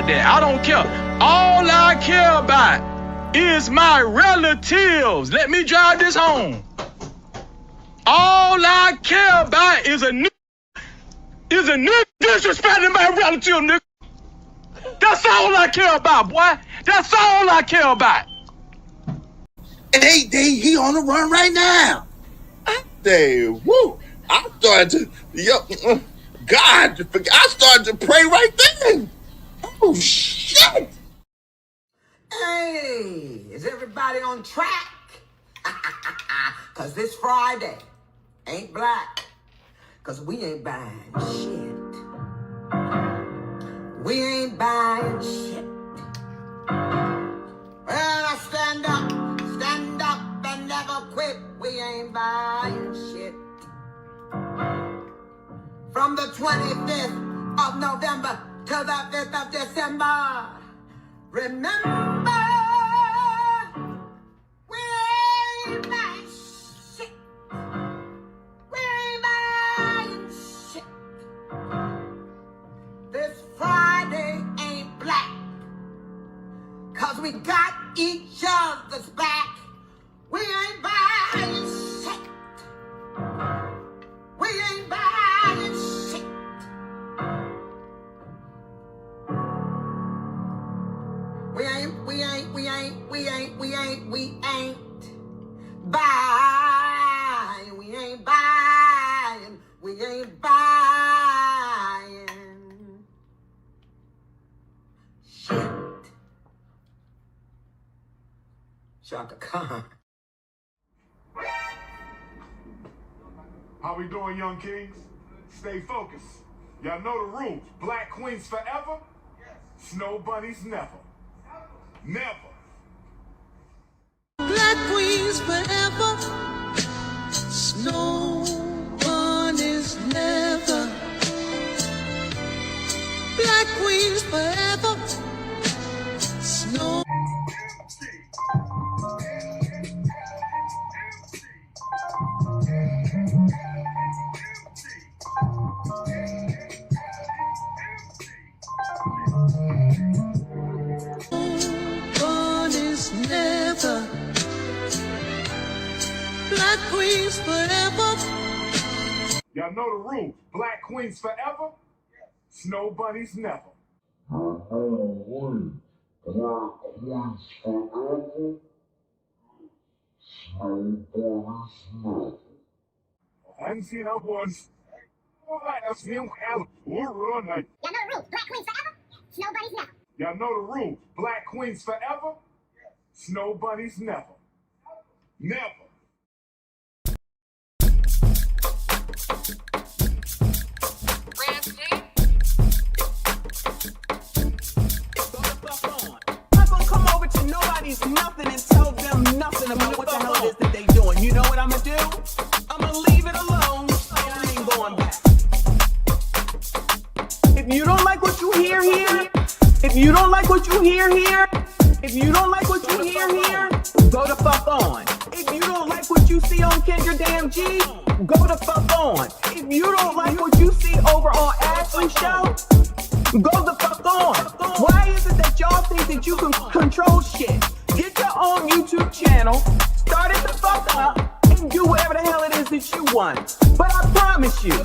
that. I don't care. All I care about is my relatives. Let me drive this home. All I care about is a nigga disrespecting my relative, nigga. That's all I care about, boy. That's all I care about. He on the run right now. Woo. I started to, God, I started to pray right then. Oh, shit. Hey, is everybody on track? Because this Friday ain't black. Because we ain't buying shit. We ain't buying shit. Well, I stand up and never quit. We ain't buying shit. From the 25th of November to the 5th of December, remember, we ain't buying shit. We ain't buying shit. This Friday ain't black, 'cause we got each other's back. We ain't buying shit. We ain't buying shit. We ain't buying. We ain't buying. We ain't buying shit. Shaka Khan. How we doing, young kings? Stay focused. Y'all know the rules. Black queens forever. Snow bunnies never. Never. Black queens forever. Snow bunnies never. Black queens forever. Snow. Black queens forever. Y'all know the rules. Black queens forever. Snow bunnies never. Y'all know the rules. Black queens forever. Snow bunnies never. I didn't see no boys. All right, that's him. We're run like. Y'all know the rules. Black queens forever. Snow bunnies never. Y'all know the rules. Black queens forever. Snow bunnies never. Never. Nothing and tell them nothing about what the hell it is that they doing. You know what I'm gonna do? I'm gonna leave it alone. I ain't going back. If you don't like what you hear here, if you don't like what you hear here, if you don't like what you hear here, go the fuck on. If you don't like what you see on Kendra Damn G, go the fuck on. If you don't like what you see over on Ashley's show, go the fuck on. Why is it that y'all think that you can control shit? Get your own YouTube channel, start it the fuck up, and do whatever the hell it is that you want. But I promise you, I'm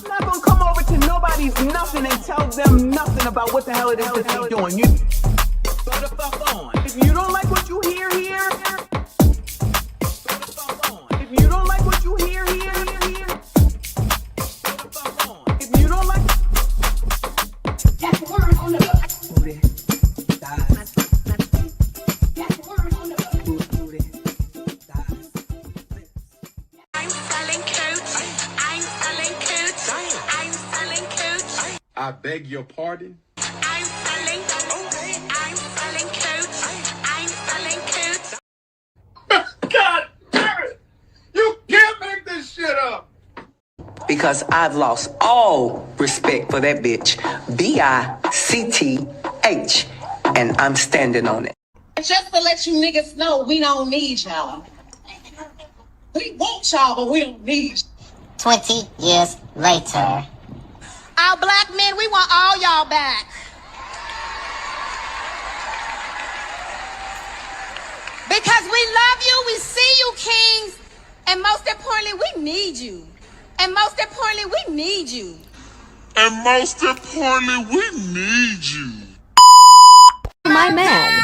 not gonna come over to nobody's nothing and tell them nothing about what the hell it is that they're doing. You go the fuck on. If you don't like what you hear here, go the fuck on. If you don't like what you hear here, go the fuck on. If you don't like, that's the word on the book. I beg your pardon? I'm selling coats. I'm selling coats. God damn it! You can't make this shit up! Because I've lost all respect for that bitch. B-I-C-T-H. And I'm standing on it. Just to let you niggas know, we don't need y'all. We want y'all, but we don't need you. 20 years later. I y'all black men, we want all y'all back. Because we love you, we see you, kings, and most importantly, we need you. And most importantly, we need you. And most importantly, we need you. My man.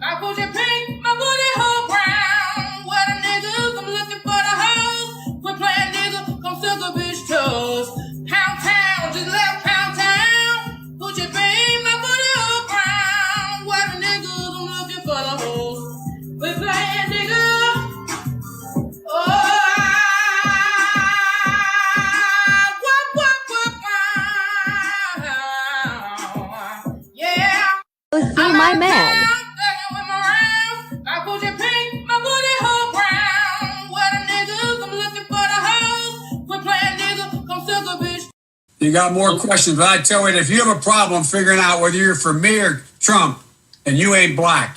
I put your pink, my booty hole brown. What a niggas, I'm looking for the hoes. Quit playing nigga, come suck a bitch toes. Pound town, just left pound town. Put your pink, my booty hole brown. What a niggas, I'm looking for the hoes. Quit playing nigga. Oh. See my man. I put your pink, my booty hole brown. What a niggas, I'm looking for the hoes. Quit playing nigga, come suck a bitch. You got more questions, but I tell you, if you have a problem figuring out whether you're for me or Trump, and you ain't black.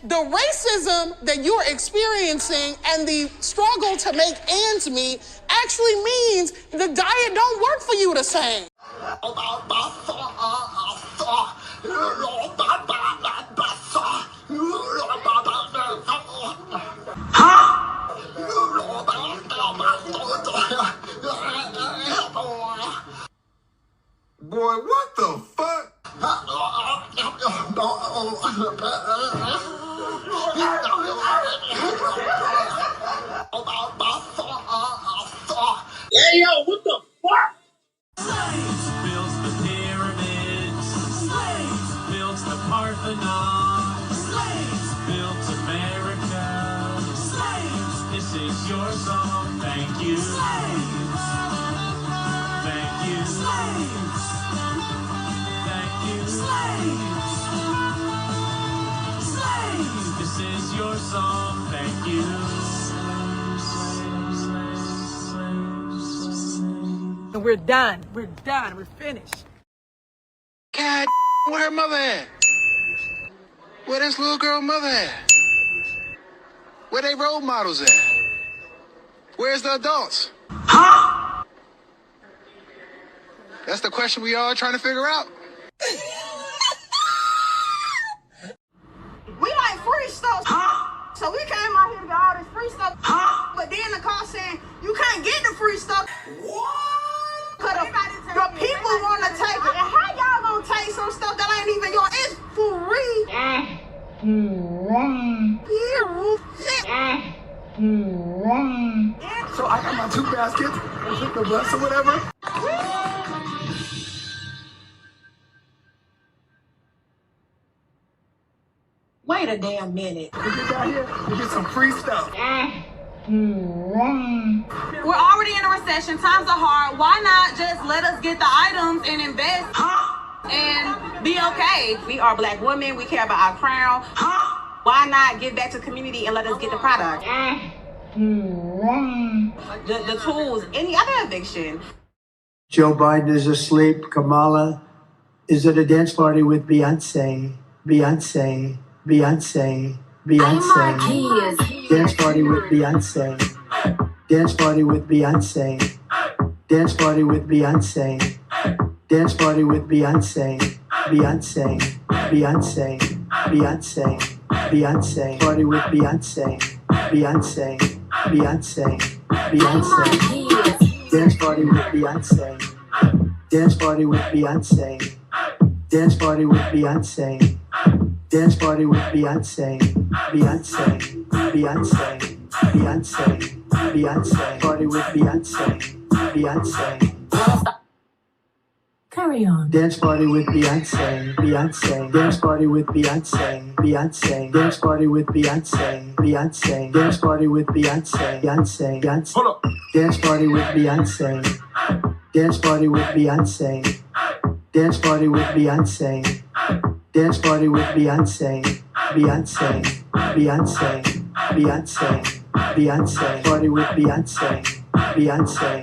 The racism that you're experiencing and the struggle to make ends meet actually means the diet don't work for you the same. Boy, what the fuck? Hey, yo, what the fuck? Slaves built the pyramids. Slaves built the Parthenon. Slaves built America. Slaves, this is your song. Thank you. Slaves. Thank you. Slaves. Thank you. Slaves. Slaves, this is your song. Thank you. And we're done. We're done. We're finished. God, where her mother at? Where this little girl mother at? Where they role models at? Where's the adults? Huh? That's the question we all trying to figure out. We like free stuff. Huh? So we came out here to get all this free stuff. Huh? But then the car saying you can't get the free stuff. What? Cause the people want to take it. And how y'all gonna take some stuff that ain't even yours? It's free. So I got my 2 baskets and took the bus or whatever. Wait a damn minute. We get down here, we get some free stuff. We're already in a recession. Times are hard. Why not just let us get the items and invest and be okay? We are black women. We care about our crown. Why not give back to the community and let us get the product? The tools, any other eviction. Joe Biden is asleep. Kamala is at a dance party with Beyonce. Beyonce. Beyonce. Beyonce. Dance party with Beyonce. Dance party with Beyonce. Dance party with Beyonce. Dance party with Beyonce. Beyonce. Beyonce. Beyonce. Beyonce. Party with Beyonce. Beyonce. Beyonce. Beyonce. Dance party with Beyonce. Dance party with Beyonce. Dance party with Beyonce. Dance party with Beyonce. Beyonce. Beyonce. Beyonce. Beyonce. Party with Beyonce. Beyonce. Carry on. Dance party with Beyonce. Beyonce. Dance party with Beyonce. Beyonce. Dance party with Beyonce. Beyonce. Dance party with Beyonce. Beyonce. Beyonce. Hold up. Dance party with Beyonce. Dance party with Beyonce. Dance party with Beyonce. Dance party with Beyonce. Beyonce. Beyonce. Beyonce. Beyonce. Party with Beyonce. Beyonce.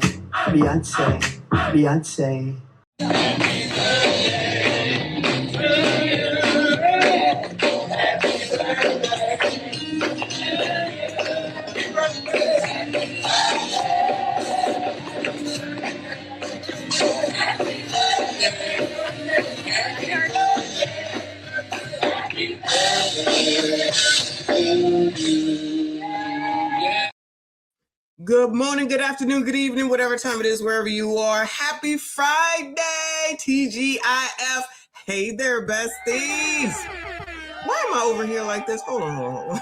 Beyonce. Beyonce. Good morning, good afternoon, good evening, whatever time it is, wherever you are. Happy Friday, TGIF. Hey there, besties. Why am I over here like this? Hold on.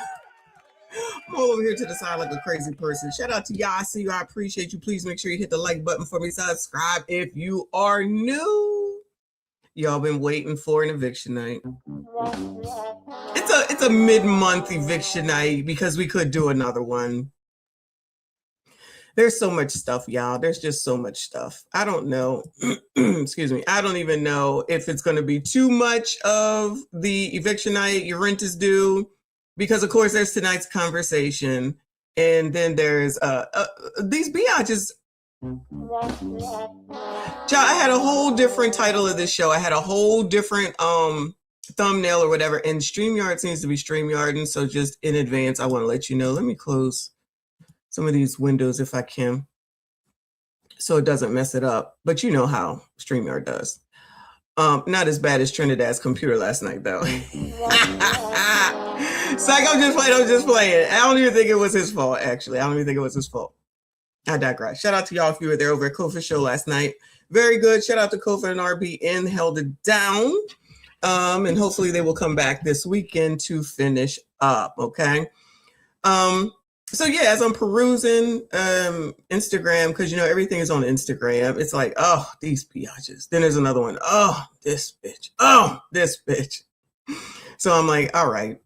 I'm all over here to the side like a crazy person. Shout out to y'all. I see you. I appreciate you. Please make sure you hit the like button for me. Subscribe if you are new. Y'all been waiting for an eviction night. It's a mid-month eviction night because we could do another one. There's so much stuff, y'all. There's just so much stuff. I don't know. Excuse me. I don't even know if it's going to be too much of the eviction night. Your rent is due. Because, of course, there's tonight's conversation. And then there's these Beyotches. I had a whole different title of this show. I had a whole different thumbnail or whatever. And StreamYard seems to be StreamYarding. So just in advance, I want to let you know. Let me close some of these windows if I can, so it doesn't mess it up. But you know how StreamYard does. Not as bad as Trinidad's computer last night, though. Psych, I'm just playing. I don't even think it was his fault, actually. I don't even think it was his fault. I digress. Shout out to y'all if you were there over at Kofa's show last night. Very good. Shout out to Kofa and RBN, held it down. And hopefully they will come back this weekend to finish up, okay? So yeah, as I'm perusing Instagram, because you know everything is on Instagram, it's like, oh, these Beyotches. Then there's another one. Oh, this bitch. Oh, this bitch. So I'm like, all right,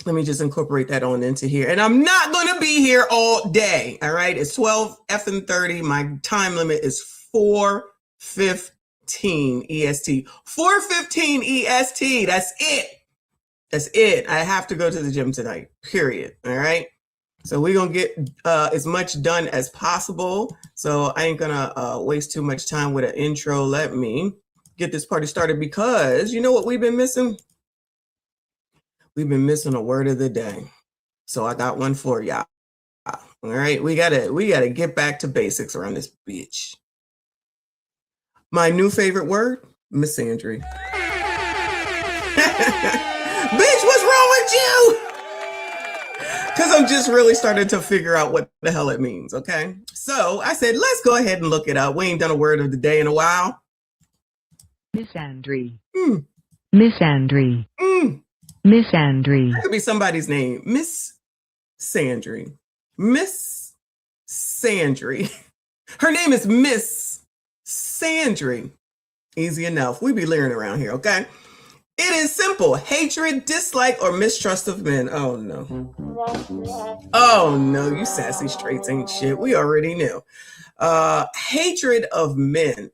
let me just incorporate that on into here. And I'm not going to be here all day. All right. It's 12:30. My time limit is 4:15 EST. 4:15 EST. That's it. That's it. I have to go to the gym tonight, period. All right. So we're going to get as much done as possible. So I ain't going to waste too much time with an intro. Let me get this party started because you know what we've been missing? We've been missing a word of the day. So I got one for y'all. All right. We gotta get back to basics around this bitch. My new favorite word, misandry. Bitch, what's wrong with you? Because I'm just really starting to figure out what the hell it means, okay? So I said, let's go ahead and look it up. We ain't done a word of the day in a while. Misandry. Misandry. Misandry. That could be somebody's name. Miss Sandry. Miss Sandry. Her name is Miss Sandry. Easy enough. We be learning around here, okay? It is simple. Hatred, dislike, or mistrust of men. Oh, no. Oh, no. You sassy straights ain't shit. We already knew. Hatred of men.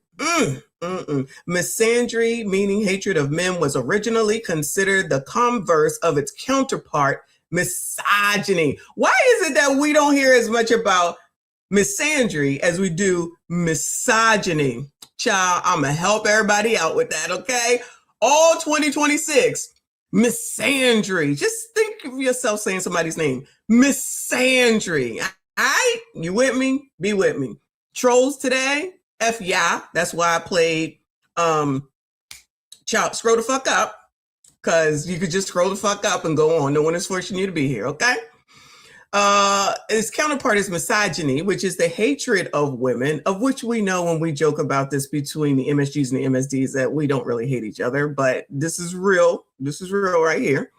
Misandry, meaning hatred of men, was originally considered the converse of its counterpart, misogyny. Why is it that we don't hear as much about misandry as we do misogyny? Child, I'm going to help everybody out with that, okay? All 2026, misandry. Just think of yourself saying somebody's name. Misandry. All right? You with me? Be with me. Trolls today, F yeah. That's why I played Scroll the Fuck Up. Because you could just scroll the fuck up and go on. No one is forcing you to be here, okay? Its counterpart is misogyny, which is the hatred of women, of which we know when we joke about this between the MSGs and the MSDs that we don't really hate each other, but this is real. This is real right here.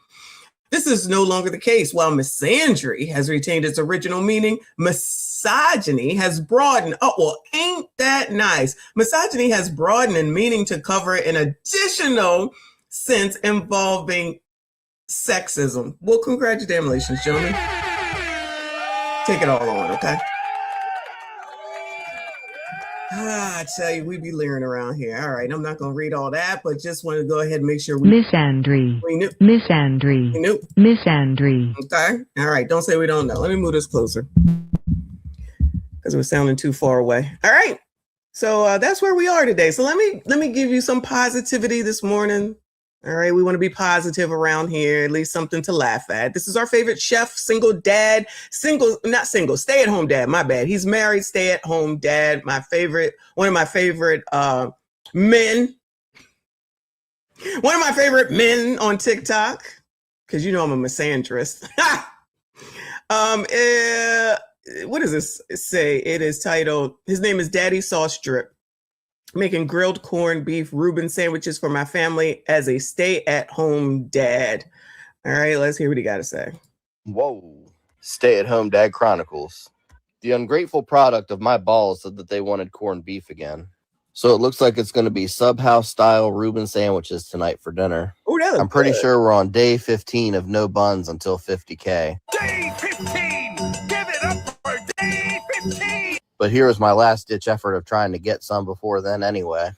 This is no longer the case. While misandry has retained its original meaning, misogyny has broadened. Oh, well, ain't that nice? Misogyny has broadened in meaning to cover an additional sense involving sexism. Well, congratulations, gentlemen. Take it all on, okay? I tell you, we be leering around here. All right, I'm not going to read all that, but just want to go ahead and make sure we misandry. We knew. Misandry. We knew. Misandry. Okay. All right. Don't say we don't know. Let me move this closer because we're sounding too far away. All right. So that's where we are today. So let me give you some positivity this morning. All right. We want to be positive around here, at least something to laugh at. This is our favorite chef, stay-at-home dad. My bad. He's married, stay-at-home dad. One of my favorite men. One of my favorite men on TikTok. because you know I'm a misandrist. What does this say? It is titled, his name is Daddy Sauce Drip, making grilled corned beef Reuben sandwiches for my family as a stay-at-home dad. All right, let's hear what he got to say. Whoa. Stay-at-home dad chronicles. The ungrateful product of my balls said that they wanted corned beef again. So it looks like it's going to be Subhouse style Reuben sandwiches tonight for dinner. Oh, that looks I'm pretty good. sure we're on day 15 of no buns until 50K. Day 15! Give it up for day 15! But here is my last ditch effort of trying to get some before then anyway.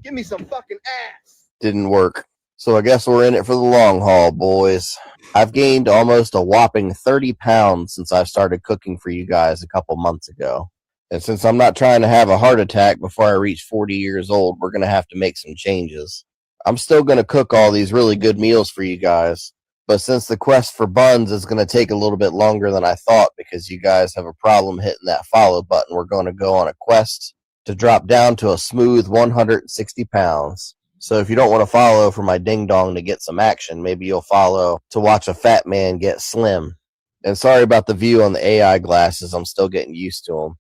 Give me some fucking ass. Didn't work. So I guess we're in it for the long haul, boys. I've gained almost a whopping 30 pounds since I started cooking for you guys a couple months ago. And since I'm not trying to have a heart attack before I reach 40 years old, we're going to have to make some changes. I'm still going to cook all these really good meals for you guys. But since the quest for buns is going to take a little bit longer than I thought because you guys have a problem hitting that follow button, we're going to go on a quest to drop down to a smooth 160 pounds. So if you don't want to follow for my ding-dong to get some action, maybe you'll follow to watch a fat man get slim. And sorry about the view on the AI glasses. I'm still getting used to them.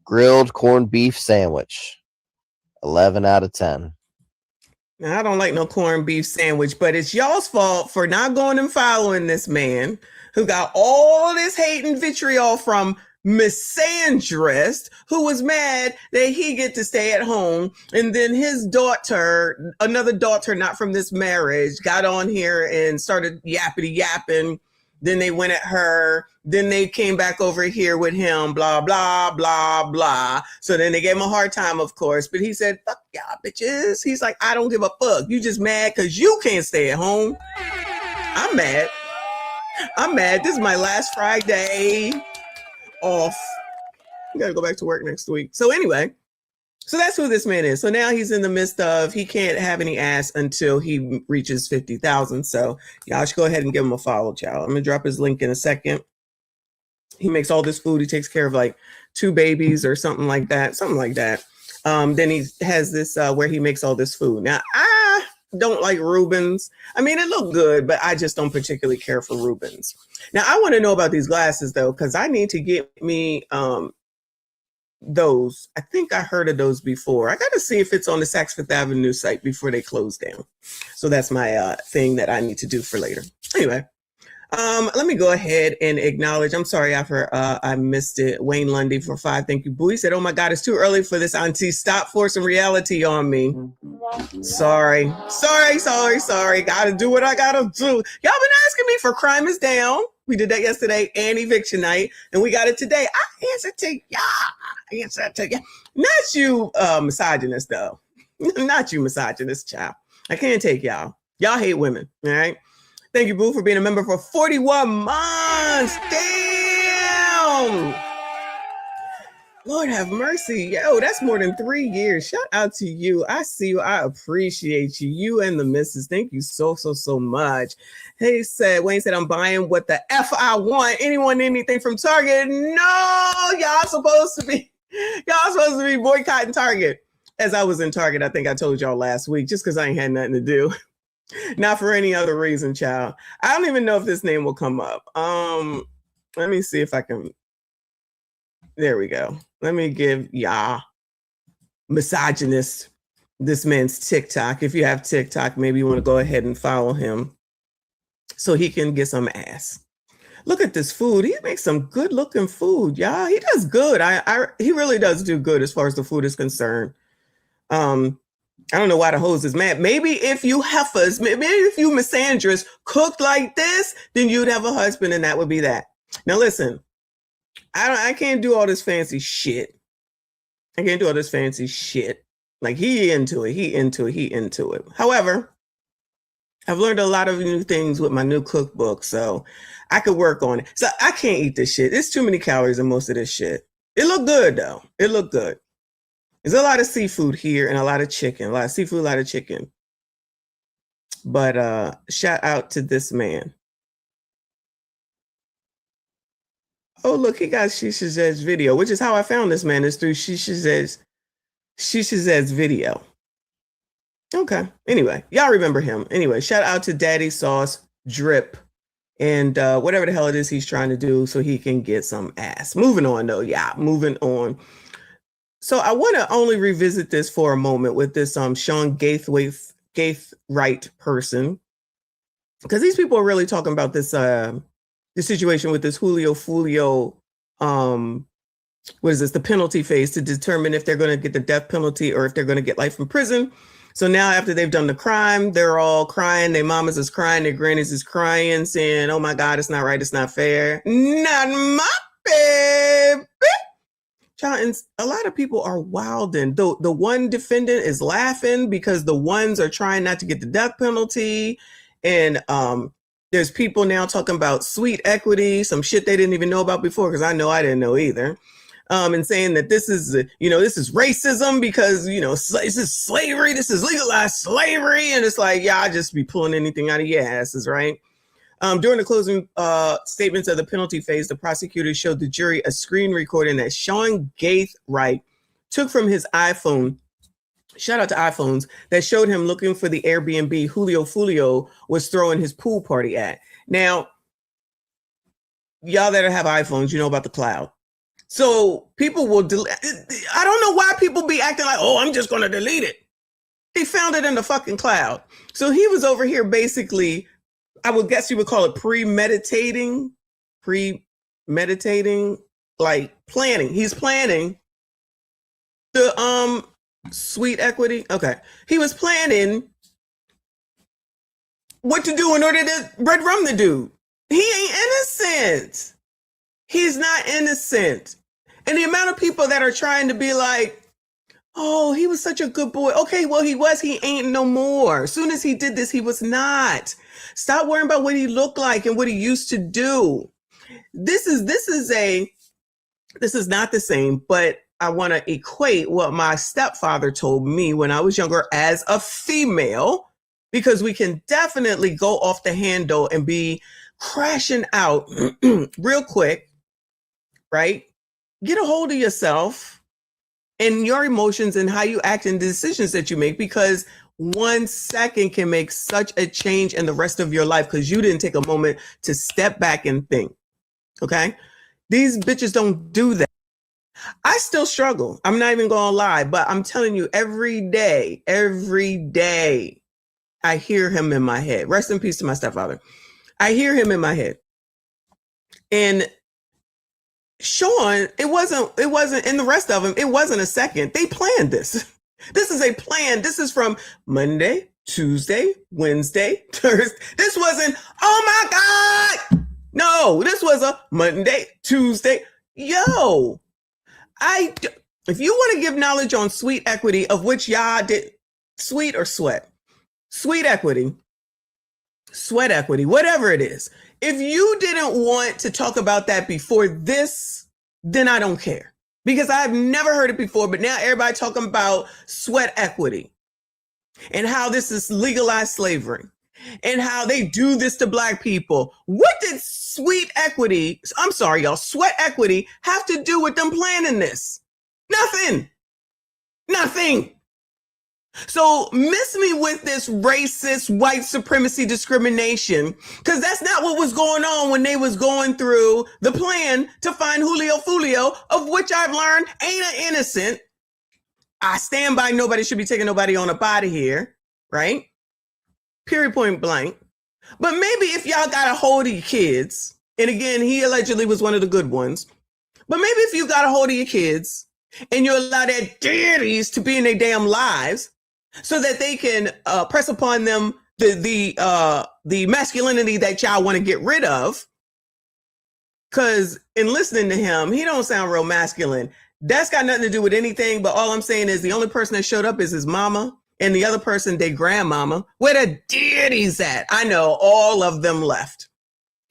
Grilled corned beef sandwich. 11 out of 10. Now, I don't like no corned beef sandwich, but it's y'all's fault for not going and following this man who got all this hate and vitriol from misandrist, who was mad that he get to stay at home, and then his daughter, another daughter not from this marriage, got on here and started yappity yapping. Then they went at her. Then they came back over here with him, blah, blah, blah, blah. So then they gave him a hard time, of course. But he said, fuck y'all bitches. He's like, I don't give a fuck. You just mad because you can't stay at home. I'm mad. I'm mad. This is my last Friday off. I got to go back to work next week. So anyway, so that's who this man is. So now he's in the midst of, he can't have any ass until he reaches 50,000. So y'all should go ahead and give him a follow, child. I'm going to drop his link in a second. He makes all this food. He takes care of like 2 babies or something like that. Then he has this where he makes all this food. Now, I don't like Reubens. I mean, it looked good, but I just don't particularly care for Reubens. Now, I want to know about these glasses, though, because I need to get me those. I think I heard of those before. I got to see if it's on the Saks Fifth Avenue site before they close down. So that's my thing that I need to do for later. Anyway, let me go ahead and acknowledge. I'm sorry I missed it. Wayne Lundy for 5. Thank you, Boo. He said, oh my God, it's too early for this, auntie. Stop forcing reality on me. Sorry. Gotta do what I gotta do. Y'all been asking me for Crime is Down. We did that yesterday and Eviction Night, and we got it today. I answer to y'all. Not you, misogynist, though. Not you, misogynist, child. I can't take y'all. Y'all hate women, all right? Thank you, Boo, for being a member for 41 months. Damn! Lord have mercy. Yo, that's more than 3 years. Shout out to you. I see you. I appreciate you. You and the missus. Thank you so much. Wayne said, I'm buying what the F I want. Anyone need anything from Target? No, y'all supposed to be boycotting Target. As I was in Target, I think I told y'all last week, just because I ain't had nothing to do. Not for any other reason, child. I don't even know if this name will come up. Let me see if I can. There we go. Let me give y'all misogynist this man's TikTok. If you have TikTok, maybe you want to go ahead and follow him so he can get some ass. Look at this food. He makes some good looking food, y'all. He does good. He really does do good as far as the food is concerned. I don't know why the hoes is mad. Maybe if you heifers, maybe if you misandrous cooked like this, then you'd have a husband, and that would be that. Now listen, I can't do all this fancy shit. I can't do all this fancy shit. Like he into it. However, I've learned a lot of new things with my new cookbook, so I could work on it. So I can't eat this shit. There's too many calories in most of this shit. It looked good though. It looked good. There's a lot of seafood here and a lot of chicken. A lot of seafood, a lot of chicken. But shout out to this man. Oh, look, he got Shishaz's video, which is how I found this man, is through Shishaz's video. Okay. Anyway, y'all remember him. Anyway, shout out to Daddy Sauce drip and whatever the hell it is he's trying to do so he can get some ass. Moving on though. Yeah, moving on. So I want to only revisit this for a moment with this Sean Gaithwright person, because these people are really talking about this the situation with this Julio Fulio what is this, the penalty phase to determine if they're going to get the death penalty or if they're going to get life in prison. So now after they've done the crime, they're all crying. Their mamas is crying. Their grannies is crying, saying, oh my God, it's not right. It's not fair. Not my baby. And a lot of people are wilding. The one defendant is laughing because the ones are trying not to get the death penalty. And there's people now talking about sweet equity, some shit they didn't even know about before, because I know I didn't know either. And saying that this is, this is racism because, this is slavery. This is legalized slavery. And it's like, yeah, I just be pulling anything out of your asses, right? During the closing statements of the penalty phase, the prosecutor showed the jury a screen recording that Sean Gaithwright took from his iPhone. Shout out to iPhones, that showed him looking for the Airbnb Julio Fulio was throwing his pool party at. Now, y'all that have iPhones, you know about the cloud. So people will I don't know why people be acting like, oh, I'm just going to delete it. He found it in the fucking cloud. So he was over here basically, I would guess you would call it premeditating, like planning. He's planning the sweet equity. Okay. He was planning what to do in order to red rum the dude. He ain't innocent. He's not innocent. And the amount of people that are trying to be like, oh, he was such a good boy. Okay, well, he ain't no more. As soon as he did this, he was not. Stop worrying about what he looked like and what he used to do. This is not the same, but I want to equate what my stepfather told me when I was younger as a female, because we can definitely go off the handle and be crashing out real quick, right? Get a hold of yourself and your emotions and how you act and the decisions that you make, because 1 second can make such a change in the rest of your life because you didn't take a moment to step back and think. Okay? These bitches don't do that. I still struggle. I'm not even gonna lie, but I'm telling you, every day, I hear him in my head. Rest in peace to my stepfather. I hear him in my head. And Sean, it wasn't, and the rest of them, it wasn't a second. They planned this. This is a plan. This is from Monday, Tuesday, Wednesday, Thursday. This wasn't, oh my God. No, this was a Monday, Tuesday. Yo, if you want to give knowledge on sweet equity, of which y'all did, sweet or sweat, sweet equity, sweat equity, whatever it is. If you didn't want to talk about that before this, then I don't care, because I've never heard it before. But now everybody talking about sweat equity and how this is legalized slavery and how they do this to Black people. What did sweat equity have to do with them planning this? Nothing. So miss me with this racist white supremacy discrimination, because that's not what was going on when they was going through the plan to find Julio Fulio, of which I've learned ain't an innocent. I stand by nobody should be taking nobody on a body here, right? Period, point blank. But maybe if y'all got a hold of your kids, and again, he allegedly was one of the good ones, but maybe if you got a hold of your kids and you allow their daddies to be in their damn lives, so that they can press upon them the masculinity that y'all want to get rid of. Because in listening to him, he don't sound real masculine. That's got nothing to do with anything. But all I'm saying is the only person that showed up is his mama, and the other person, their grandmama. Where the daddies at? I know all of them left.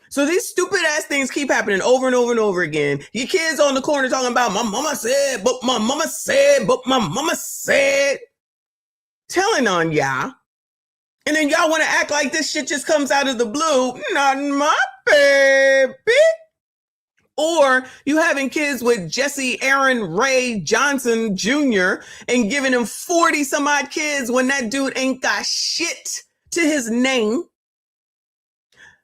So these stupid ass things keep happening over and over and over again. Your kids on the corner talking about my mama said, but my mama said, but my mama said. Telling on y'all, and then y'all want to act like this shit just comes out of the blue. Not my baby. Or you having kids with Jesse Aaron Ray Johnson Jr. and giving him 40 some odd kids when that dude ain't got shit to his name.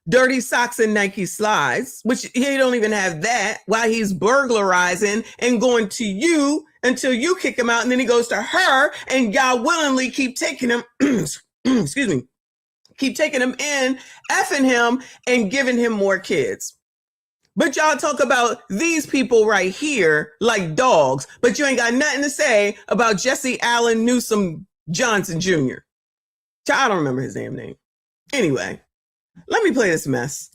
dirty socks and Nike slides, which he don't even have that, while he's burglarizing and going to you until you kick him out, and then he goes to her, and y'all willingly keep taking him, excuse me, keep taking him in, effing him, and giving him more kids. But y'all talk about these people right here like dogs, but you ain't got nothing to say about Jesse Allen Newsom Johnson Jr. I don't remember his damn name. Anyway, let me play this mess.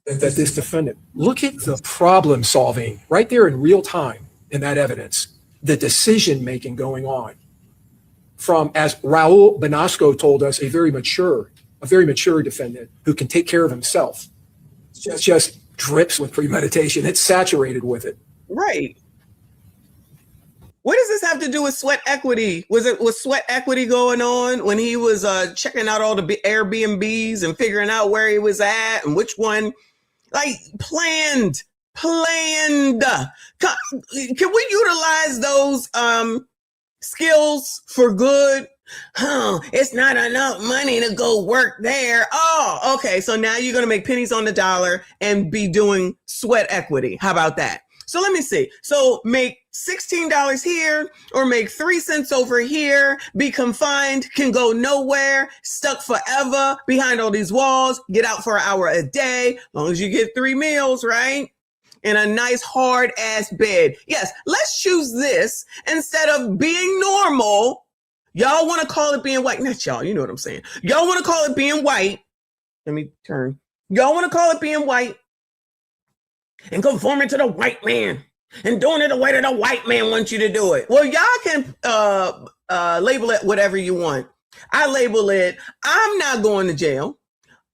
That this defendant, look at the problem solving right there in real time in that evidence, the decision making going on from, as Raul Benasco told us, a very mature defendant who can take care of himself. Just drips with premeditation. It's saturated with it. Right. What does this have to do with sweat equity? Was sweat equity going on when he was checking out all the Airbnbs and figuring out where he was at and which one? Like planned. Can we utilize those skills for good? It's not enough money to go work there. Oh, okay. So now you're going to make pennies on the dollar and be doing sweat equity. How about that? So let me see. So make $16 here or make 3 cents over here, be confined, can go nowhere, stuck forever behind all these walls, get out for an hour a day, as long as you get 3 meals, right? In a nice hard ass bed. Yes, let's choose this instead of being normal. Y'all want to call it being white. Not y'all, you know what I'm saying. Y'all want to call it being white. Let me turn. Y'all want to call it being white and conforming to the white man and doing it the way that the white man wants you to do it. Well, y'all can label it whatever you want. I label it, I'm not going to jail.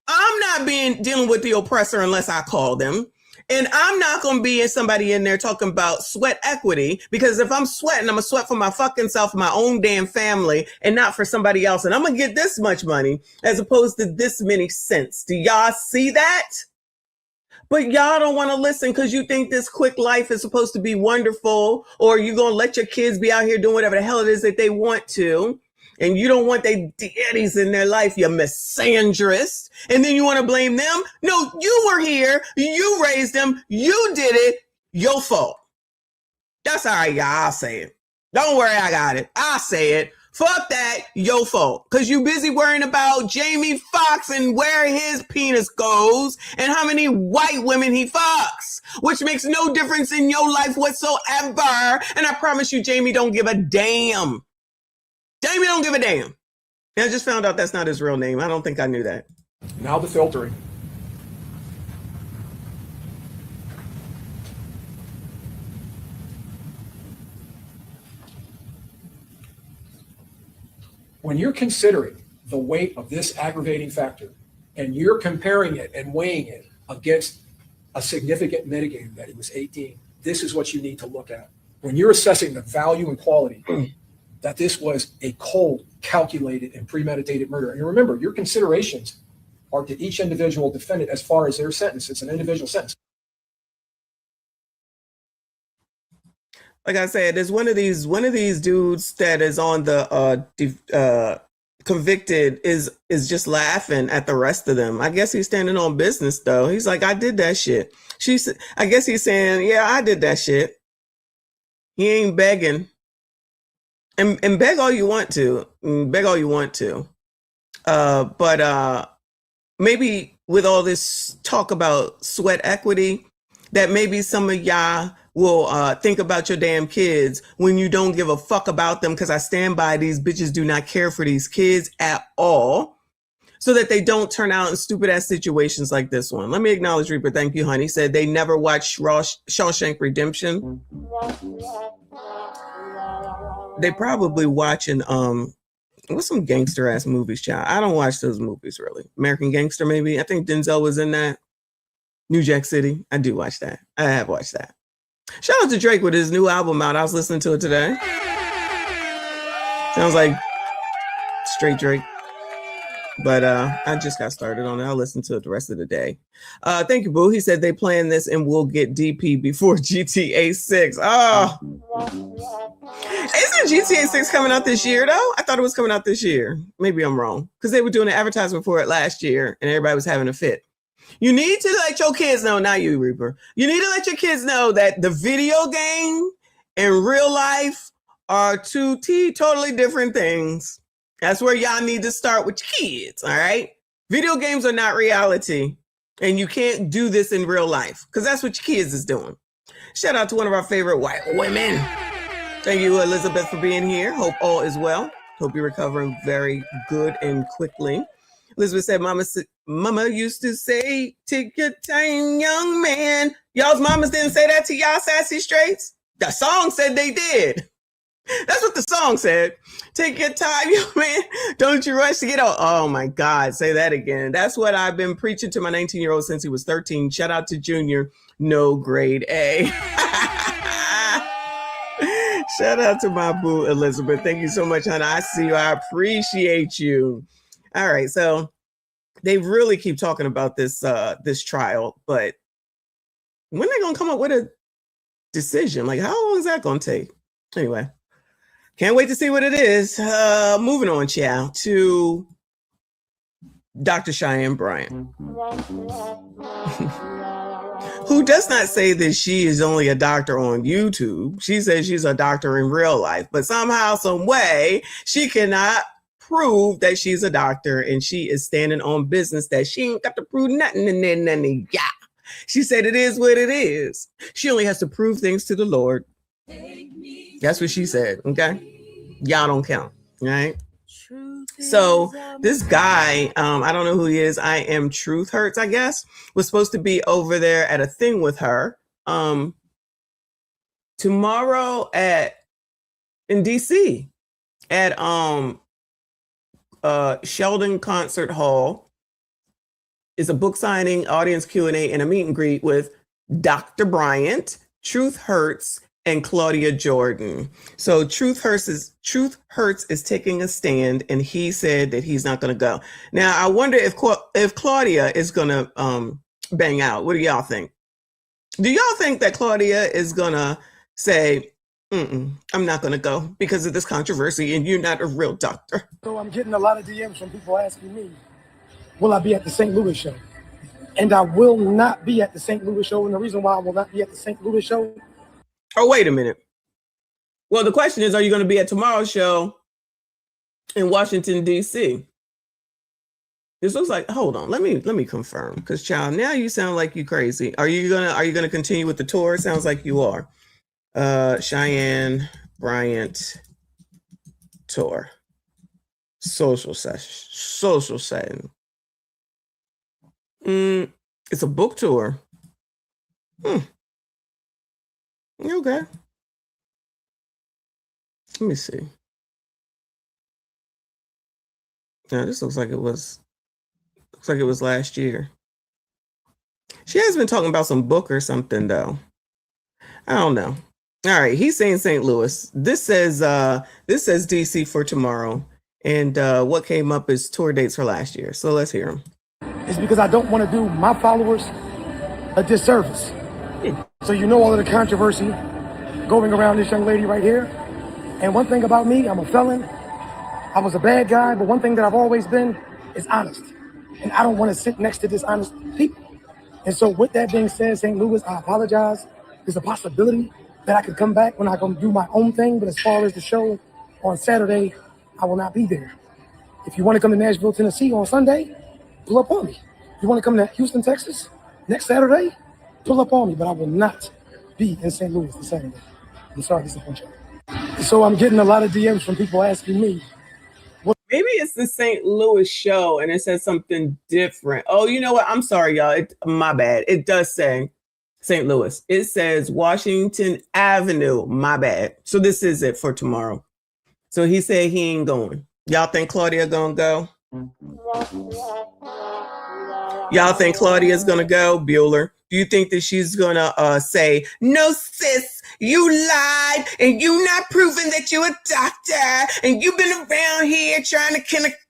I'm not dealing with the oppressor unless I call them. And I'm not going to be somebody in there talking about sweat equity, because if I'm sweating, I'm going to sweat for my fucking self, my own damn family, and not for somebody else. And I'm going to get this much money as opposed to this many cents. Do y'all see that? But y'all don't want to listen because you think this quick life is supposed to be wonderful, or you're going to let your kids be out here doing whatever the hell it is that they want to. And you don't want their daddies in their life, you misandrist. And then you want to blame them? No, you were here. You raised them. You did it. Your fault. That's all right, y'all. I'll say it. Don't worry, I got it. I'll say it. Fuck that. Your fault. Because you busy worrying about Jamie Foxx and where his penis goes and how many white women he fucks, which makes no difference in your life whatsoever. And I promise you, Jamie don't give a damn. Jamie don't give a damn. And I just found out that's not his real name. I don't think I knew that. Now the filtering. When you're considering the weight of this aggravating factor and you're comparing it and weighing it against a significant mitigator that he was 18, this is what you need to look at. When you're assessing the value and quality that this was a cold, calculated, and premeditated murder. And remember, your considerations are to each individual defendant as far as their sentence. It's an individual sentence. Like I said, there's one of these dudes that is on the convicted is just laughing at the rest of them. I guess he's standing on business though. He's like, I did that shit. I guess he's saying, yeah, I did that shit. He ain't begging. And beg all you want to. Beg all you want to. But maybe with all this talk about sweat equity, that maybe some of y'all will think about your damn kids when you don't give a fuck about them, because I stand by, these bitches do not care for these kids at all, so that they don't turn out in stupid ass situations like this one. Let me acknowledge Reaper. Thank you, honey. Said they never watched Shawshank Redemption. They probably watching what's some gangster ass movies, child? I don't watch those movies really. American Gangster, maybe. I think Denzel was in that. New Jack City. I do watch that. I have watched that. Shout out to Drake with his new album out. I was listening to it today. Sounds like straight Drake. But I just got started on it. I'll listen to it the rest of the day. Thank you, Boo. He said they plan this and we'll get DP before GTA 6. Oh. Isn't not GTA 6 coming out this year, though? I thought it was coming out this year. Maybe I'm wrong. Because they were doing an advertisement for it last year, and everybody was having a fit. You need to let your kids know, not you, Reaper. You need to let your kids know that the video game and real life are two totally different things. That's where y'all need to start with your kids, all right? Video games are not reality, and you can't do this in real life because that's what your kids is doing. Shout out to one of our favorite white women. Thank you, Elizabeth, for being here. Hope all is well. Hope you're recovering very good and quickly. Elizabeth said, Mama used to say, take your time, young man. Y'all's mamas didn't say that to y'all, Sassy Straights? The song said they did. That's what the song said. Take your time, young man. Don't you rush to get out. Oh, my God. Say that again. That's what I've been preaching to my 19-year-old since he was 13. Shout out to Junior. No grade A. Shout out to my boo, Elizabeth. Thank you so much, honey. I see you. I appreciate you. All right. So they really keep talking about this trial, but when are they going to come up with a decision? Like, how long is that going to take? Anyway, can't wait to see what it is. Moving on, child, to Dr. Cheyenne Bryant, who does not say that she is only a doctor on YouTube. She says she's a doctor in real life, but somehow, some way, she cannot prove that she's a doctor, and she is standing on business that she ain't got to prove nothing. And yeah, she said it is what it is. She only has to prove things to the Lord. That's what she said. Okay, y'all don't count, right? So this guy, I don't know who he is. I am Truth Hurts, I guess, was supposed to be over there at a thing with her tomorrow in DC at Sheldon Concert Hall. Is a book signing, audience Q&A, and a meet and greet with Dr. Bryant, Truth Hurts, and Claudia Jordan. So Truth Hurts is taking a stand, and he said that he's not going to go. Now I wonder if Claudia is going to bang out. What do y'all think? Do y'all think that Claudia is going to say, I'm not going to go because of this controversy, and you're not a real doctor? So I'm getting a lot of DMs from people asking me, will I be at the St. Louis show? And I will not be at the St. Louis show. And the reason why I will not be at the St. Louis show. Oh, wait a minute. Well, the question is, are you going to be at tomorrow's show in Washington, D.C.? This looks like, hold on, let me confirm. Because, child, now you sound like you crazy. Are you gonna continue with the tour? It sounds like you are. Cheyenne Bryant tour. Social setting. It's a book tour. Okay. Let me see. Now this looks like it was last year. She has been talking about some book or something though. I don't know. All right, he's saying St. Louis. This says DC for tomorrow. And what came up is tour dates for last year. So let's hear him. It's because I don't want to do my followers a disservice. So you know all of the controversy going around this young lady right here. And one thing about me, I'm a felon. I was a bad guy, but one thing that I've always been is honest. And I don't want to sit next to dishonest people. And so with that being said, St. Louis, I apologize. There's a possibility that I could come back when I can do my own thing. But as far as the show on Saturday, I will not be there. If you want to come to Nashville, Tennessee on Sunday, pull up on me. If you want to come to Houston, Texas next Saturday, pull up on me. But I will not be in St. Louis the Saturday. I'm sorry to disappoint you. So I'm getting a lot of DMs from people asking me. Maybe it's the St. Louis show and it says something different. Oh, you know what? I'm sorry, y'all. My bad. It does say St. Louis. It says Washington Avenue. My bad. So this is it for tomorrow. So he said he ain't going. Y'all think Claudia gonna go? Y'all think Claudia's gonna go? Bueller. Do you think that she's gonna say, no, sis, you lied and you not proving that you're a doctor and you've been around here trying to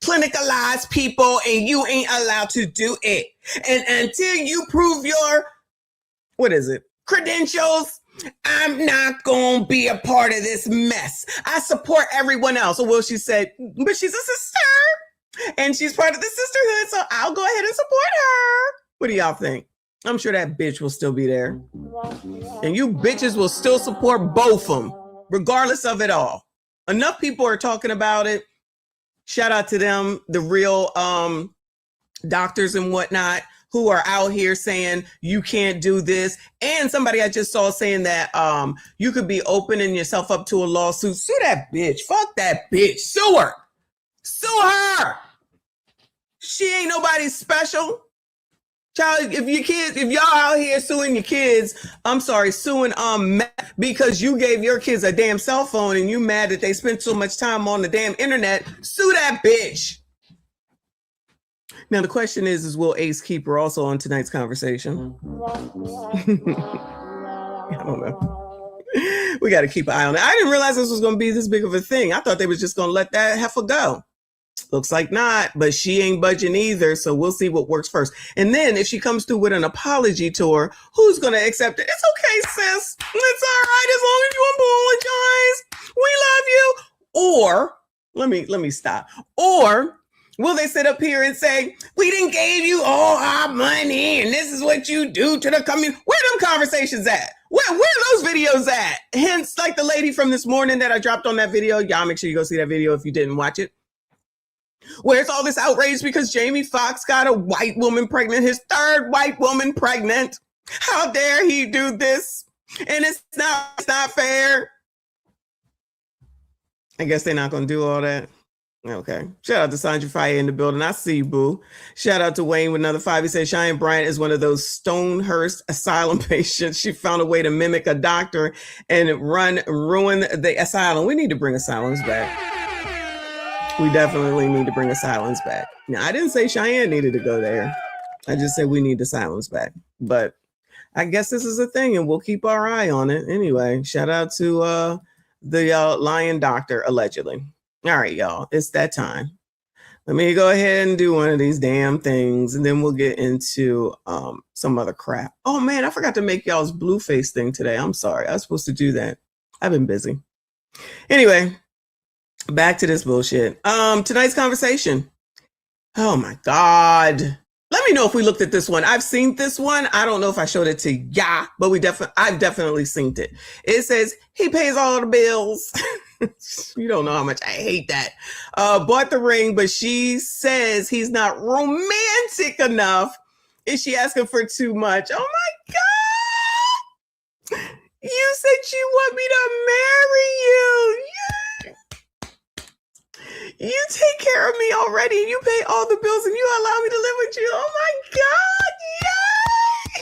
clinicalize people and you ain't allowed to do it. And until you prove your, credentials, I'm not gonna be a part of this mess. I support everyone else. Well, she said, but she's a sister and she's part of the sisterhood, so I'll go ahead and support her. What do y'all think? I'm sure that bitch will still be there. And you bitches will still support both of them, regardless of it all. Enough people are talking about it. Shout out to them, the real doctors and whatnot, who are out here saying you can't do this. And somebody I just saw saying that you could be opening yourself up to a lawsuit. Sue that bitch. Fuck that bitch. Sue her. Sue her. She ain't nobody special. Child, if y'all out here suing your kids, I'm sorry, suing because you gave your kids a damn cell phone and you mad that they spent so much time on the damn internet, sue that bitch. Now the question is will Ace keep her also on tonight's conversation? I don't know. We got to keep an eye on it. I didn't realize this was going to be this big of a thing. I thought they was just going to let that heifer go. Looks like not, but she ain't budging either. So we'll see what works first. And then if she comes through with an apology tour, who's going to accept it? It's okay, sis. It's all right as long as you apologize. We love you. Or let me stop. Or will they sit up here and say, we didn't gave you all our money and this is what you do to the community? Where them conversations at? Where are those videos at? Hence, like the lady from this morning that I dropped on that video. Y'all make sure you go see that video if you didn't watch it. Where's all this outrage because Jamie Foxx got a white woman pregnant, his third white woman pregnant? How dare he do this? And it's not fair. I guess they're not going to do all that. Okay. Shout out to Sandra Fire in the building. I see you, boo. Shout out to Wayne with another 5. He said Cheyenne Bryant is one of those Stonehurst asylum patients. She found a way to mimic a doctor and ruin the asylum. We need to bring asylums back. We definitely need to bring asylums back. Now, I didn't say Cheyenne needed to go there. I just said we need asylums back. But I guess this is a thing, and we'll keep our eye on it. Anyway, shout out to the lion doctor, allegedly. All right, y'all. It's that time. Let me go ahead and do one of these damn things, and then we'll get into some other crap. Oh, man, I forgot to make y'all's blue face thing today. I'm sorry. I was supposed to do that. I've been busy. Anyway. Back to this bullshit. Tonight's conversation. Oh my God. Let me know if we looked at this one. I've seen this one. I don't know if I showed it to ya, but I've definitely seen it. It says he pays all the bills. You don't know how much I hate that. Bought the ring, but she says he's not romantic enough. Is she asking for too much? Oh my God. You said you want me to marry you. Yeah. You take care of me already and you pay all the bills and you allow me to live with you. Oh my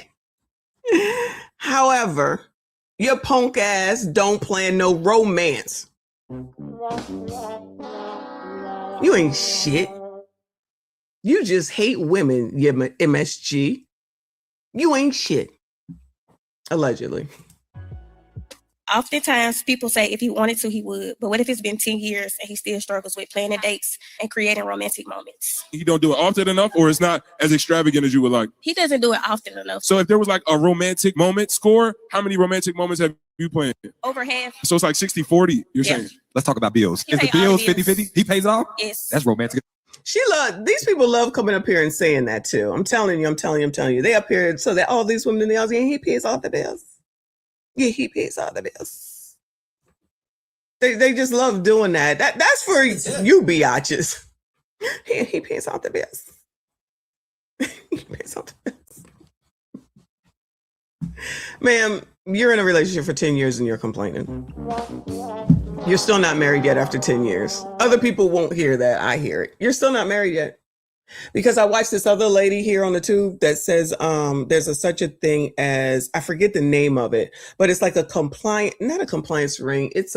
God, yay! However, your punk ass don't plan no romance. You ain't shit. You just hate women, you MSG. You ain't shit. Allegedly. Oftentimes, people say if he wanted to, he would. But what if it's been 10 years and he still struggles with planning dates and creating romantic moments? You don't do it often enough, or it's not as extravagant as you would like? He doesn't do it often enough. So if there was like a romantic moment score, how many romantic moments have you planned? Over half. So it's like 60-40, you're saying? Let's talk about bills. He Is the pay all bills the bills. 50-50? He pays all? Yes. That's romantic. These people love coming up here and saying that too. I'm telling you. They up here so that all these women in the house, yeah, he pays all the bills. Yeah, he pays all the bills. They just love doing that. That's for you, Beyotches. He pays all the bills. He pays all the bills. Ma'am, you're in a relationship for 10 years and you're complaining. You're still not married yet after 10 years. Other people won't hear that. I hear it. You're still not married yet. Because I watched this other lady here on the tube that says there's such a thing as, I forget the name of it, but it's like not a compliance ring. It's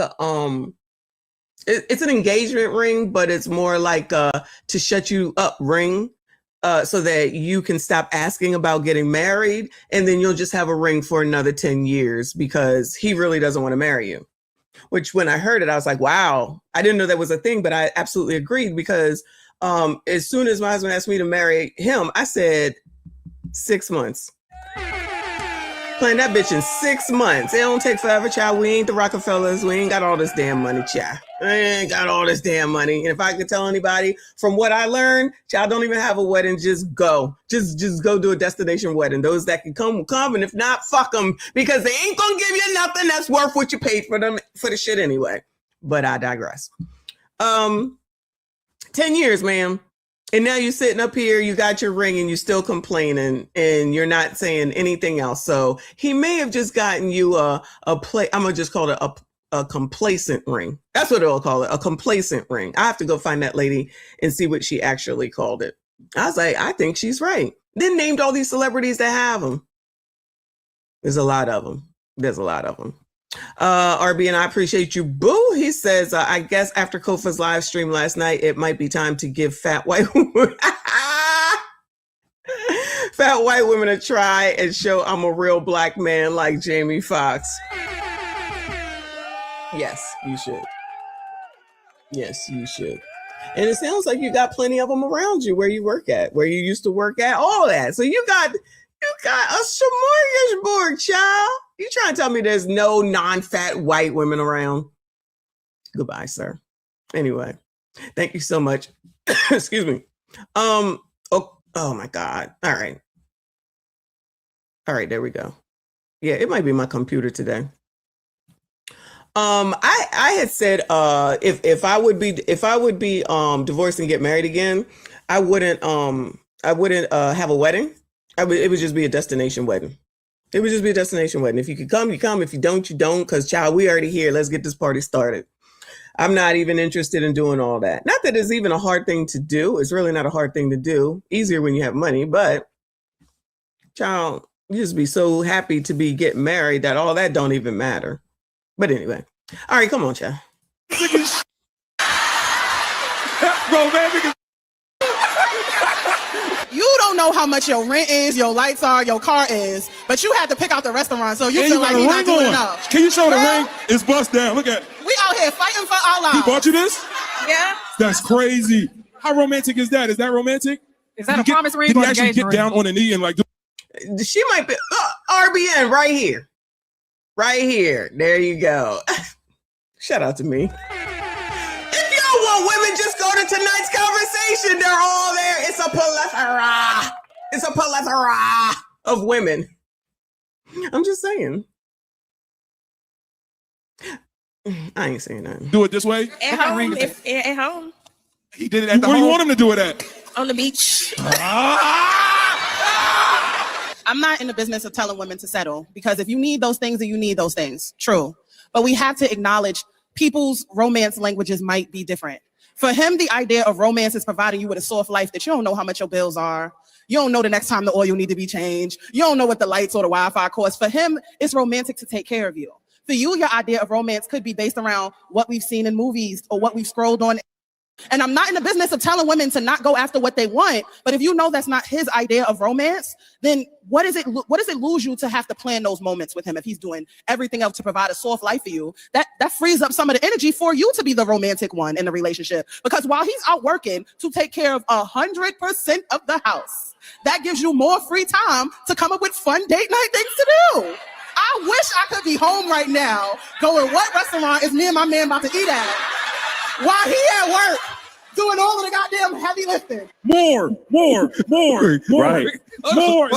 it's an engagement ring, but it's more like to shut you up ring so that you can stop asking about getting married. And then you'll just have a ring for another 10 years because he really doesn't want to marry you. Which when I heard it, I was like, wow, I didn't know that was a thing, but I absolutely agreed because as soon as my husband asked me to marry him, I said 6 months. Playing that bitch in 6 months. It don't take forever, child. We ain't the Rockefellers. We ain't got all this damn money, child. We ain't got all this damn money. And if I could tell anybody from what I learned, child, don't even have a wedding. Just go. Just go do a destination wedding. Those that can come will come. And if not, fuck them. Because they ain't gonna give you nothing that's worth what you paid for them for the shit anyway. But I digress. 10 years, ma'am. And now you're sitting up here, you got your ring and you're still complaining and you're not saying anything else. So he may have just gotten you I'm gonna just call it a complacent ring. That's what they'll call it, a complacent ring. I have to go find that lady and see what she actually called it. I was like, I think she's right. Then named all these celebrities that have them. There's a lot of them. RB, and I appreciate you, boo. He says, I guess after Kofa's live stream last night, it might be time to give fat white women a try and show I'm a real black man like Jamie Foxx. Yes, you should. Yes, you should. And it sounds like you got plenty of them around you where you work at, where you used to work at, all that. So you got a smorgasbord, child. You trying to tell me there's no non-fat white women around? Goodbye, sir. Anyway, thank you so much. Excuse me. Oh my God. All right, there we go. Yeah, it might be my computer today. I had said if I would be divorced and get married again, I wouldn't have a wedding. It would just be a destination wedding. It would just be a destination wedding. If you could come, you come. If you don't, you don't. Because, child, we already here. Let's get this party started. I'm not even interested in doing all that. Not that it's even a hard thing to do. It's really not a hard thing to do. Easier when you have money. But, child, you just be so happy to be getting married that all that don't even matter. But anyway. All right, come on, child. Romantic. You don't know how much your rent is, your lights are, your car is, but you had to pick out the restaurant, so you feel like you're not doing enough. Can you show the ring? It's bust down. Look at it. We out here fighting for our lives. He bought you this? Yeah. That's crazy. How romantic is that? Is that romantic? Is that a promise ring? Did he actually get down on a knee and like? She might be RBN right here. Right here. There you go. Shout out to me. If you don't want women, just go to tonight's conversation. They're all there. It's a plethora. It's a plethora of women. I'm just saying. I ain't saying nothing. Do it this way? At home. At home. He did it at the home. Where do you want him to do it at? On the beach. I'm not in the business of telling women to settle, because if you need those things, then you need those things. True. But we have to acknowledge people's romance languages might be different. For him, the idea of romance is providing you with a soft life that you don't know how much your bills are. You don't know the next time the oil need to be changed. You don't know what the lights or the Wi-Fi cost. For him, it's romantic to take care of you. For you, your idea of romance could be based around what we've seen in movies or what we've scrolled on. And I'm not in the business of telling women to not go after what they want, but if you know that's not his idea of romance, then what does it lose you to have to plan those moments with him if he's doing everything else to provide a soft life for you? That frees up some of the energy for you to be the romantic one in the relationship. Because while he's out working to take care of 100% of the house, that gives you more free time to come up with fun date night things to do. I wish I could be home right now going, what restaurant is me and my man about to eat at? While he at work, doing all of the goddamn heavy lifting. More. Right. More.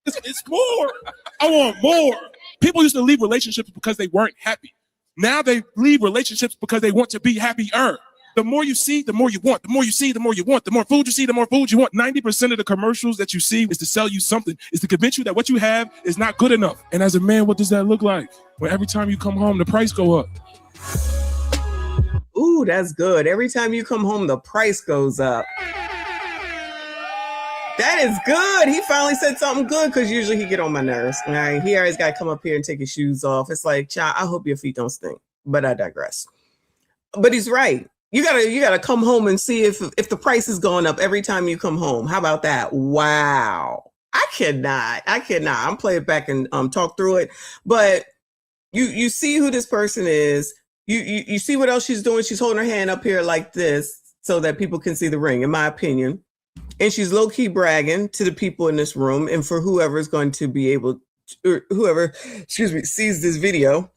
It's more. I want more. People used to leave relationships because they weren't happy. Now they leave relationships because they want to be happier. The more you see, the more you want. The more you see, the more you want. The more food you see, the more food you want. 90% of the commercials that you see is to sell you something, is to convince you that what you have is not good enough. And as a man, what does that look like? When every time you come home, the price go up. Ooh, that's good. Every time you come home, the price goes up. That is good. He finally said something good, because usually he get on my nerves. All right, he always got to come up here and take his shoes off. It's like, child, I hope your feet don't stink. But I digress. But he's right. You gotta come home and see if the price is going up every time you come home. How about that? Wow. I cannot. I'm play it back and talk through it. But you see who this person is. You see what else she's doing. She's holding her hand up here like this so that people can see the ring, in my opinion. And she's low-key bragging to the people in this room and for whoever is going to be able or whoever, excuse me, sees this video,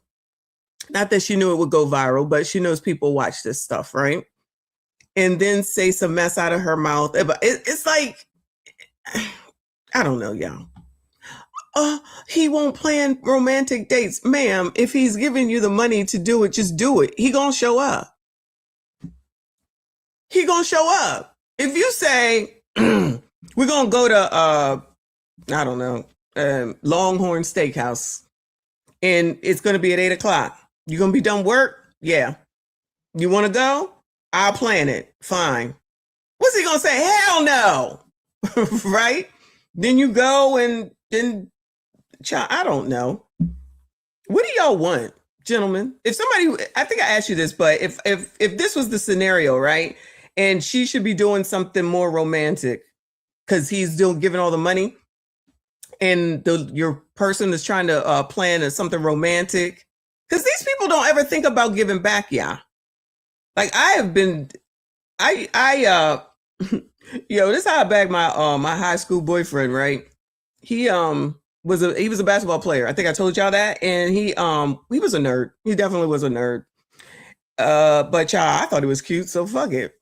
not that she knew it would go viral, but she knows people watch this stuff, right? And then say some mess out of her mouth. It's like, I don't know, y'all. He won't plan romantic dates. Ma'am, if he's giving you the money to do it, just do it. He gonna show up. He gonna show up. If you say, we're gonna go to, I don't know, Longhorn Steakhouse, and it's gonna be at 8 o'clock. You gonna be done work? Yeah. You wanna go? I'll plan it. Fine. What's he gonna say? Hell no. Right? Then you go and then, child, I don't know. What do y'all want, gentlemen? If somebody, I think I asked you this, but if this was the scenario, right? And she should be doing something more romantic because he's still giving all the money, and your person is trying to plan something romantic, because these people don't ever think about giving back, yeah. Like I have been, this is how I bagged my my high school boyfriend, right? He was a basketball player. I think I told y'all that, and he was a nerd. He definitely was a nerd. But y'all, I thought he was cute, so fuck it.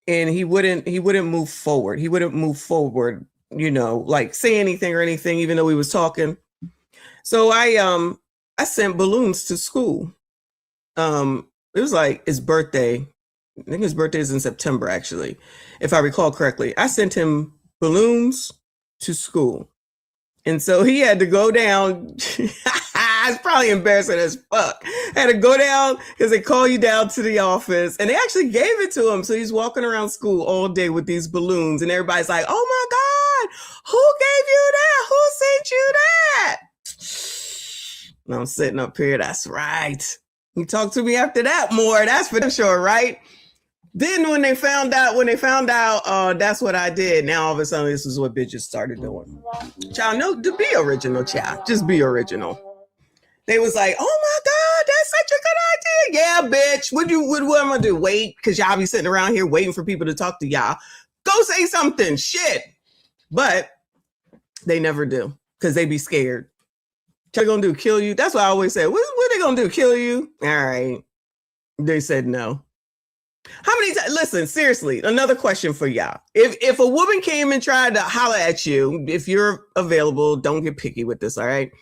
And he wouldn't move forward. He wouldn't move forward, like say anything or anything, even though he was talking. So I sent balloons to school. It was like his birthday. I think his birthday is in September, actually, if I recall correctly. I sent him balloons to school. And so he had to go down. It's probably embarrassing as fuck. Had to go down because they call you down to the office, and they actually gave it to him. So he's walking around school all day with these balloons, and everybody's like, "Oh my God, who gave you that? Who sent you that?" And I'm sitting up here. That's right. He talked to me after that more. That's for sure, right? Then when they found out, that's what I did. Now all of a sudden, this is what bitches started doing. Child, no, to be original, child. Just be original. They was like, "Oh my God, that's such a good idea." Yeah, bitch. What am I gonna do? Wait? Because y'all be sitting around here waiting for people to talk to y'all. Go say something. Shit. But they never do, because they be scared. What they gonna do? Kill you? That's what I always say. What they gonna do? Kill you? All right. They said no. How many times? Listen, seriously, another question for y'all. If a woman came and tried to holler at you, if you're available, don't get picky with this, all right?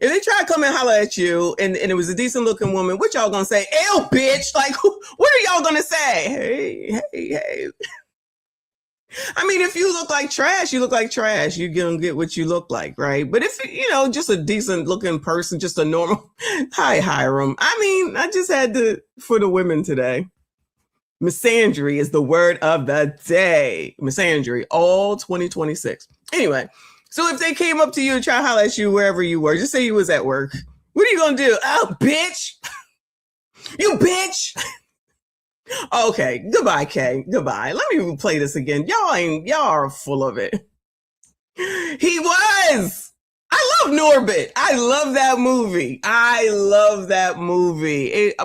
If they try to come and holler at you and it was a decent looking woman, what y'all gonna say? Ew, bitch. Like, what are y'all gonna say? Hey. I mean, if you look like trash, you look like trash. You're gonna get what you look like, right? But if, just a decent looking person, just a normal, hi, Hiram. I mean, I just had to, for the women today. Misandry is the word of the day. Misandry, all 2026. Anyway, so if they came up to you and try to holler at you wherever you were, just say you was at work. What are you gonna do? Oh, bitch. You bitch. Okay, goodbye, Kay. Goodbye. Let me play this again. Y'all are full of it. He was. I love Norbit. I love that movie.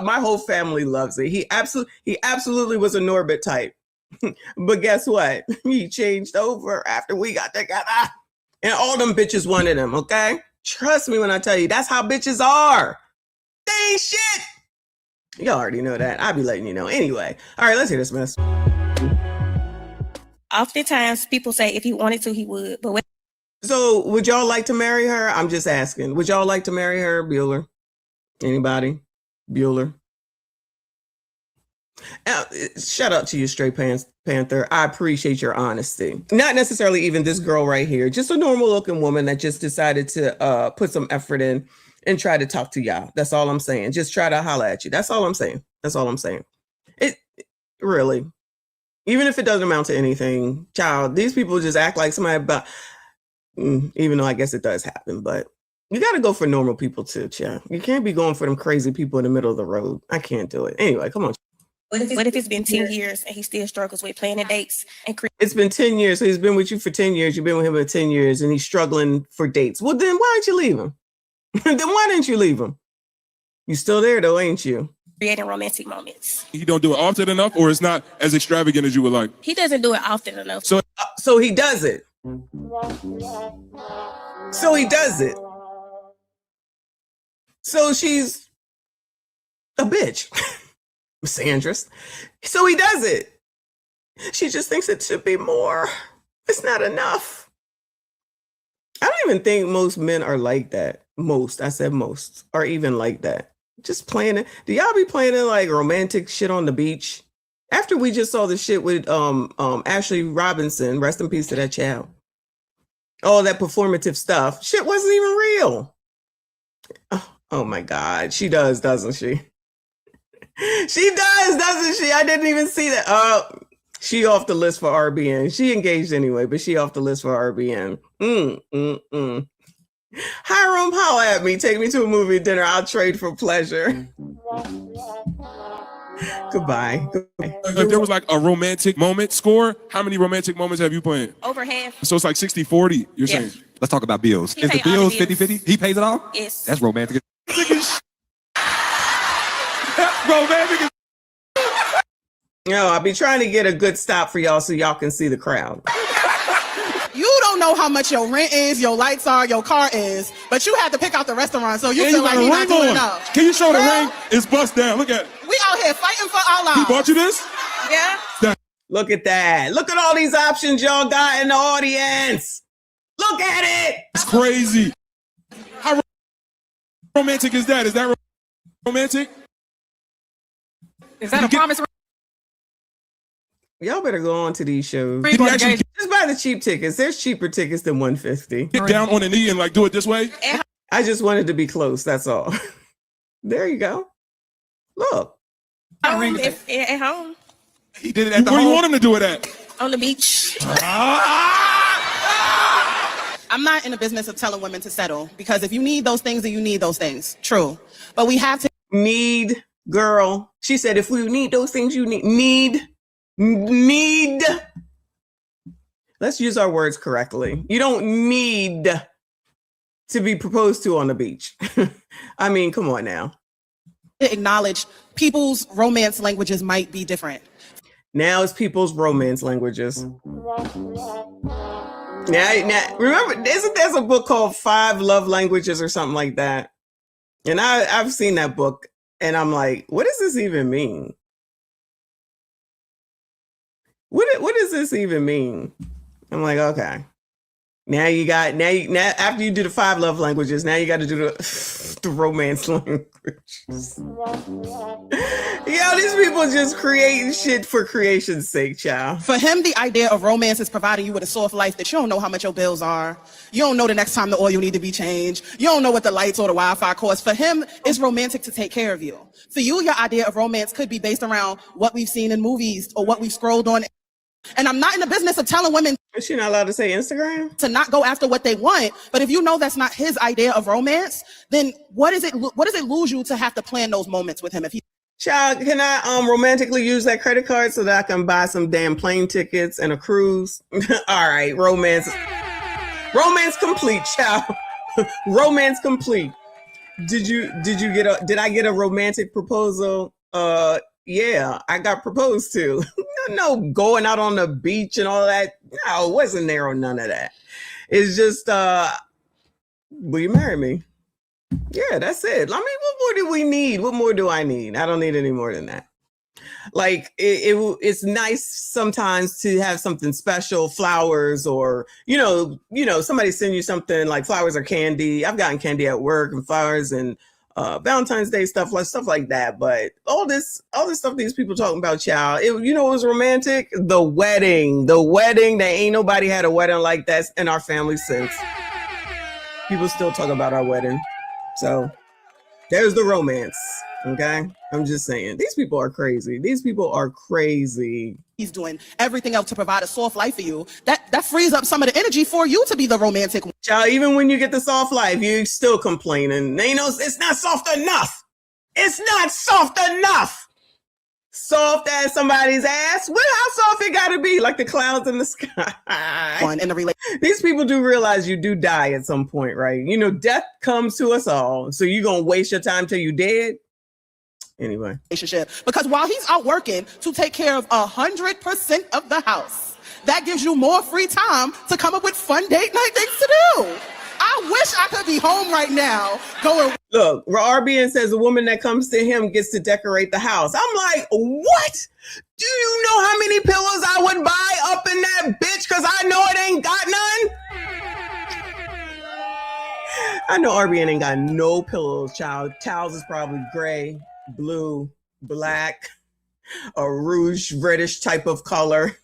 My whole family loves it. He absolutely was a Norbit type. But guess what? He changed over after we got together. And all them bitches wanted him, okay? Trust me when I tell you, that's how bitches are. They ain't shit. Y'all already know that. I'll be letting you know. Anyway, all right, let's hear this mess. Oftentimes, people say if he wanted to, he would. But So would y'all like to marry her? I'm just asking. Would y'all like to marry her, Bueller? Anybody? Bueller? Shout out to you, Straight Panther. I appreciate your honesty. Not necessarily even this girl right here. Just a normal looking woman that just decided to put some effort in and try to talk to y'all. That's all I'm saying. Just try to holler at you. That's all I'm saying. It really, even if it doesn't amount to anything, child, these people just act like somebody about, even though I guess it does happen, but you got to go for normal people too, child. You can't be going for them crazy people in the middle of the road. I can't do it. Anyway, come on. What if it's been 10 years and he still struggles with planning dates? It's been 10 years. So he's been with you for 10 years. You've been with him for 10 years and he's struggling for dates. Well, then why don't you leave him? Then why didn't you leave him? You still there though, ain't you? Creating romantic moments. He don't do it often enough, or it's not as extravagant as you would like? He doesn't do it often enough. So he does it. So he does it. So she's a bitch, Sandra's. So he does it. She just thinks it should be more. It's not enough. I don't even think most men are like that. Most, I said most, are even like that. Just playing it. Do y'all be playing it like romantic shit on the beach? After we just saw the shit with Ashley Robinson, rest in peace to that child. All that performative stuff. Shit wasn't even real. Oh my God. She does, doesn't she? She does, doesn't she? I didn't even see that. She off the list for RBN. She engaged anyway, but she off the list for RBN. Hiram, holla at me. Take me to a movie dinner. I'll trade for pleasure. Goodbye. If there was like a romantic moment score, how many romantic moments have you played? Over half. So it's like 60-40, you're Yeah. saying? Let's talk about bills. He Is the pay all bills the bills. 50-50? He pays it all? Yes. That's romantic. Romantic. No, I'll be trying to get a good stop for y'all so y'all can see the crowd. You don't know how much your rent is, your lights are, your car is, but you had to pick out the restaurant, so you And feel you got like a you're not ring doing on. enough. Can you show the Girl, ring? It's bust down. Look at it. We out here fighting for our lives. He bought you this? Yeah. Look at that. Look at all these options y'all got in the audience. Look at it. It's crazy. How romantic is that? Is that romantic? Is that a promise? Y'all better go on to these shows. Did he actually Just buy the cheap tickets. There's cheaper tickets than $150. get down on the knee and like do it this way? I just wanted to be close. That's all. There you go. Look. At home. He did it at the Where do you want him to do it at? On the beach. I'm not in the business of telling women to settle, because if you need those things, then you need those things. True. But we have to need, girl. She said, if we need those things, you need. Let's use our words correctly. You don't need to be proposed to on the beach. I mean, come on now. acknowledge people's romance languages might be different. Now it's people's romance languages. Now, remember, there's a book called 5 Love Languages or something like that. And I've seen that book and I'm like, what does this even mean? What does this even mean? I'm like, okay. Now after you do the 5 love languages, now you got to do the romance languages. Yo, these people just creating shit for creation's sake, child. For him, the idea of romance is providing you with a soft life that you don't know how much your bills are. You don't know the next time the oil need to be changed. You don't know what the lights or the Wi-Fi cost. For him, it's romantic to take care of you. For you, your idea of romance could be based around what we've seen in movies or what we've scrolled on. And I'm not in the business of telling women. Is she not allowed to say Instagram? To not go after what they want. But if you know that's not his idea of romance, then what does it lose you to have to plan those moments with him? If he Child, can I romantically use that credit card so that I can buy some damn plane tickets and a cruise? All right, romance complete, child. Romance complete. Did I get a romantic proposal? Yeah, I got proposed to. No going out on the beach and all that. No, it wasn't there or none of that. It's just, will you marry me? Yeah, that's it. I mean, what more do we need? What more do I need? I don't need any more than that. Like, it's nice sometimes to have something special, flowers, or, somebody send you something like flowers or candy. I've gotten candy at work and flowers and Valentine's Day stuff like that. But all this stuff these people talking about, child, it was romantic. The wedding. There ain't nobody had a wedding like that in our family since. People still talk about our wedding. So there's the romance. Okay. I'm just saying, these people are crazy. he's doing everything else to provide a soft life for you, that frees up some of the energy for you to be the romantic one. Child, even when you get the soft life, you still complaining. It's not soft enough. It's not soft enough. Soft as somebody's ass. Well, how soft it gotta be? Like the clouds in the sky. These people do realize you do die at some point, right? Death comes to us all. So you gonna waste your time till you dead? Anyway. Relationship. Because while he's out working to take care of 100% of the house, that gives you more free time to come up with fun date night things to do. I wish I could be home right now going. Look, RBN says a woman that comes to him gets to decorate the house. I'm like, what? Do you know how many pillows I would buy up in that bitch? Because I know it ain't got none. I know RBN ain't got no pillows, child. Towels is probably gray, blue, black, a rouge reddish type of color.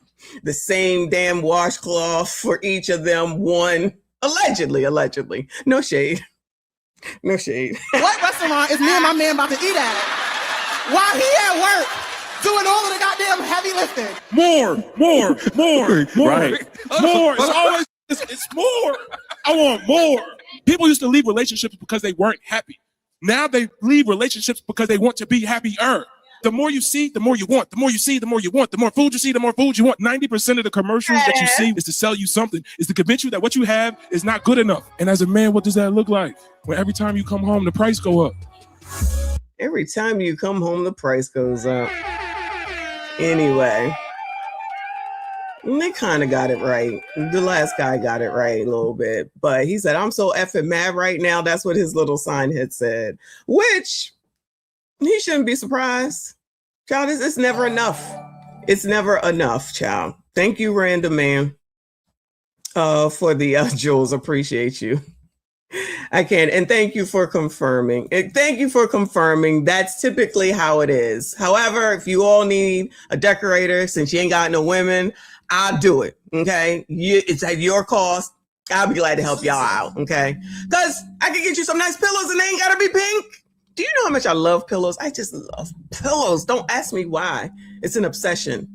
The same damn washcloth for each of them. One. Allegedly. No shade. No shade. What restaurant is me and my man about to eat at? While he at work doing all of the goddamn heavy lifting. More. Right. More. It's always, it's more. I want more. People used to leave relationships because they weren't happy. Now they leave relationships because they want to be happier. The more you see, the more you want. The more you see, the more you want. The more food you see, the more food you want. 90% of the commercials that you see is to sell you something, is to convince you that what you have is not good enough. And as a man, what does that look like? When every time you come home, the price go up. Every time you come home, the price goes up. Anyway, they kind of got it right. The last guy got it right a little bit. But he said, I'm so effing mad right now. That's what his little sign had said. Which, he shouldn't be surprised. Child, it's never enough. It's never enough, child. Thank you, Random Man, for the jewels. Appreciate you. I can. And thank you for confirming. Thank you for confirming. That's typically how it is. However, if you all need a decorator, since you ain't got no women, I'll do it. Okay. It's at your cost. I'll be glad to help y'all out. Okay. Because I can get you some nice pillows and they ain't got to be pink. Do you know how much I love pillows? I just love pillows. Don't ask me why. It's an obsession.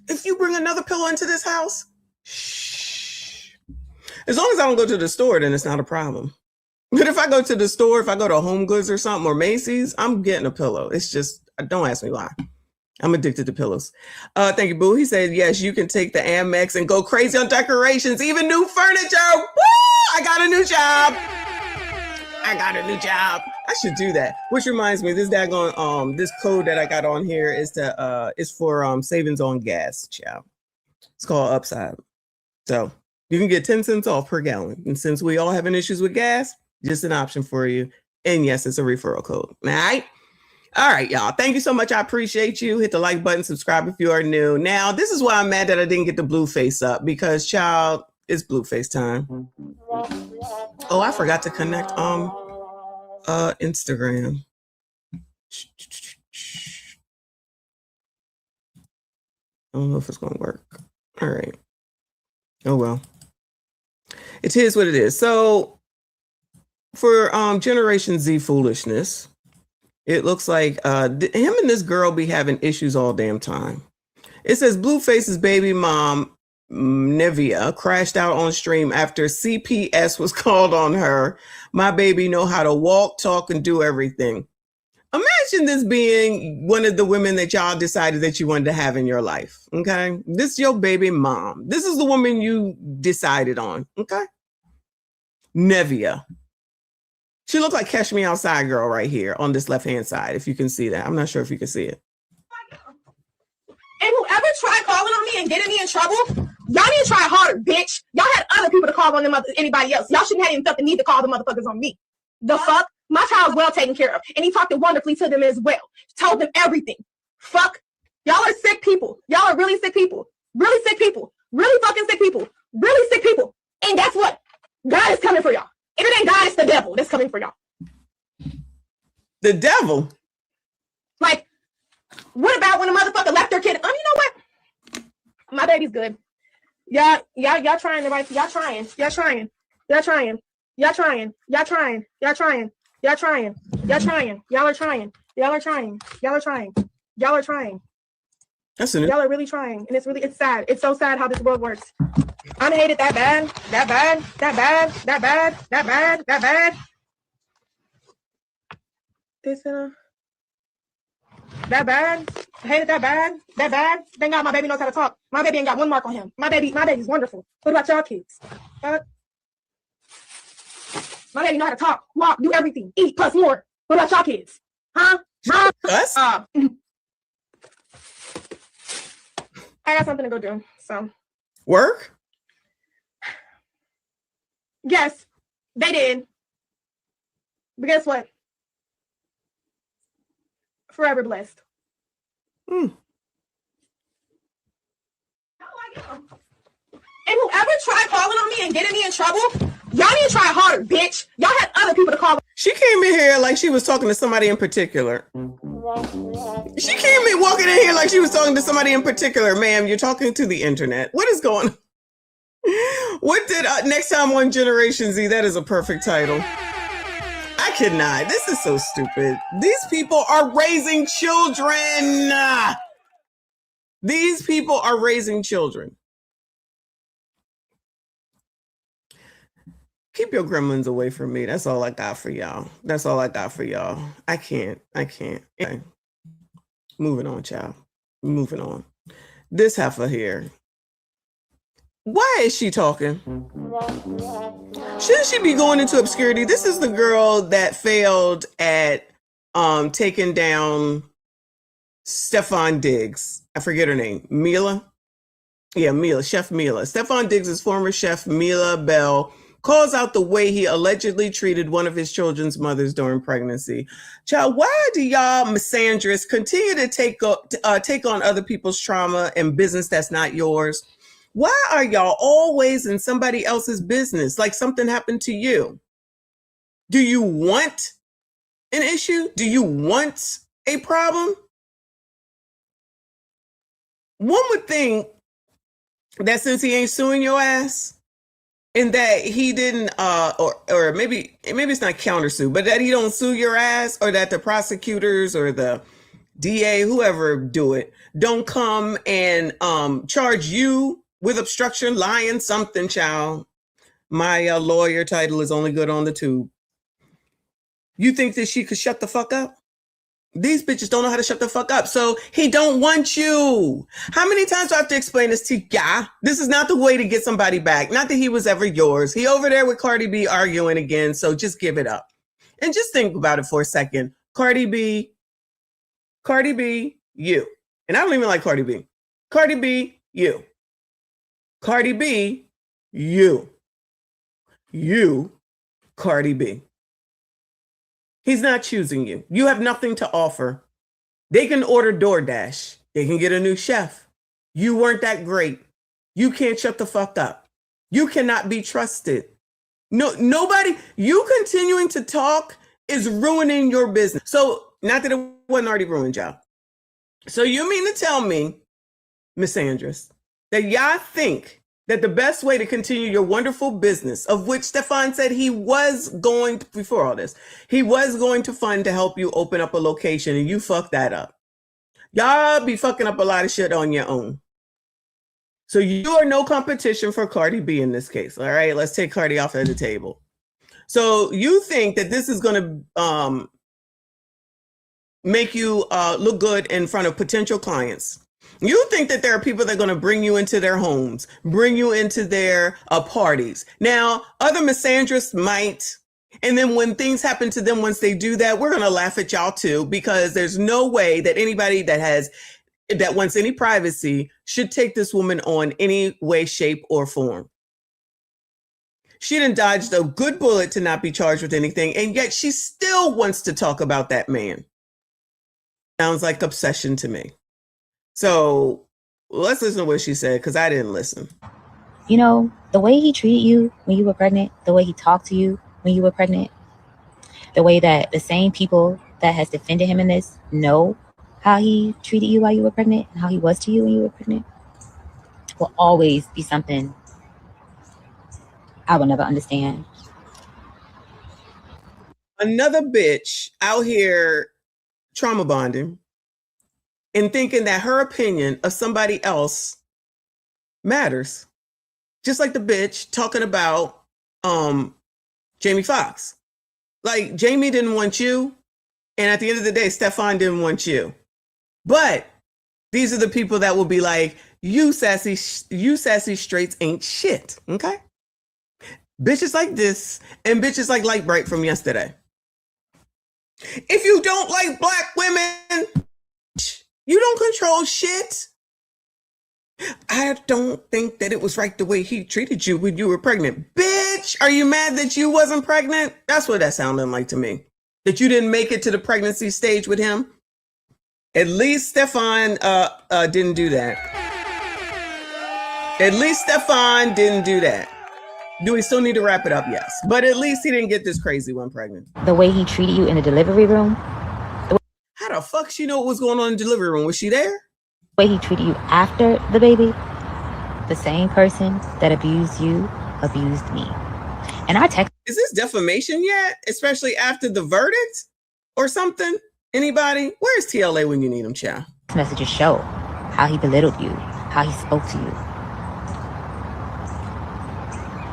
If you bring another pillow into this house, shh. As long as I don't go to the store, then it's not a problem. But if I go to the store, if I go to Home Goods or something, or Macy's, I'm getting a pillow. It's just, don't ask me why. I'm addicted to pillows. Thank you, Boo. He said, yes, you can take the Amex and go crazy on decorations, even new furniture. Woo! I got a new job. I should do that. Which reminds me, this daggone this code that I got on here is for savings on gas, child. It's called Upside. So you can get 10 cents off per gallon. And since we all having issues with gas, just an option for you. And yes, it's a referral code. All right. All right, y'all. Thank you so much. I appreciate you. Hit the like button, subscribe if you are new. Now, this is why I'm mad that I didn't get the blue face up, because, child, it's blue face time. Oh, I forgot to connect Instagram. I don't know if it's gonna work. All right. Oh well. It is what it is. So for Generation Z foolishness, it looks like him and this girl be having issues all damn time. It says Blueface's baby mom, Nevia, crashed out on stream after CPS was called on her. My baby know how to walk, talk, and do everything. Imagine this being one of the women that y'all decided that you wanted to have in your life. Okay. This is your baby mom. This is the woman you decided on. Okay. Nevia. She looked like Catch Me Outside girl right here on this left-hand side. If you can see that. I'm not sure if you can see it. And whoever tried calling on me and getting me in trouble, y'all need to try harder, bitch. Y'all had other people to call on them, anybody else. Y'all shouldn't have even felt the need to call the motherfuckers on me. The fuck? My child's well taken care of. And he talked wonderfully to them as well. Told them everything. Fuck. Y'all are sick people. Y'all are really sick people. Really sick people. Really fucking sick people. Really sick people. And guess what? God is coming for y'all. If it ain't God, it's the devil that's coming for y'all. The devil? Like, what about when a motherfucker left their kid? You know what? My baby's good. Y'all trying the right. Y'all trying. Y'all trying. Y'all trying. Y'all trying. Y'all trying. Y'all trying. Y'all trying. Y'all trying. Y'all are trying. Y'all are trying. Y'all are trying. Y'all are trying. Y'all are really trying. And it's sad. It's so sad how this world works. I hate it that bad. That bad. That bad. That bad. That bad. That bad. That bad. I hate it that bad. That bad. Thank God my baby knows how to talk. My baby ain't got one mark on him. My baby's wonderful. What about y'all kids? My baby know how to talk, walk, do everything, eat, plus more. What about y'all kids? Huh? Us? I got something to go do. So work? Yes. They did. But guess what? Forever blessed. And whoever tried calling on me and getting me in trouble, y'all need to try harder, bitch. Y'all had other people to call. She came in here like she was talking to somebody in particular. She came in walking in here like she was talking to somebody in particular. Ma'am, you're talking to the internet. What is going on? What did Next Time on Generation Z? That is a perfect title. I cannot. This is so stupid. These people are raising children. These people are raising children. Keep your gremlins away from me. That's all I got for y'all. That's all I got for y'all. I can't. Okay. Moving on, child. Moving on. This heifer here. Why is she talking? Shouldn't she be going into obscurity? This is the girl that failed at taking down Stefan Diggs. I forget her name. Mila? Yeah, Mila. Chef Mila. Stefan Diggs' former chef, Mila Bell, calls out the way he allegedly treated one of his children's mothers during pregnancy. Child, why do y'all misandrists continue to take on other people's trauma and business that's not yours? Why are y'all always in somebody else's business like something happened to you? Do you want an issue? Do you want a problem? One would think that since he ain't suing your ass, and that he didn't, or maybe it's not countersue, but that he don't sue your ass, or that the prosecutors or the DA, whoever do it, don't come and charge you with obstruction, lying, something, child. My lawyer title is only good on the tube. You think that she could shut the fuck up? These bitches don't know how to shut the fuck up. So he don't want you. How many times do I have to explain this to ya? This is not the way to get somebody back. Not that he was ever yours. He over there with Cardi B arguing again. So just give it up. And just think about it for a second. Cardi B, you. And I don't even like Cardi B. Cardi B, you. Cardi B, you. You, Cardi B. He's not choosing you. You have nothing to offer. They can order DoorDash. They can get a new chef. You weren't that great. You can't shut the fuck up. You cannot be trusted. No, nobody, you continuing to talk is ruining your business. So, not that it wasn't already ruined, y'all. So you mean to tell me, Miss Andress, that y'all think that the best way to continue your wonderful business, of which Stefan said he was going to, before all this, he was going to fund to help you open up a location, and you fucked that up. Y'all be fucking up a lot of shit on your own. So you are no competition for Cardi B in this case. All right, let's take Cardi off of the table. So you think that this is going to make you look good in front of potential clients. You think that there are people that are going to bring you into their homes, bring you into their parties. Now, other misandrists might, and then when things happen to them, once they do that, we're going to laugh at y'all too, because there's no way that anybody that wants any privacy should take this woman on any way, shape, or form. She done dodged a good bullet to not be charged with anything, and yet she still wants to talk about that man. Sounds like obsession to me. So let's listen to what she said, because I didn't listen. You know, the way he treated you when you were pregnant, the way he talked to you when you were pregnant, the way that the same people that has defended him in this know how he treated you while you were pregnant and how he was to you when you were pregnant, will always be something I will never understand. Another bitch out here trauma bonding and thinking that her opinion of somebody else matters. Just like the bitch talking about Jamie Foxx. Like, Jamie didn't want you, and at the end of the day, Stefan didn't want you. But these are the people that will be like, you sassy straights ain't shit, okay? Bitches like this and bitches like Light Bright from yesterday. If you don't like black women, you don't control shit. I don't think that it was right the way he treated you when you were pregnant. Bitch, bitch? Are you mad that you wasn't pregnant? That's what that sounded like to me. That you didn't make it to the pregnancy stage with him. At least Stefan didn't do that. At least Stefan didn't do that. Do we still need to wrap it up? Yes. But at least he didn't get this crazy one pregnant. The way he treated you in the delivery room. How the fuck she know what was going on in the delivery room? Was she there? The way he treated you after the baby. The same person that abused you abused me. And I text. Is this defamation yet? Especially after the verdict or something? Anybody? Where's TLA when you need him, child? Messages show how he belittled you, how he spoke to you.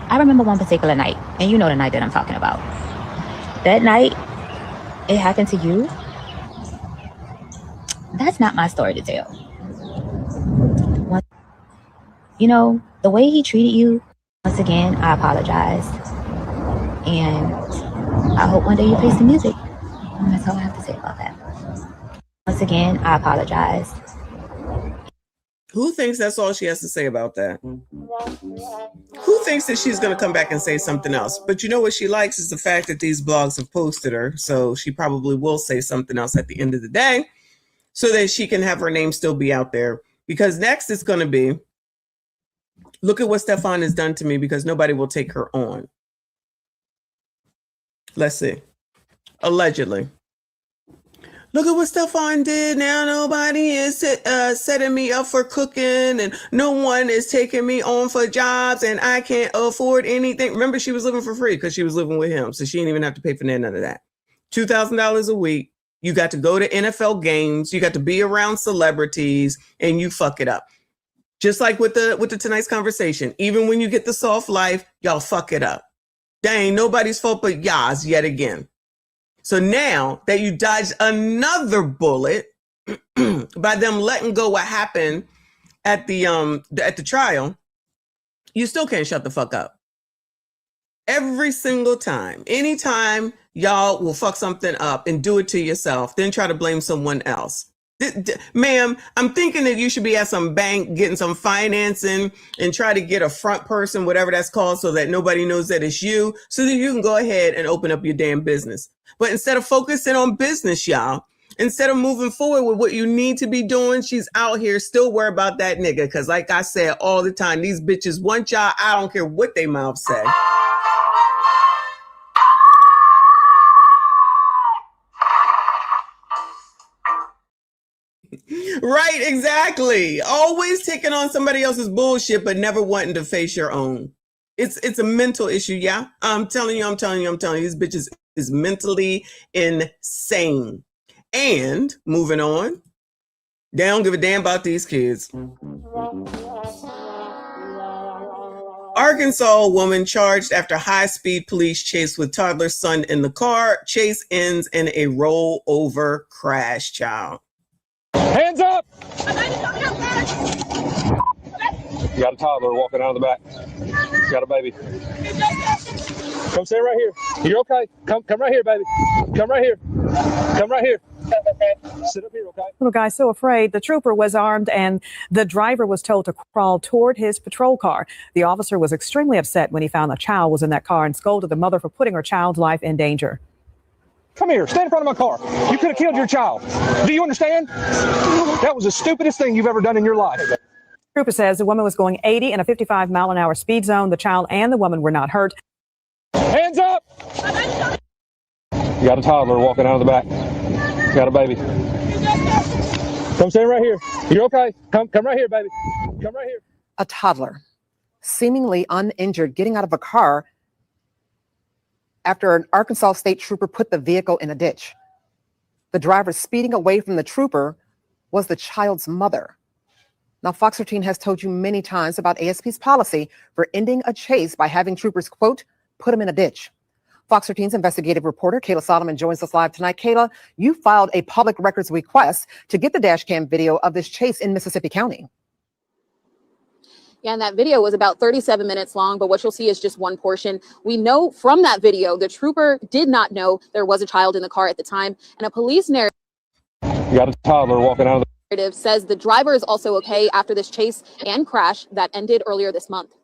I remember one particular night, and you know the night that I'm talking about. That night, it happened to you. That's not my story to tell. You know, the way he treated you, once again, I apologize. And I hope one day you play some music. And that's all I have to say about that. Once again, I apologize. Who thinks that's all she has to say about that? Who thinks that she's going to come back and say something else? But you know what she likes is the fact that these blogs have posted her. So she probably will say something else at the end of the day so that she can have her name still be out there. Because next it's going to be, look at what Stefan has done to me because nobody will take her on. Let's see. Allegedly. Look at what Stefan did. Now nobody is setting me up for cooking and no one is taking me on for jobs and I can't afford anything. Remember, she was living for free because she was living with him. So she didn't even have to pay for none of that. $2,000 a week. You got to go to NFL games. You got to be around celebrities and you fuck it up. Just like with the tonight's conversation. Even when you get the soft life, y'all fuck it up. That ain't nobody's fault but y'all's yet again. So now that you dodged another bullet by them letting go what happened at the trial, you still can't shut the fuck up. Every single time, anytime y'all will fuck something up and do it to yourself, then try to blame someone else. Ma'am, I'm thinking that you should be at some bank getting some financing and try to get a front person, whatever that's called, so that nobody knows that it's you, so that you can go ahead and open up your damn business. But instead of focusing on business, y'all, instead of moving forward with what you need to be doing, she's out here still worried about that nigga. Because like I said all the time, these bitches want y'all. I don't care what they mouth say. Right, exactly. Always taking on somebody else's bullshit, but never wanting to face your own. It's a mental issue, yeah. I'm telling you, these bitches is mentally insane. And moving on, they don't give a damn about these kids. Arkansas woman charged after high-speed police chase with toddler son in the car. Chase ends in a rollover crash, child. Hands up! You got a toddler walking out of the back. You got a baby. Come sit right here. You're okay. Come right here, baby. Come right here. Come right here. Sit up here, okay? Little guy so afraid. The trooper was armed and the driver was told to crawl toward his patrol car. The officer was extremely upset when he found a child was in that car and scolded the mother for putting her child's life in danger. Come here. Stand in front of my car. You could have killed your child. Do you understand? That was the stupidest thing you've ever done in your life. Trooper says the woman was going 80 in a 55-mile-an-hour speed zone. The child and the woman were not hurt. Hands up! You got a toddler walking out of the back. You got a baby. Come stand right here. You're okay. Come right here, baby. Come right here. A toddler, seemingly uninjured, getting out of a car after an Arkansas state trooper put the vehicle in a ditch. The driver speeding away from the trooper was the child's mother. Now, Fox 13 has told you many times about ASP's policy for ending a chase by having troopers, quote, put him in a ditch. Fox 13's investigative reporter, Kayla Solomon, joins us live tonight. Kayla, you filed a public records request to get the dash cam video of this chase in Mississippi County. Yeah, and that video was about 37 minutes long, but what you'll see is just one portion. We know from that video, the trooper did not know there was a child in the car at the time, and a police narrative You got a toddler walking out of the says the driver is also okay after this chase and crash that ended earlier this month.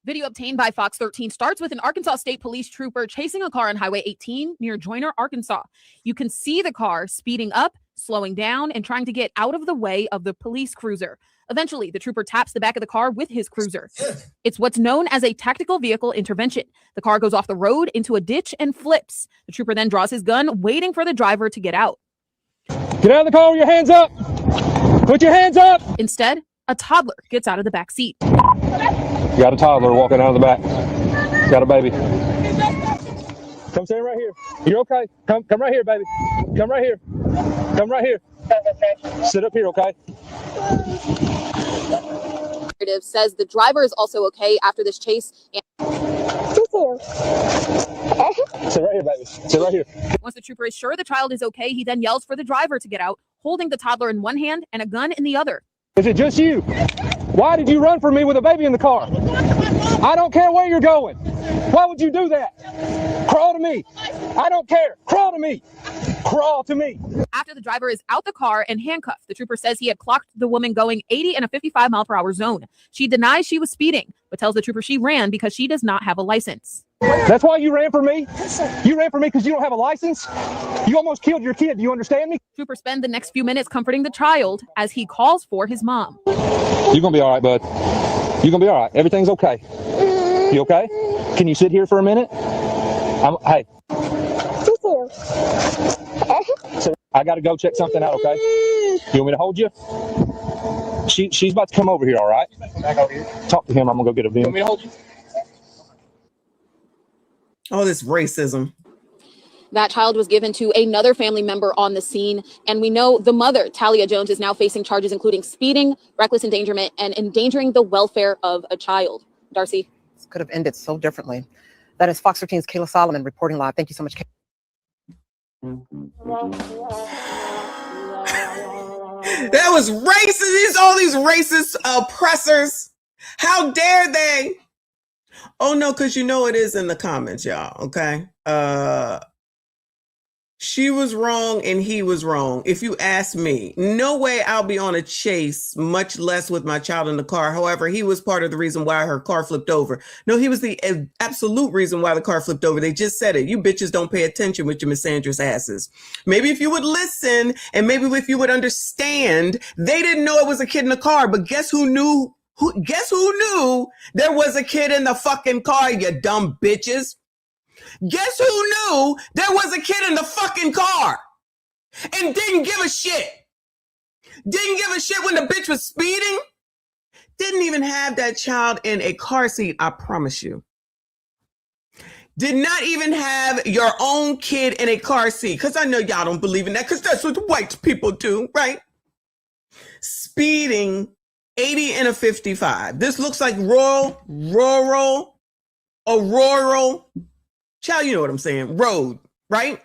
Video obtained by Fox 13 starts with an Arkansas State Police trooper chasing a car on Highway 18 near Joyner, Arkansas. You can see the car speeding up, slowing down, and trying to get out of the way of the police cruiser. Eventually, the trooper taps the back of the car with his cruiser. It's what's known as a tactical vehicle intervention. The car goes off the road into a ditch and flips. The trooper then draws his gun, waiting for the driver to get out. Get out of the car with your hands up. Put your hands up. Instead, a toddler gets out of the back seat. Got a toddler walking out of the back. Got a baby. Come stand right here. You're okay. Come right here, baby. Come right here. Come right here. Sit up here, okay? Says the driver is also okay after this chase. Sit right here, baby. Sit right here. Once the trooper is sure the child is okay, he then yells for the driver to get out, holding the toddler in one hand and a gun in the other. Is it just you? Why did you run from me with a baby in the car? I don't care where you're going. Why would you do that? Crawl to me. I don't care. Crawl to me. Crawl to me. After the driver is out the car and handcuffed, the trooper says he had clocked the woman going 80 in a 55-mile-per-hour zone. She denies she was speeding, but tells the trooper she ran because she does not have a license. That's why you ran for me? You ran for me because you don't have a license? You almost killed your kid. Do you understand me? Trooper spend the next few minutes comforting the child as he calls for his mom. You're going to be all right, bud. You're going to be all right. Everything's okay. You okay? Can you sit here for a minute? Hey. So I got to go check something out, okay? You want me to hold you? She's about to come over here, all right? Talk to him. I'm going to go get a VIN. You want me to hold you? Oh, this racism. That child was given to another family member on the scene. And we know the mother, Talia Jones, is now facing charges including speeding, reckless endangerment, and endangering the welfare of a child. Darcy. This could have ended so differently. That is Fox 13's Kayla Solomon reporting live. Thank you so much, Kayla. That was racist. All these racist oppressors. How dare they? Oh no, because you know it is in the comments, y'all. Okay. She was wrong and he was wrong. If you ask me, no way I'll be on a chase, much less with my child in the car. However, he was part of the reason why her car flipped over. No, he was the absolute reason why the car flipped over. They just said it. You bitches don't pay attention with your misandrous asses. Maybe if you would listen and maybe if you would understand, they didn't know it was a kid in the car, but guess who knew? Guess who knew there was a kid in the fucking car, you dumb bitches? Guess who knew there was a kid in the fucking car and didn't give a shit? Didn't give a shit when the bitch was speeding? Didn't even have that child in a car seat, I promise you. Did not even have your own kid in a car seat, because I know y'all don't believe in that, because that's what the white people do, right? Speeding 80 in a 55. This looks like rural, child, you know what I'm saying, road, right?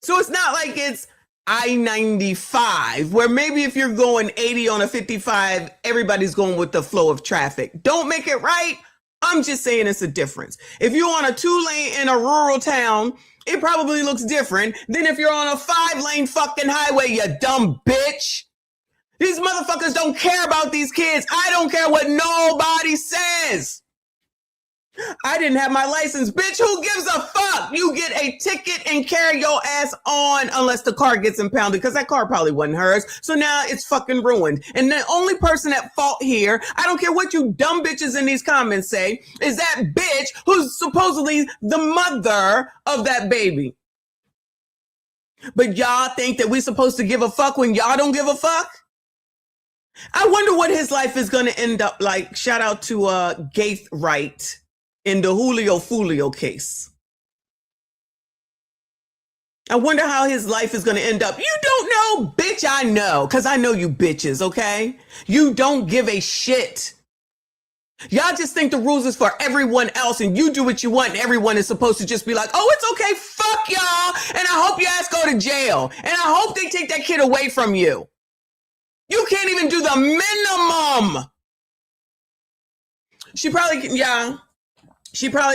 So it's not like it's I-95, where maybe if you're going 80 on a 55, everybody's going with the flow of traffic. Don't make it right. I'm just saying it's a difference. If you're on a 2-lane in a rural town, it probably looks different than if you're on a 5-lane fucking highway, you dumb bitch. These motherfuckers don't care about these kids. I don't care what nobody says. I didn't have my license. Bitch, who gives a fuck? You get a ticket and carry your ass on unless the car gets impounded, because that car probably wasn't hers. So now it's fucking ruined. And the only person at fault here, I don't care what you dumb bitches in these comments say, is that bitch who's supposedly the mother of that baby. But y'all think that we're supposed to give a fuck when y'all don't give a fuck? I wonder what his life is going to end up like. Shout out to Gaith Wright in the Julio Fulio case. I wonder how his life is going to end up. You don't know, bitch. I know, because I know you bitches, okay? You don't give a shit. Y'all just think the rules is for everyone else and you do what you want and everyone is supposed to just be like, oh, it's okay, fuck y'all, and I hope your ass go to jail, and I hope they take that kid away from you. You can't even do the minimum. She probably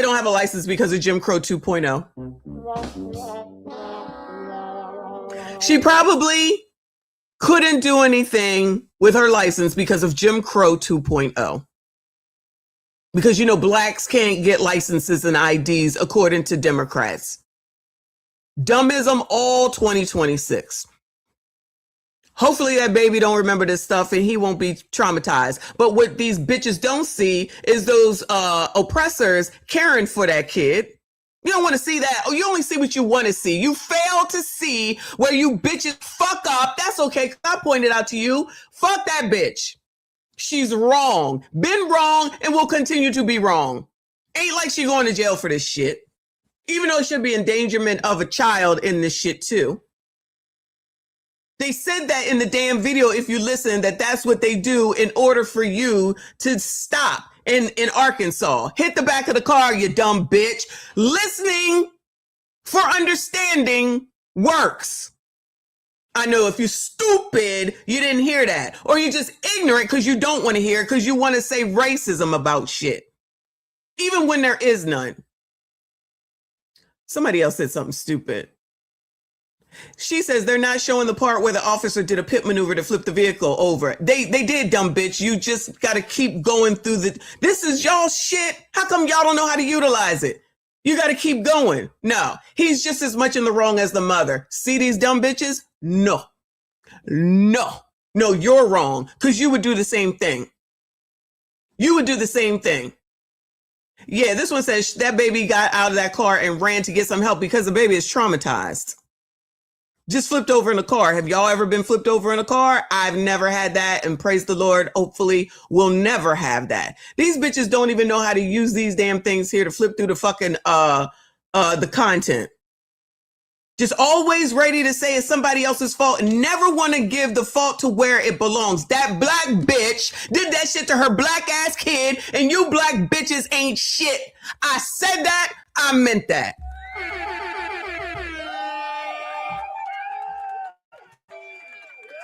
don't have a license because of Jim Crow 2.0. She probably couldn't do anything with her license because of Jim Crow 2.0. Because, you know, blacks can't get licenses and IDs according to Democrats. Dummism all 2026. Hopefully that baby don't remember this stuff and he won't be traumatized. But what these bitches don't see is those oppressors caring for that kid. You don't want to see that. Oh, you only see what you want to see. You fail to see where you bitches fuck up. That's okay, 'cause I pointed out to you. Fuck that bitch. She's wrong. Been wrong and will continue to be wrong. Ain't like she going to jail for this shit. Even though it should be endangerment of a child in this shit too. They said that in the damn video, if you listen, that that's what they do in order for you to stop in Arkansas. Hit the back of the car, you dumb bitch. Listening for understanding works. I know if you're stupid, you didn't hear that. Or you're just ignorant because you don't want to hear it because you want to say racism about shit. Even when there is none. Somebody else said something stupid. She says they're not showing the part where the officer did a pit maneuver to flip the vehicle over. They did, dumb bitch. You just got to keep going through this is y'all shit. How come y'all don't know how to utilize it? You got to keep going. No, he's just as much in the wrong as the mother. See these dumb bitches? No, you're wrong because you would do the same thing. You would do the same thing. Yeah, this one says that baby got out of that car and ran to get some help because the baby is traumatized. Just flipped over in a car. Have y'all ever been flipped over in a car? I've never had that, and praise the Lord, hopefully we'll never have that. These bitches don't even know how to use these damn things here to flip through the fucking the content. Just always ready to say it's somebody else's fault and never want to give the fault to where it belongs. That black bitch did that shit to her black ass kid, and you black bitches ain't shit. I said that, I meant that.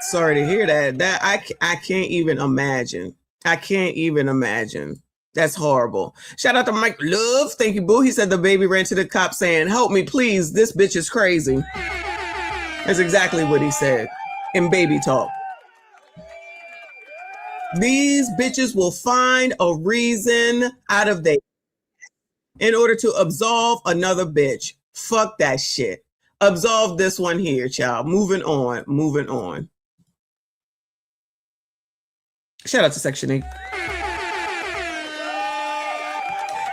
Sorry to hear that. I can't even imagine. I can't even imagine. That's horrible. Shout out to Mike Love. Thank you, boo. He said the baby ran to the cop saying, "Help me, please. This bitch is crazy." That's exactly what he said in baby talk. These bitches will find a reason out of they in order to absolve another bitch. Fuck that shit. Absolve this one here, child. Moving on. Shout out to Section 8.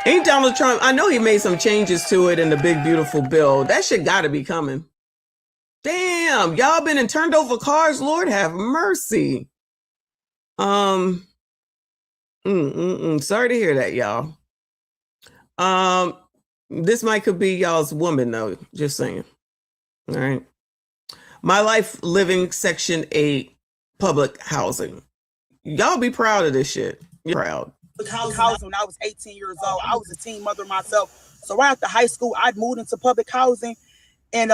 Ain't Donald Trump, I know he made some changes to it in the big, beautiful bill. That shit gotta be coming. Damn, y'all been in turned over cars? Lord have mercy. Sorry to hear that, y'all. This might could be y'all's woman, though. Just saying. All right. My life living Section 8 public housing. Y'all be proud of this shit. You're proud. Housing when I was 18 years old. I was a teen mother myself. So right after high school, I'd moved into public housing. And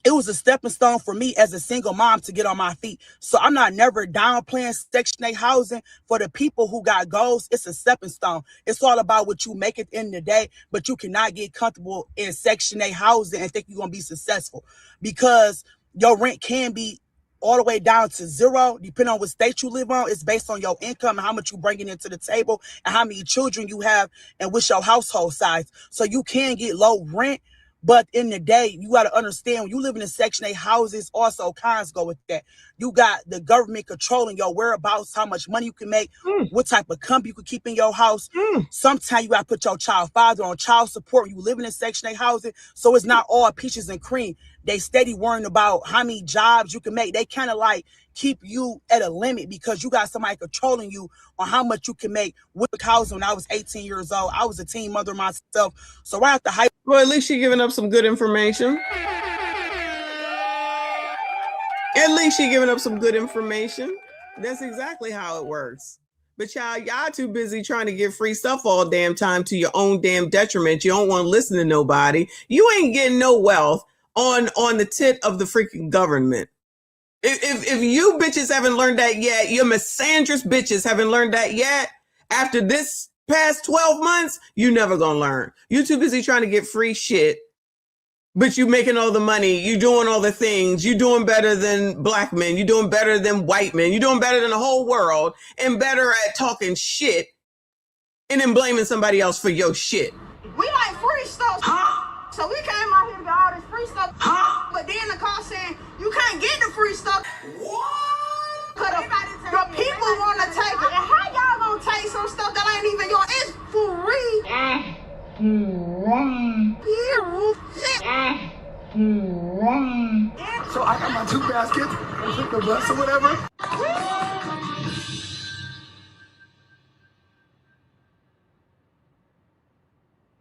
it was a stepping stone for me as a single mom to get on my feet. So I'm not never downplaying Section 8 housing. For the people who got goals, it's a stepping stone. It's all about what you make at the end of the day, but you cannot get comfortable in Section 8 housing and think you're going to be successful because your rent can be all the way down to zero, depending on what state you live on. It's based on your income and how much you bringing into the table and how many children you have and what's your household size. So you can get low rent, but in the day, you got to understand when you live in Section 8 houses, also cons go with that. You got the government controlling your whereabouts, how much money you can make, what type of company you can keep in your house. Sometimes you got to put your child father on child support when you live in Section 8 housing. So it's not all peaches and cream. They steady worrying about how many jobs you can make. They kind of like keep you at a limit because you got somebody controlling you on how much you can make. With housing when I was 18 years old, I was a teen mother myself. So right after high school. Well, at least you're giving up some good information. At least you're giving up some good information. That's exactly how it works. But y'all too busy trying to get free stuff all damn time to your own damn detriment. You don't want to listen to nobody. You ain't getting no wealth on the tit of the freaking government. If you bitches haven't learned that yet, your misandrous bitches haven't learned that yet, after this past 12 months, you never gonna learn. You too busy trying to get free shit, but you making all the money, you doing all the things, you doing better than black men, you doing better than white men, you doing better than the whole world, and better at talking shit and then blaming somebody else for your shit. We like free stuff. So we came out here to get all this free stuff. But then the car saying, you can't get the free stuff. What? Cause the people want to take it. And how y'all gonna take some stuff that ain't even yours? It's free. So I got my 2 baskets and took the bus or whatever.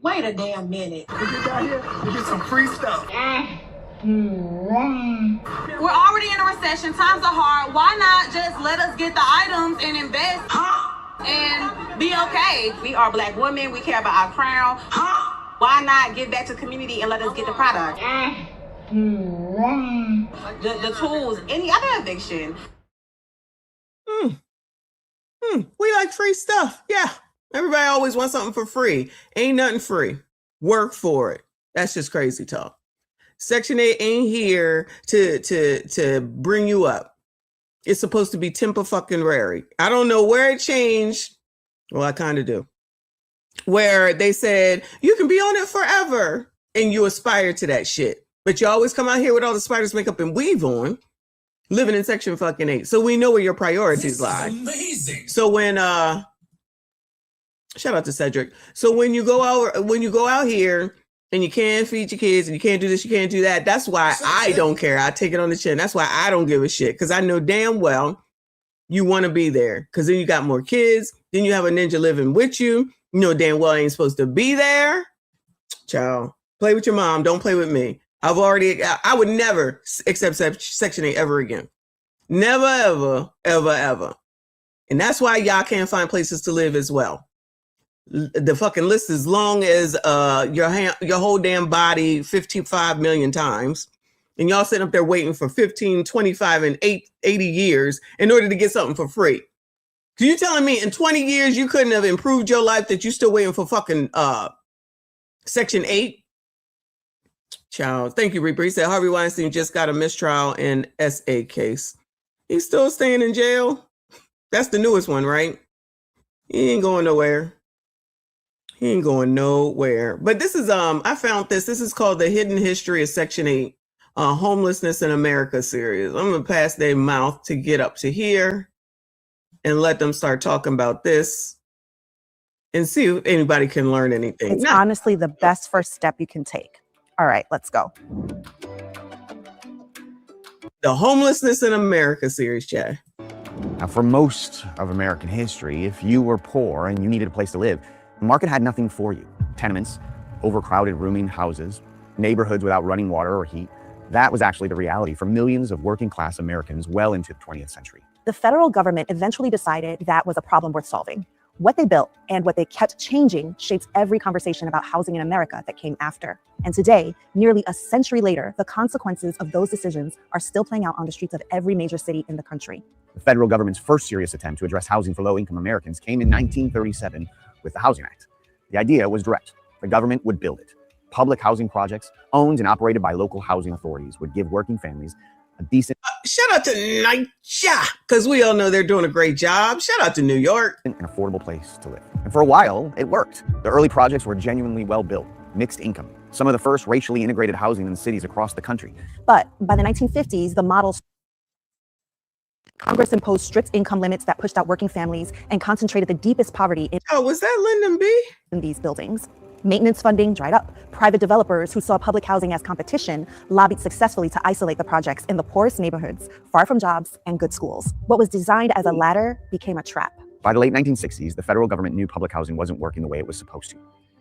Wait a damn minute. We get down here, we get some free stuff. We're already in a recession. Times are hard. Why not just let us get the items and invest and be okay? We are Black women. We care about our crown. Why not give back to the community and let us get the product? The tools, any other eviction. We like free stuff. Yeah. Everybody always wants something for free. Ain't nothing free. Work for it. That's just crazy talk. Section 8 ain't here to bring you up. It's supposed to be temper-fucking-rary. I don't know where it changed. Well, I kind of do. Where they said, you can be on it forever. And you aspire to that shit. But you always come out here with all the spiders makeup and weave on. Living in section fucking 8. So we know where your priorities lie. Amazing. So when shout out to Cedric. So when you go out here and you can't feed your kids and you can't do this, you can't do that. That's why I don't care. I take it on the chin. That's why I don't give a shit. Because I know damn well you want to be there. Because then you got more kids. Then you have a ninja living with you. You know damn well I ain't supposed to be there. Child, play with your mom. Don't play with me. I would never accept Section 8 ever again. Never, ever, ever, ever. And that's why y'all can't find places to live as well. The fucking list is long as your whole damn body 55 million times. And y'all sitting up there waiting for 15, 25, and 80 years in order to get something for free. So you telling me in 20 years you couldn't have improved your life that you still waiting for fucking Section 8? Child, thank you, Reaper. He said Harvey Weinstein just got a mistrial in SA case. He's still staying in jail. That's the newest one, right? He ain't going nowhere. He ain't going nowhere. But this is I found this. This is called The Hidden History of Section 8, Homelessness in America series. I'm gonna pass their mouth to get up to here and let them start talking about this and see if anybody can learn anything. It's honestly the best first step you can take. All right, let's go. The Homelessness in America series, Chad. Now, for most of American history, if you were poor and you needed a place to live, the market had nothing for you. Tenements, overcrowded rooming houses, neighborhoods without running water or heat. That was actually the reality for millions of working class Americans well into the 20th century. The federal government eventually decided that was a problem worth solving. What they built and what they kept changing shapes every conversation about housing in America that came after. And today, nearly a century later, the consequences of those decisions are still playing out on the streets of every major city in the country. The federal government's first serious attempt to address housing for low-income Americans came in 1937 with the Housing Act. The idea was direct. The government would build it. Public housing projects, owned and operated by local housing authorities, would give working families a decent... Shout out to NYCHA, because we all know they're doing a great job. Shout out to New York. An affordable place to live. And for a while, it worked. The early projects were genuinely well built, mixed income. Some of the first racially integrated housing in cities across the country. But by the 1950s, the model... Congress imposed strict income limits that pushed out working families and concentrated the deepest poverty in... Oh, was that Lyndon B? ...in these buildings. Maintenance funding dried up. Private developers who saw public housing as competition lobbied successfully to isolate the projects in the poorest neighborhoods, far from jobs and good schools. What was designed as a ladder became a trap. By the late 1960s, the federal government knew public housing wasn't working the way it was supposed to.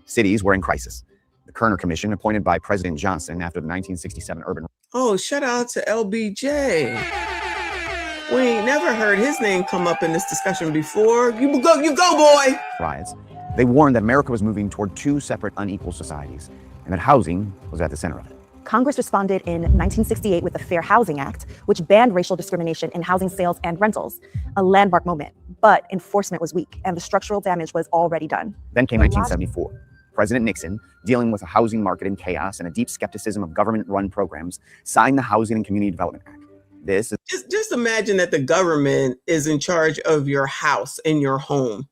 Cities were in crisis. The Kerner Commission, appointed by President Johnson after the 1967 urban... Oh, shout out to LBJ. We ain't never heard his name come up in this discussion before. You go, boy! Riots. They warned that America was moving toward two separate, unequal societies, and that housing was at the center of it. Congress responded in 1968 with the Fair Housing Act, which banned racial discrimination in housing sales and rentals, a landmark moment. But enforcement was weak, and the structural damage was already done. Then came 1974. President Nixon, dealing with a housing market in chaos and a deep skepticism of government-run programs, signed the Housing and Community Development Act. This is just imagine that the government is in charge of your house and your home.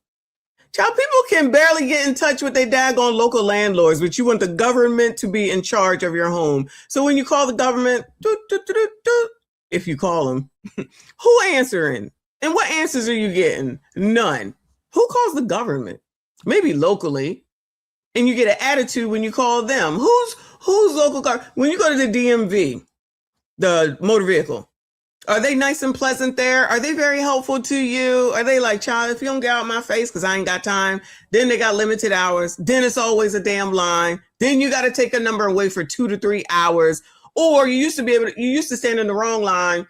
Child, people can barely get in touch with their daggone local landlords, but you want the government to be in charge of your home. So when you call the government, if you call them, who answering? And what answers are you getting? None. Who calls the government? Maybe locally. And you get an attitude when you call them. Who's local car? When you go to the DMV, the motor vehicle, are they nice and pleasant there? Are they very helpful to you? Are they like, child, if you don't get out of my face because I ain't got time, then they got limited hours. Then it's always a damn line. Then you got to take a number and wait for 2 to 3 hours. Or you used to stand in the wrong line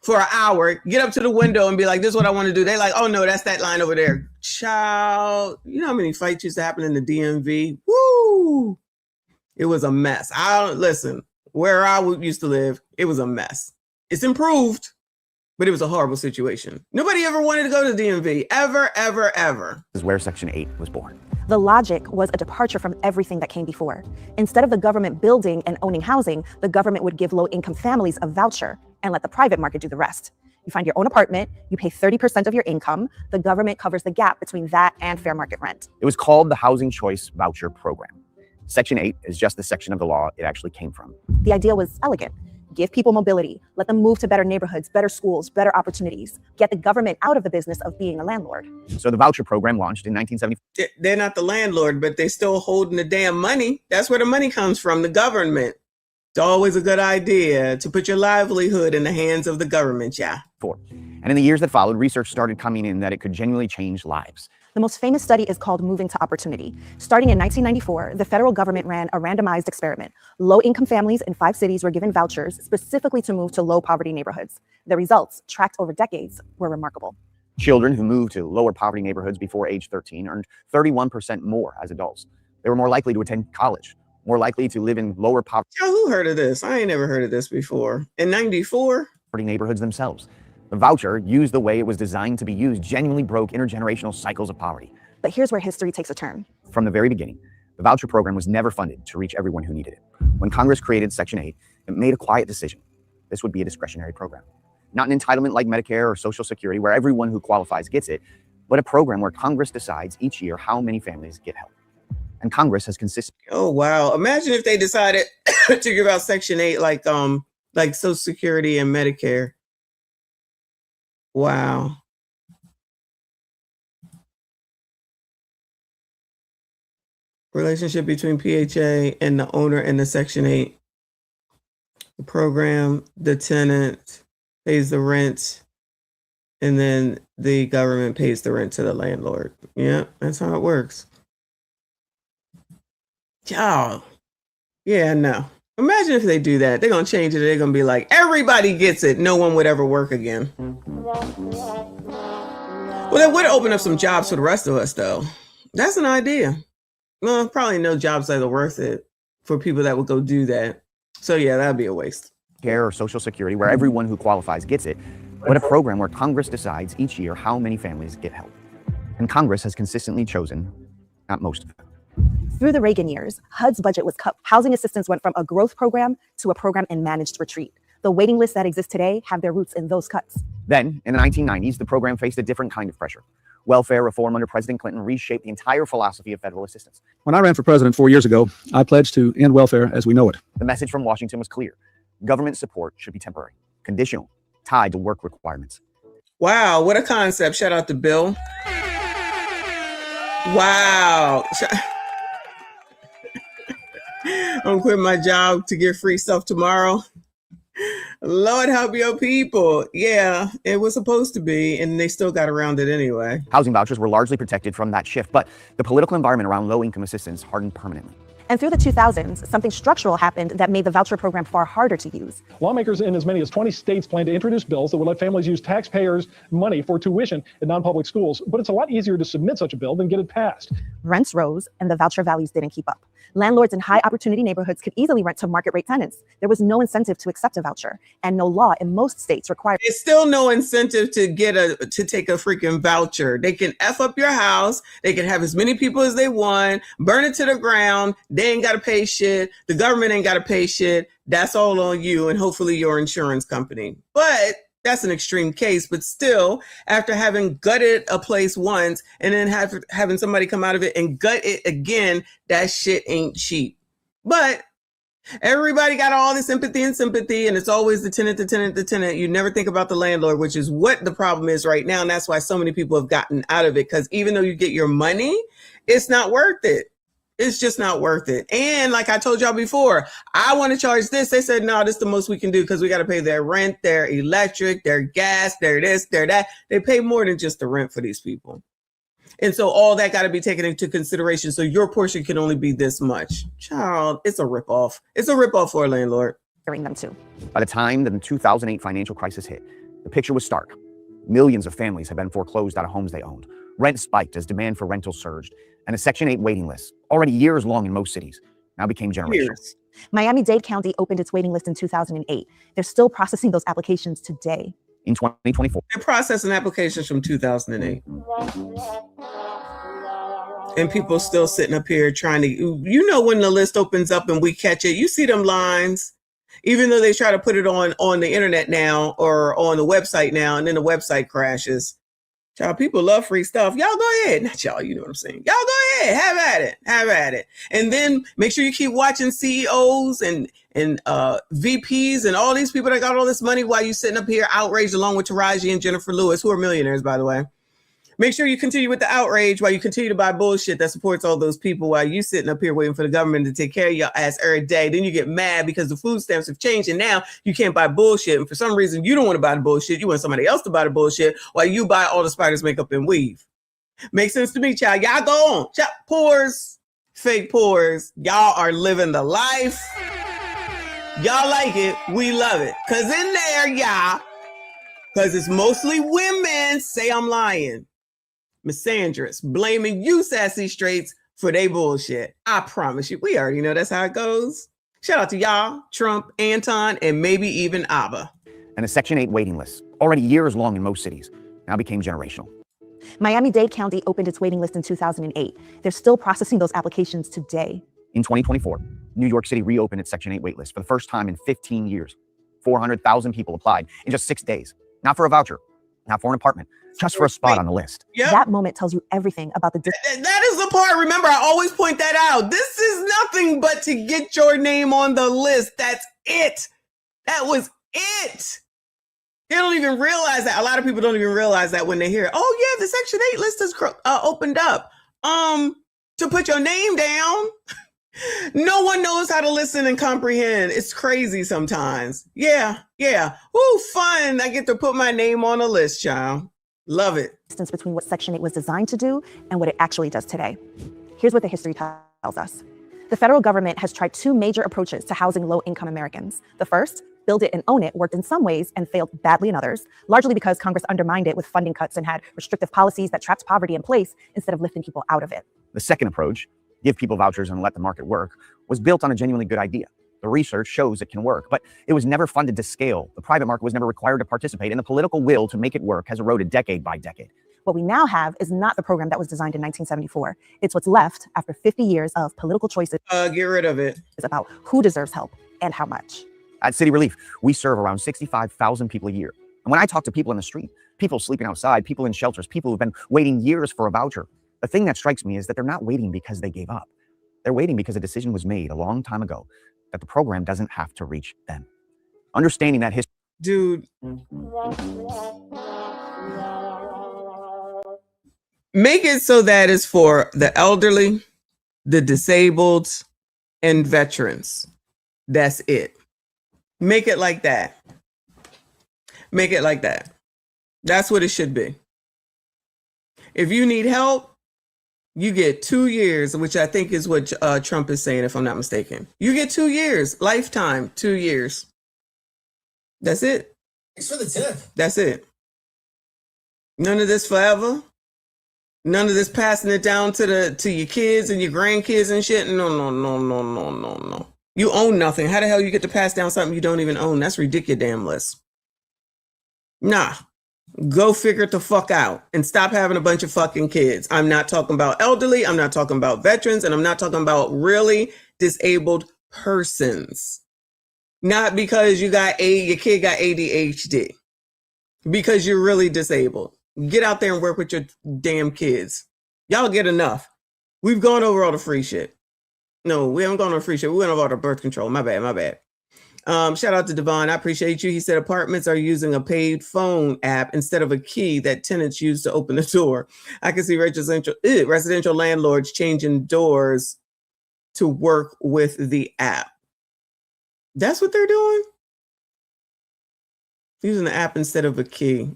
for an hour, get up to the window and be like, this is what I want to do. They like, oh no, that's that line over there. Child, you know how many fights used to happen in the DMV? Woo! It was a mess. Listen, where I used to live, it was a mess. It's improved, but it was a horrible situation. Nobody ever wanted to go to the DMV, ever, ever, ever. This is where Section 8 was born. The logic was a departure from everything that came before. Instead of the government building and owning housing, the government would give low-income families a voucher and let the private market do the rest. You find your own apartment, you pay 30% of your income, the government covers the gap between that and fair market rent. It was called the Housing Choice Voucher Program. Section 8 is just the section of the law it actually came from. The idea was elegant. Give people mobility, let them move to better neighborhoods, better schools, better opportunities, get the government out of the business of being a landlord. So the voucher program launched in 1970. They're not the landlord, but they're still holding the damn money. That's where the money comes from, the government. It's always a good idea to put your livelihood in the hands of the government, yeah. And in the years that followed, research started coming in that it could genuinely change lives. The most famous study is called Moving to Opportunity. Starting in 1994, the federal government ran a randomized experiment. Low-income families in 5 cities were given vouchers specifically to move to low-poverty neighborhoods. The results, tracked over decades, were remarkable. Children who moved to lower poverty neighborhoods before age 13 earned 31% more as adults. They were more likely to attend college, more likely to live in lower poverty. Who heard of this? I ain't never heard of this before. In 94? Neighborhoods themselves. The voucher, used the way it was designed to be used, genuinely broke intergenerational cycles of poverty. But here's where history takes a turn. From the very beginning, the voucher program was never funded to reach everyone who needed it. When Congress created Section 8, it made a quiet decision. This would be a discretionary program. Not an entitlement like Medicare or Social Security where everyone who qualifies gets it, but a program where Congress decides each year how many families get help. And Congress has consistently... Oh, wow. Imagine if they decided to give out Section 8 like Social Security and Medicare. Wow. Relationship between PHA and the owner and the Section 8. The program, the tenant pays the rent, and then the government pays the rent to the landlord. Yeah, that's how it works. Oh, yeah, no. Imagine if they do that. They're going to change it. They're going to be like, everybody gets it. No one would ever work again. Well, that would open up some jobs for the rest of us, though. That's an idea. Well, probably no jobs that are worth it for people that would go do that. So, yeah, that'd be a waste. Care or Social Security, where everyone who qualifies gets it, but a program where Congress decides each year how many families get help. And Congress has consistently chosen not most of them. Through the Reagan years, HUD's budget was cut. Housing assistance went from a growth program to a program in managed retreat. The waiting lists that exist today have their roots in those cuts. Then, in the 1990s, the program faced a different kind of pressure. Welfare reform under President Clinton reshaped the entire philosophy of federal assistance. When I ran for president 4 years ago, I pledged to end welfare as we know it. The message from Washington was clear. Government support should be temporary, conditional, tied to work requirements. Wow, what a concept. Shout out to Bill. Wow. I'm quitting my job to get free stuff tomorrow. Lord help your people. Yeah, it was supposed to be, and they still got around it anyway. Housing vouchers were largely protected from that shift, but the political environment around low-income assistance hardened permanently. And through the 2000s, something structural happened that made the voucher program far harder to use. Lawmakers in as many as 20 states plan to introduce bills that would let families use taxpayers' money for tuition in non-public schools. But it's a lot easier to submit such a bill than get it passed. Rents rose and the voucher values didn't keep up. Landlords in high opportunity neighborhoods could easily rent to market rate tenants. There was no incentive to accept a voucher, and no law in most states required. There's still no incentive to take a freaking voucher. They can F up your house. They can have as many people as they want, burn it to the ground. They ain't got to pay shit. The government ain't got to pay shit. That's all on you and hopefully your insurance company. But That's an extreme case, but still, after having gutted a place once and then having somebody come out of it and gut it again, that shit ain't cheap. But everybody got all this empathy and sympathy, and it's always the tenant. You never think about the landlord, which is what the problem is right now. And that's why so many people have gotten out of it, because even though you get your money, it's not worth it. It's just not worth it. And like I told y'all before, I want to charge this. They said, no, this is the most we can do because we got to pay their rent, their electric, their gas, their this, their that. They pay more than just the rent for these people. And so all that got to be taken into consideration. So your portion can only be this much. Child, it's a ripoff. It's a ripoff for a landlord. Them too. By the time that the 2008 financial crisis hit, the picture was stark. Millions of families had been foreclosed out of homes they owned. Rent spiked as demand for rentals surged, and a Section 8 waiting list, already years long in most cities, now became generational. Miami-Dade County opened its waiting list in 2008. They're still processing those applications today. In 2024. They're processing applications from 2008. And people still sitting up here trying to, when the list opens up and we catch it, you see them lines, even though they try to put it on the internet now or on the website now, and then the website crashes. Y'all, people love free stuff. Y'all go ahead. Not y'all, you know what I'm saying. Y'all go ahead. Have at it. Have at it. And then make sure you keep watching CEOs and VPs and all these people that got all this money while you sitting up here outraged along with Taraji and Jennifer Lewis, who are millionaires, by the way. Make sure you continue with the outrage while you continue to buy bullshit that supports all those people while you sitting up here waiting for the government to take care of your ass every day. Then you get mad because the food stamps have changed and now you can't buy bullshit. And for some reason, you don't want to buy the bullshit. You want somebody else to buy the bullshit while you buy all the spiders makeup and weave. Makes sense to me, child. Y'all go on. Child, pores, fake pores. Y'all are living the life. Y'all like it. We love it. Because in there, y'all, because it's mostly women, say I'm lying. Misandrous, blaming you sassy straights for they bullshit. I promise you, we already know that's how it goes. Shout out to y'all, Trump, Anton, and maybe even Abba. And a Section 8 waiting list, already years long in most cities, now became generational. Miami-Dade County opened its waiting list in 2008. They're still processing those applications today. In 2024, New York City reopened its Section 8 waitlist for the first time in 15 years. 400,000 people applied in just 6 days. Not for a voucher, not for an apartment, just for a spot on the list. Yep. That moment tells you everything about the... That is the part. Remember, I always point that out. This is nothing but to get your name on the list. That's it. That was it. They don't even realize that. A lot of people don't even realize that when they hear, oh yeah, the Section 8 list is opened up. To put your name down. No one knows how to listen and comprehend. It's crazy sometimes. Yeah. Ooh, fun. I get to put my name on a list, child. Love it. Distance between what Section 8 was designed to do and what it actually does today. Here's what the history tells us. The federal government has tried two major approaches to housing low-income Americans. The first, build it and own it, worked in some ways and failed badly in others, largely because Congress undermined it with funding cuts and had restrictive policies that trapped poverty in place instead of lifting people out of it. The second approach, give people vouchers and let the market work, was built on a genuinely good idea. The research shows it can work, but it was never funded to scale. The private market was never required to participate, and the political will to make it work has eroded decade by decade. What we now have is not the program that was designed in 1974. It's what's left after 50 years of political choices. Get rid of it. It's about who deserves help and how much. At City Relief, we serve around 65,000 people a year. And when I talk to people in the street, people sleeping outside, people in shelters, people who've been waiting years for a voucher, the thing that strikes me is that they're not waiting because they gave up. They're waiting because a decision was made a long time ago that the program doesn't have to reach them. Understanding that history. Dude. Make it so that it's for the elderly, the disabled, and veterans. That's it. Make it like that. Make it like that. That's what it should be. If you need help, you get 2 years, which I think is what Trump is saying, if I'm not mistaken. You get 2 years, lifetime, 2 years. That's it. Thanks for the tip. That's it. None of this forever. None of this passing it down to your kids and your grandkids and shit. No. You own nothing. How the hell you get to pass down something you don't even own? That's ridiculous. Nah. Go figure it the fuck out and stop having a bunch of fucking kids. I'm not talking about elderly. I'm not talking about veterans. And I'm not talking about really disabled persons. Not because your kid got ADHD. because you're really disabled. Get out there and work with your damn kids. Y'all get enough. We've gone over all the free shit. No, we haven't gone over free shit. We went over all the birth control. My bad. Shout out to Devon. I appreciate you. He said apartments are using a paid phone app instead of a key that tenants use to open the door. I can see residential landlords changing doors to work with the app. That's what they're doing? Using the app instead of a key.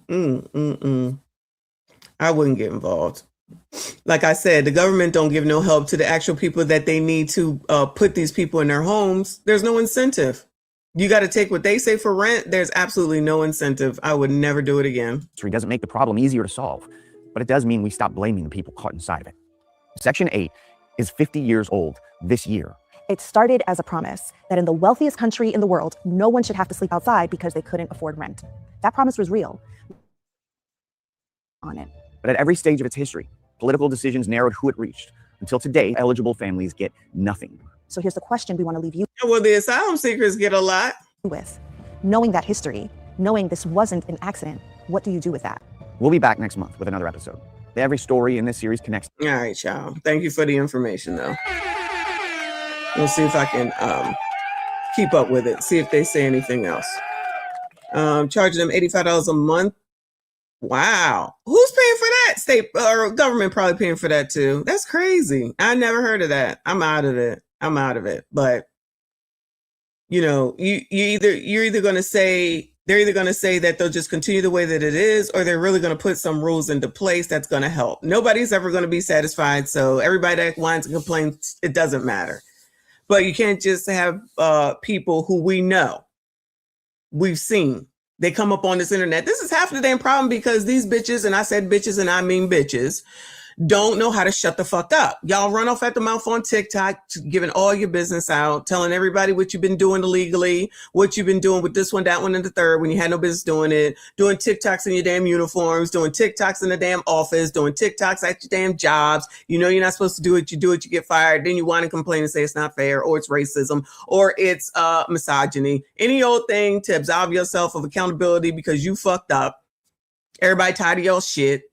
I wouldn't get involved. Like I said, the government don't give no help to the actual people that they need to put these people in their homes. There's no incentive. You got to take what they say for rent. There's absolutely no incentive. I would never do it again. It doesn't make the problem easier to solve, but it does mean we stop blaming the people caught inside of it. Section 8 is 50 years old this year. It started as a promise that in the wealthiest country in the world, no one should have to sleep outside because they couldn't afford rent. That promise was real. On it. But at every stage of its history, political decisions narrowed who it reached. Until today, eligible families get nothing. So here's the question we want to leave you well, the asylum seekers get a lot. With. Knowing that history, knowing this wasn't an accident, what do you do with that? We'll be back next month with another episode. Every story in this series connects. All right, y'all. Thank you for the information, though. We'll see if I can keep up with it. See if they say anything else. Charging them $85 a month. Wow. Who's paying for that? State or government probably paying for that too. That's crazy. I never heard of that. I'm out of it. But you know, you're either going to say they're either going to say that they'll just continue the way that it is, or they're really going to put some rules into place that's going to help. Nobody's ever going to be satisfied. So everybody that whines and complains, it doesn't matter. But you can't just have people who we've seen. They come up on this internet. This is half the damn problem because these bitches, and I said bitches and I mean bitches, don't know how to shut the fuck up. Y'all run off at the mouth on TikTok, giving all your business out, telling everybody what you've been doing illegally, what you've been doing with this one, that one, and the third when you had no business doing it, doing TikToks in your damn uniforms, doing TikToks in the damn office, doing TikToks at your damn jobs. You know you're not supposed to do it. You do it, you get fired. Then you want to complain and say it's not fair, or it's racism, or it's misogyny. Any old thing to absolve yourself of accountability because you fucked up. Everybody tired of your shit.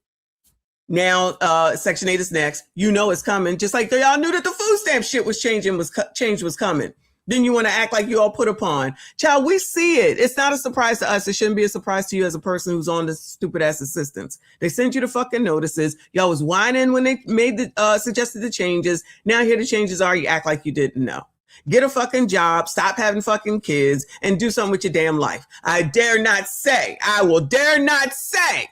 Now, Section 8 is next. You know it's coming. Just like y'all knew that the food stamp shit was changing, change was coming. Then you want to act like you all put upon. Child, we see it. It's not a surprise to us. It shouldn't be a surprise to you as a person who's on this stupid ass assistance. They sent you the fucking notices. Y'all was whining when they made the suggested the changes. Now here the changes are. You act like you didn't know. Get a fucking job. Stop having fucking kids and do something with your damn life. I will dare not say.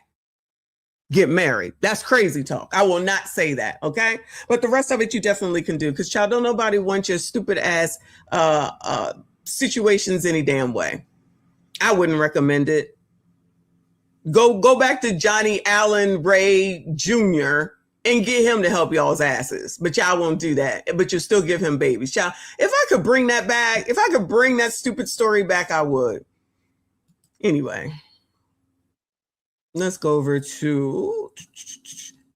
Get married. That's crazy talk. I will not say that, okay? But the rest of it you definitely can do, because child, don't nobody want your stupid ass situations any damn way. I wouldn't recommend it. Go back to Johnny Allen Ray Jr. and get him to help y'all's asses. But y'all won't do that. But you'll still give him babies. Child, if I could bring that back, if I could bring that stupid story back, I would. Anyway. Let's go over to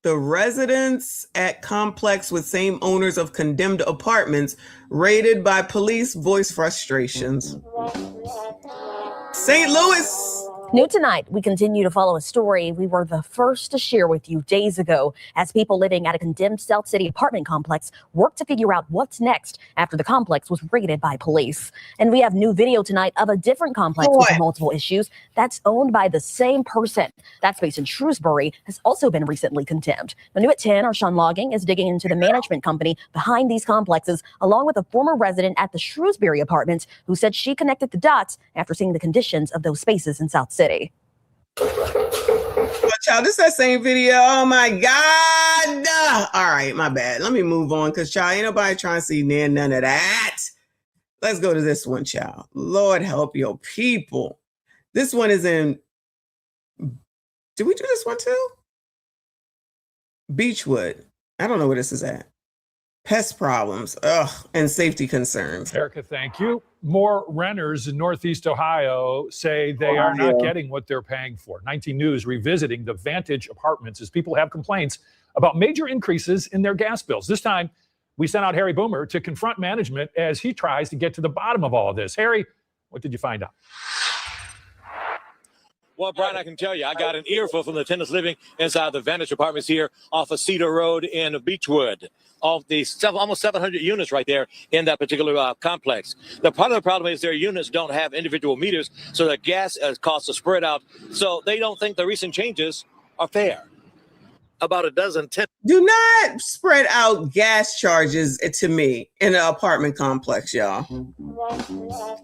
the residents at complex with same owners of condemned apartments raided by police voice frustrations. St. Louis. New tonight, we continue to follow a story we were the first to share with you days ago as people living at a condemned South City apartment complex work to figure out what's next after the complex was raided by police. And we have new video tonight of a different complex with multiple issues that's owned by the same person. That space in Shrewsbury has also been recently condemned. The new at 10, our Sean Logging is digging into the management company behind these complexes, along with a former resident at the Shrewsbury apartments who said she connected the dots after seeing the conditions of those spaces in South City. Oh, child, this is that same video. Oh my God. All right, my bad. Let me move on because child, ain't nobody trying to see none of that. Let's go to this one, child. Lord help your people. This one is in. Did we do this one too? Beechwood. I don't know where this is at. Pest problems, and safety concerns. Erica, thank you. More renters in Northeast Ohio say they are not getting what they're paying for. 19 News revisiting the Vantage apartments as people have complaints about major increases in their gas bills. This time, we sent out Harry Boomer to confront management as he tries to get to the bottom of all of this. Harry, what did you find out? Well, Brian, I can tell you, I got an earful from the tenants living inside the Vantage Apartments here off of Cedar Road in Beechwood. Of the almost 700 units right there in that particular complex. The part of the problem is their units don't have individual meters, so the gas costs are spread out. So they don't think the recent changes are fair. About a dozen tenants. Do not spread out gas charges to me in an apartment complex, y'all.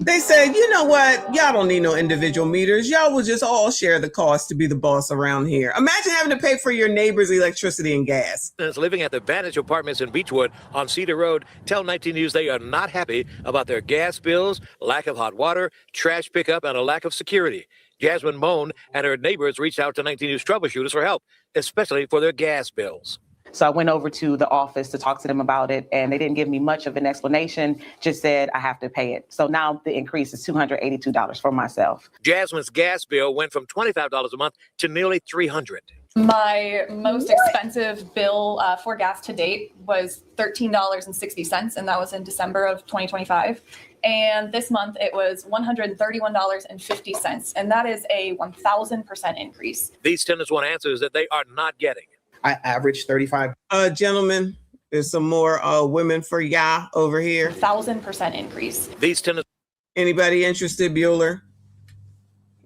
They said, you know what? Y'all don't need no individual meters. Y'all will just all share the cost to be the boss around here. Imagine having to pay for your neighbor's electricity and gas. Living at the Vantage Apartments in Beechwood on Cedar Road tell 19 News they are not happy about their gas bills, lack of hot water, trash pickup, and a lack of security. Jasmine moaned, and her neighbors reached out to 19 News troubleshooters for help, especially for their gas bills. So I went over to the office to talk to them about it, and they didn't give me much of an explanation, just said I have to pay it. So now the increase is $282 for myself. Jasmine's gas bill went from $25 a month to nearly $300. My most expensive bill for gas to date was $13.60, and that was in December of 2025. And this month it was $131.50, and that is a 1,000% increase. These tenants want answers that they are not getting. I average 35. Gentlemen, there's some more women for y'all over here. 1,000% increase. These tenants. Anybody interested, Bueller?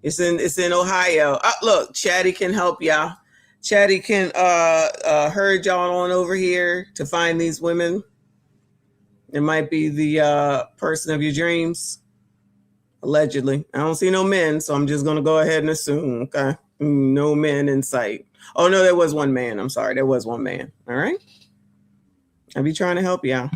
It's in Ohio. Look, Chatty can help y'all. Chatty can herd y'all on over here to find these women. It might be the person of your dreams, allegedly. I don't see no men, so I'm just going to go ahead and assume, okay? No men in sight. Oh, no, there was one man. I'm sorry. There was one man. All right? I'll be trying to help y'all.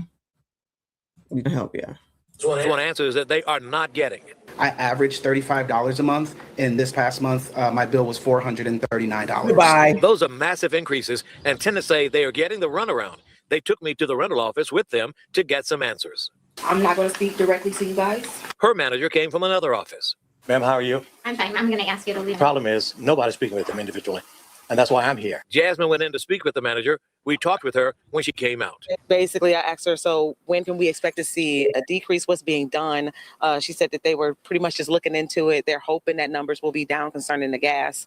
We can help y'all. One answer is that they are not getting it. I average $35 a month. And this past month, my bill was $439. Goodbye. Those are massive increases, and tenants say they are getting the runaround. They took me to the rental office with them to get some answers. I'm not going to speak directly to you guys. Her manager came from another office. Ma'am, how are you? I'm fine. I'm going to ask you to leave. The problem is nobody's speaking with them individually, and that's why I'm here. Jasmine went in to speak with the manager. We talked with her when she came out. Basically, I asked her, so when can we expect to see a decrease? What's being done? She said that they were pretty much just looking into it. They're hoping that numbers will be down concerning the gas,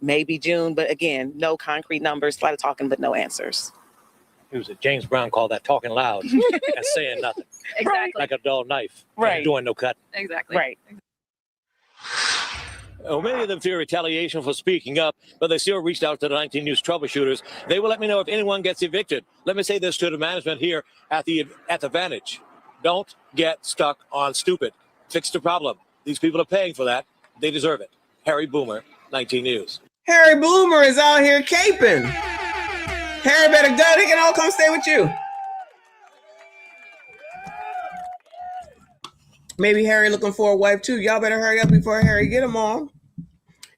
maybe June. But again, no concrete numbers, a lot of talking, but no answers. It was James Brown called that talking loud and saying nothing. Exactly. Like a dull knife. Right. Doing no cutting. Exactly. Right. Well, many of them fear retaliation for speaking up, but they still reached out to the 19 News troubleshooters. They will let me know if anyone gets evicted. Let me say this to the management here at the Vantage. Don't get stuck on stupid. Fix the problem. These people are paying for that. They deserve it. Harry Boomer, 19 News. Harry Boomer is out here caping. Harry better go. They can all come stay with you. Maybe Harry looking for a wife too. Y'all better hurry up before Harry get them all.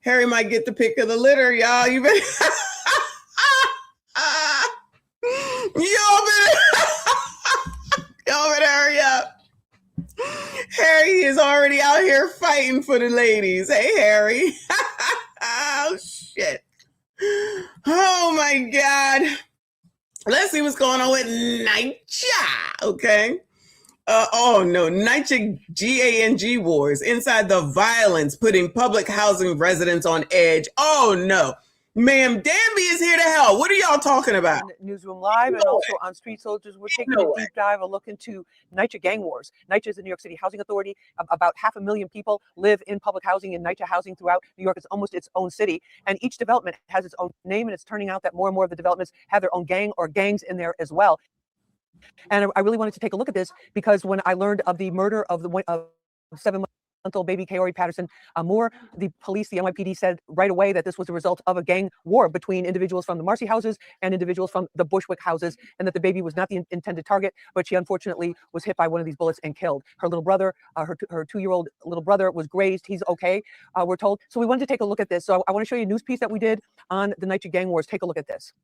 Harry might get the pick of the litter, y'all. You better. Y'all better hurry up. Harry is already out here fighting for the ladies. Hey, Harry. Oh, shit. Oh, my God. Let's see what's going on with NYCHA, okay? Oh, no. NYCHA GANG wars inside the violence, putting public housing residents on edge. Oh, no. Ma'am, Danby is here to help. What are y'all talking about? Newsroom Live and also on Street Soldiers, we're taking a deep dive, a look into NYCHA gang wars. NYCHA is the New York City Housing Authority. About 500,000 people live in public housing in NYCHA housing throughout New York. It's almost its own city. And each development has its own name, and it's turning out that more and more of the developments have their own gang or gangs in there as well. And I really wanted to take a look at this because when I learned of the murder of the 7-month-old baby Kaori Patterson Moore, the police, the NYPD said right away that this was a result of a gang war between individuals from the Marcy houses and individuals from the Bushwick houses, and that the baby was not the intended target, but she unfortunately was hit by one of these bullets and killed. Her little brother, her 2-year-old little brother was grazed. He's okay, we're told. So we wanted to take a look at this. So I want to show you a news piece that we did on the NYCHA gang wars. Take a look at this.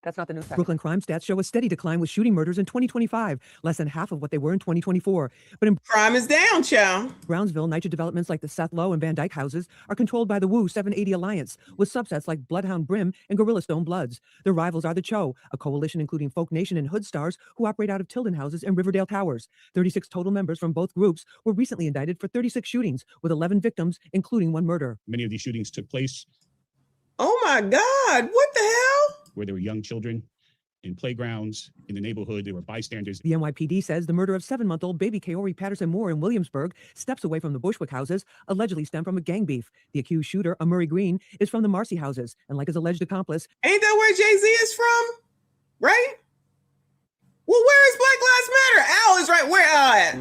That's not the news. Brooklyn crime stats show a steady decline with shooting murders in 2025, less than half of what they were in 2024. But in crime is down, child. Brownsville, NYCHA developments like the Seth Low and Van Dyke houses are controlled by the Wu 780 Alliance, with subsets like Bloodhound Brim and Gorilla Stone Bloods. Their rivals are the Cho, a coalition including Folk Nation and Hood Stars, who operate out of Tilden houses and Riverdale Towers. 36 total members from both groups were recently indicted for 36 shootings, with 11 victims, including one murder. Many of these shootings took place. Oh my God, what the hell? Where there were young children in playgrounds, in the neighborhood, there were bystanders. The NYPD says the murder of 7-month-old baby Kaori Patterson Moore in Williamsburg, steps away from the Bushwick houses, allegedly stemmed from a gang beef. The accused shooter, Amuri Green, is from the Marcy houses, and like his alleged accomplice, ain't that where Jay-Z is from? Right? Well, where is Black Lives Matter? Al is right. Where Al at?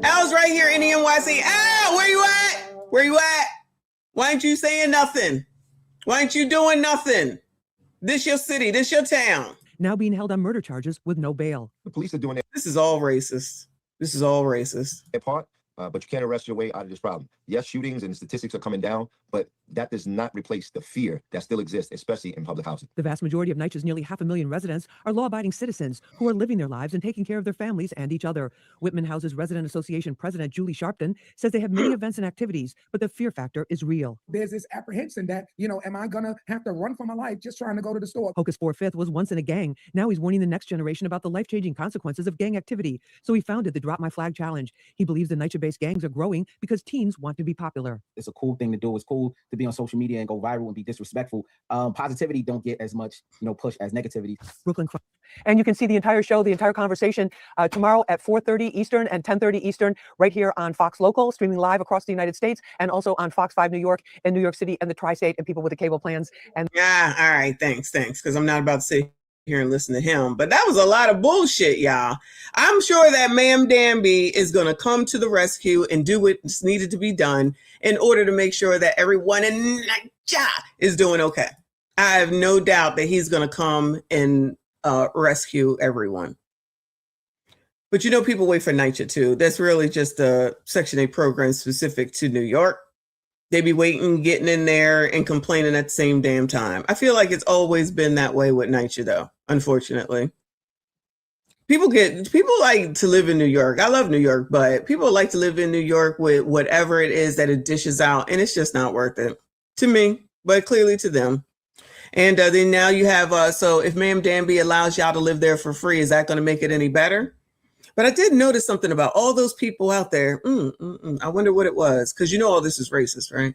Al's right here in the NYC. Al, where you at? Where you at? Why ain't you saying nothing? Why ain't you doing nothing? This your city. This your town. Now being held on murder charges with no bail. The police are doing it. This is all racist. This is all racist. Part, but you can't arrest your way out of this problem. Yes, shootings and statistics are coming down, but that does not replace the fear that still exists, especially in public housing. The vast majority of NYCHA's nearly 500,000 residents are law-abiding citizens who are living their lives and taking care of their families and each other. Whitman House's Resident Association President Julie Sharpton says they have many events and activities, but the fear factor is real. There's this apprehension that, am I going to have to run for my life just trying to go to the store? Hocus 4-5 was once in a gang. Now he's warning the next generation about the life-changing consequences of gang activity. So he founded the Drop My Flag Challenge. He believes the NYCHA-based gangs are growing because teens want to be popular. It's a cool thing to do. It's cool to be on social media and go viral and be disrespectful. Positivity don't get as much, push as negativity. Brooklyn. And you can see the entire show, the entire conversation tomorrow at 4:30 Eastern and 10:30 Eastern right here on Fox Local, streaming live across the United States, and also on Fox 5 New York and New York City and the Tri-State and people with the cable plans. And yeah, all right, thanks, because I'm not about to sit here and listen to him. But that was a lot of bullshit, y'all. I'm sure that Ma'am Danby is going to come to the rescue and do what's needed to be done in order to make sure that everyone in NYCHA is doing okay. I have no doubt that he's going to come and rescue everyone. But people wait for NYCHA too. That's really just a Section 8 program specific to New York. They be waiting, getting in there and complaining at the same damn time. I feel like it's always been that way with NYCHA though, unfortunately. People like to live in New York. I love New York, but people like to live in New York with whatever it is that it dishes out, and it's just not worth it to me, but clearly to them. And then now you have, so if Ma'am Danby allows y'all to live there for free, is that going to make it any better? But I did notice something about all those people out there. I wonder what it was, because all this is racist, right?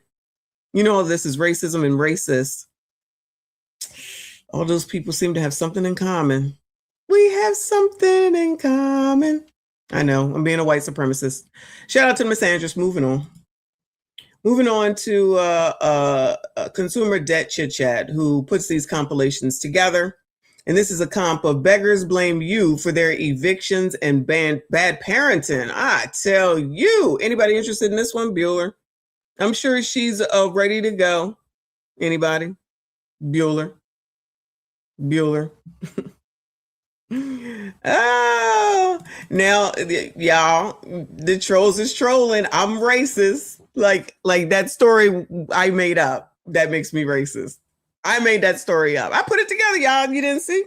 All this is racism and racist. All those people seem to have something in common. We have something in common. I know, I'm being a white supremacist. Shout out to Miss Andrews. Moving on to Consumer Debt Chit Chat, who puts these compilations together. And this is a comp of beggars blame you for their evictions and bad parenting. I tell you, anybody interested in this one? Bueller. I'm sure she's ready to go. Anybody? Bueller. Oh, now y'all, the trolls is trolling. I'm racist. Like that story I made up. That makes me racist. I made that story up. I put it together, y'all. You didn't see?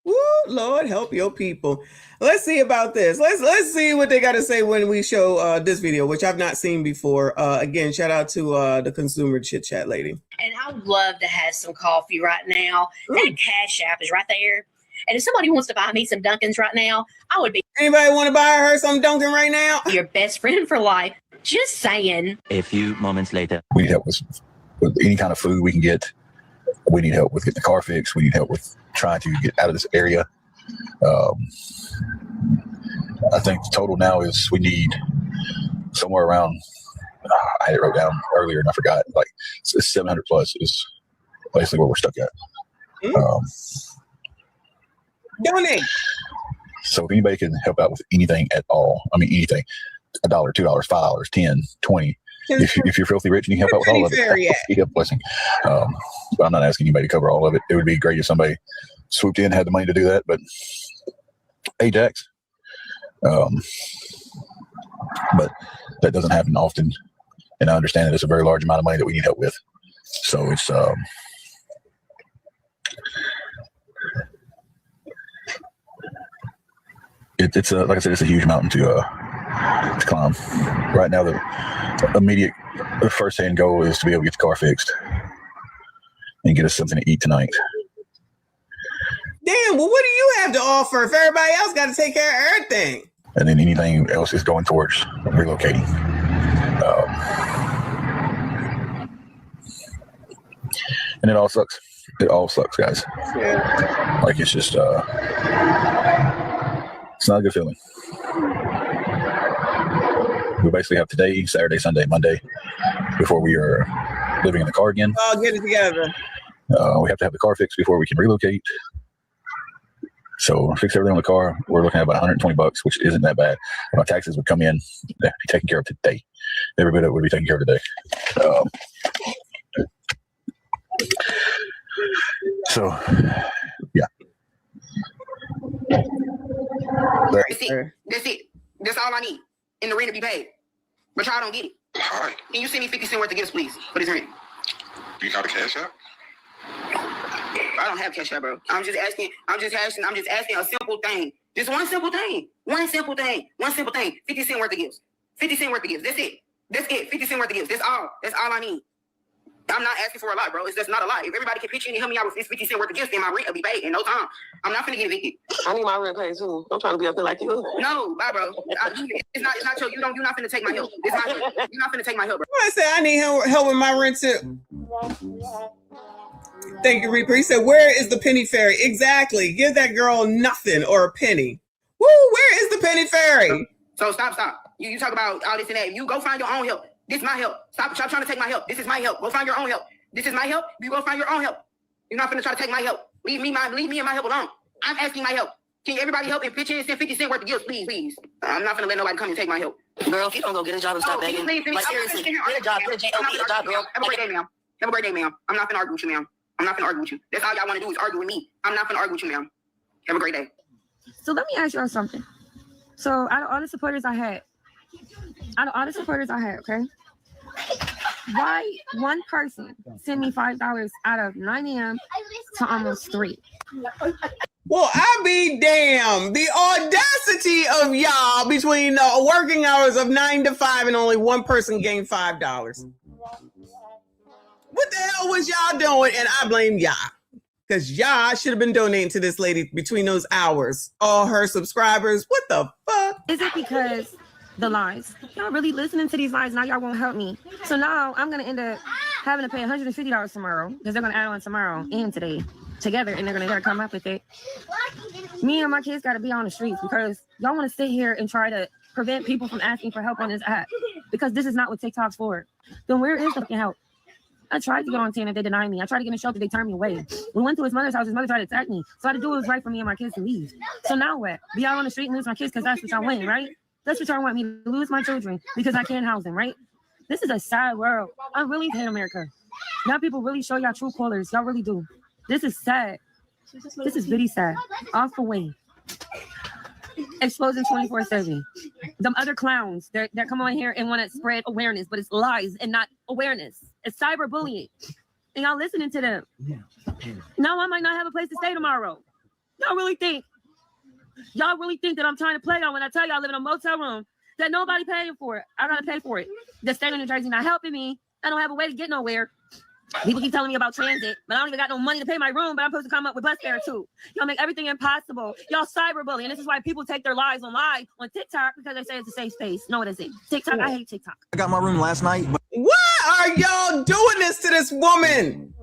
Woo, Lord, help your people. Let's see about this. Let's see what they got to say when we show this video, which I've not seen before. Again, shout out to the Consumer Chit Chat lady. And I would love to have some coffee right now. That Cash App is right there. And if somebody wants to buy me some Dunkins right now, I would be. Anybody want to buy her some Dunkin' right now? Your best friend for life. Just saying. A few moments later. We need help with any kind of food we can get. We need help with getting the car fixed. We need help with trying to get out of this area. I think the total now is we need somewhere around, I had it wrote down earlier and I forgot, like it's 700 plus is basically where we're stuck at. Donate. So if anybody can help out with anything at all, I mean, anything, $1, $2, $5, 10, 20. If you're filthy rich and you can help out with all of it, that's a blessing. But I'm not asking anybody to cover all of it. It would be great if somebody swooped in, had the money to do that. But Ajax, but that doesn't happen often. And I understand that it's a very large amount of money that we need help with. So it's It's like I said, it's a huge mountain to climb. Right now, the first-hand goal is to be able to get the car fixed and get us something to eat tonight. Damn, well, what do you have to offer if everybody else got to take care of everything? And then anything else is going towards relocating. And it all sucks. It all sucks, guys. Yeah. Like, it's just, it's not a good feeling. We basically have today, Saturday, Sunday, Monday, before we are living in the car again. All get it together. We have to have the car fixed before we can relocate. So fix everything on the car. We're looking at about $120, which isn't that bad. If my taxes would come in, they'd be taken care of today. Every bit of it would be taken care of today. So, yeah. That's it. That's it. That's all I need. And the rent to be paid. But y'all don't get it. All right. Can you send me 50 cents worth of gifts, please, for this rent? You got a cash app? I don't have cash out, bro. I'm just asking a simple thing. Just one simple thing. One simple thing. 50 cents worth of gifts. 50 cents worth of gifts. That's it. 50 cents worth of gifts. That's all I need. I'm not asking for a lot, bro. It's just not a lot. If everybody can pitch in and help me out with this 50 cents worth of gifts, then my rent will be paid in no time. I'm not finna get evicted. I need my rent paid too. I'm trying to be up there like you. No, bye, bro. It's not your. You're not finna take my help. It's my help. You're not finna take my help, bro. I said I need help with my rent too. Thank you, Reaper. He said, where is the penny fairy? Exactly. Give that girl nothing or a penny. Woo, where is the penny fairy? So stop. You talk about all this and that. You go find your own help. This is my help. Stop trying to take my help. This is my help. Go find your own help. This is my help. You go find your own help. You're not gonna try to take my help. Leave me and my help alone. I'm asking my help. Can everybody help and pitch in and send 50 cents worth of gifts, please? I'm not gonna let nobody come and take my help. Girl, if you don't go get a job and stop begging, like seriously, get a job, get a job, girl. Have a great day, ma'am. Have a great day, ma'am. I'm not gonna argue with you, ma'am. I'm not gonna argue with you. That's all y'all want to do is argue with me. I'm not gonna argue with you, ma'am. Have a great day. So let me ask y'all something. So out of all the supporters I had, okay? Why one person sent me $5 out of 9 a.m. to almost 3? Well, I be damn. The audacity of y'all between the working hours of 9 to 5 and only one person gained $5. What the hell was y'all doing? And I blame y'all. Because y'all should have been donating to this lady between those hours. All her subscribers. What the fuck? Is it because the lies? Y'all really listening to these lies? Now y'all won't help me. So now I'm going to end up having to pay $150 tomorrow because they're going to add on tomorrow and today together and they're going to come up with it. Me and my kids got to be on the streets because y'all want to sit here and try to prevent people from asking for help on this app because this is not what TikTok's for. Then where is the fucking help? I tried to get on TN and they denied me. I tried to get in shelter, they turned me away. We went to his mother's house, his mother tried to attack me. So I had to do what was right for me and my kids to leave. So now what? Be out on the street and lose my kids because that's what y'all want, right? That's what y'all want me to lose my children because I can't house them, right? This is a sad world. I really hate America. Now people really show y'all true colors. Y'all really do. This is sad. This is really sad. Off the way. Exposing 24/7. Them other clowns that come on here and want to spread awareness, but it's lies and not awareness. It's cyberbullying. And y'all listening to them. Now I might not have a place to stay tomorrow. Y'all really think that I'm trying to play y'all when I tell y'all I live in a motel room that nobody paying for it. I gotta pay for it. The state of New Jersey not helping me. I don't have a way to get nowhere. People keep telling me about transit, but I don't even got no money to pay my room, but I'm supposed to come up with bus fare too. Y'all make everything impossible. Y'all cyberbullying. And this is why people take their lives on live on TikTok because they say it's a safe space. No, it isn't. TikTok, I hate TikTok. I got my room last night. Why are y'all doing this to this woman?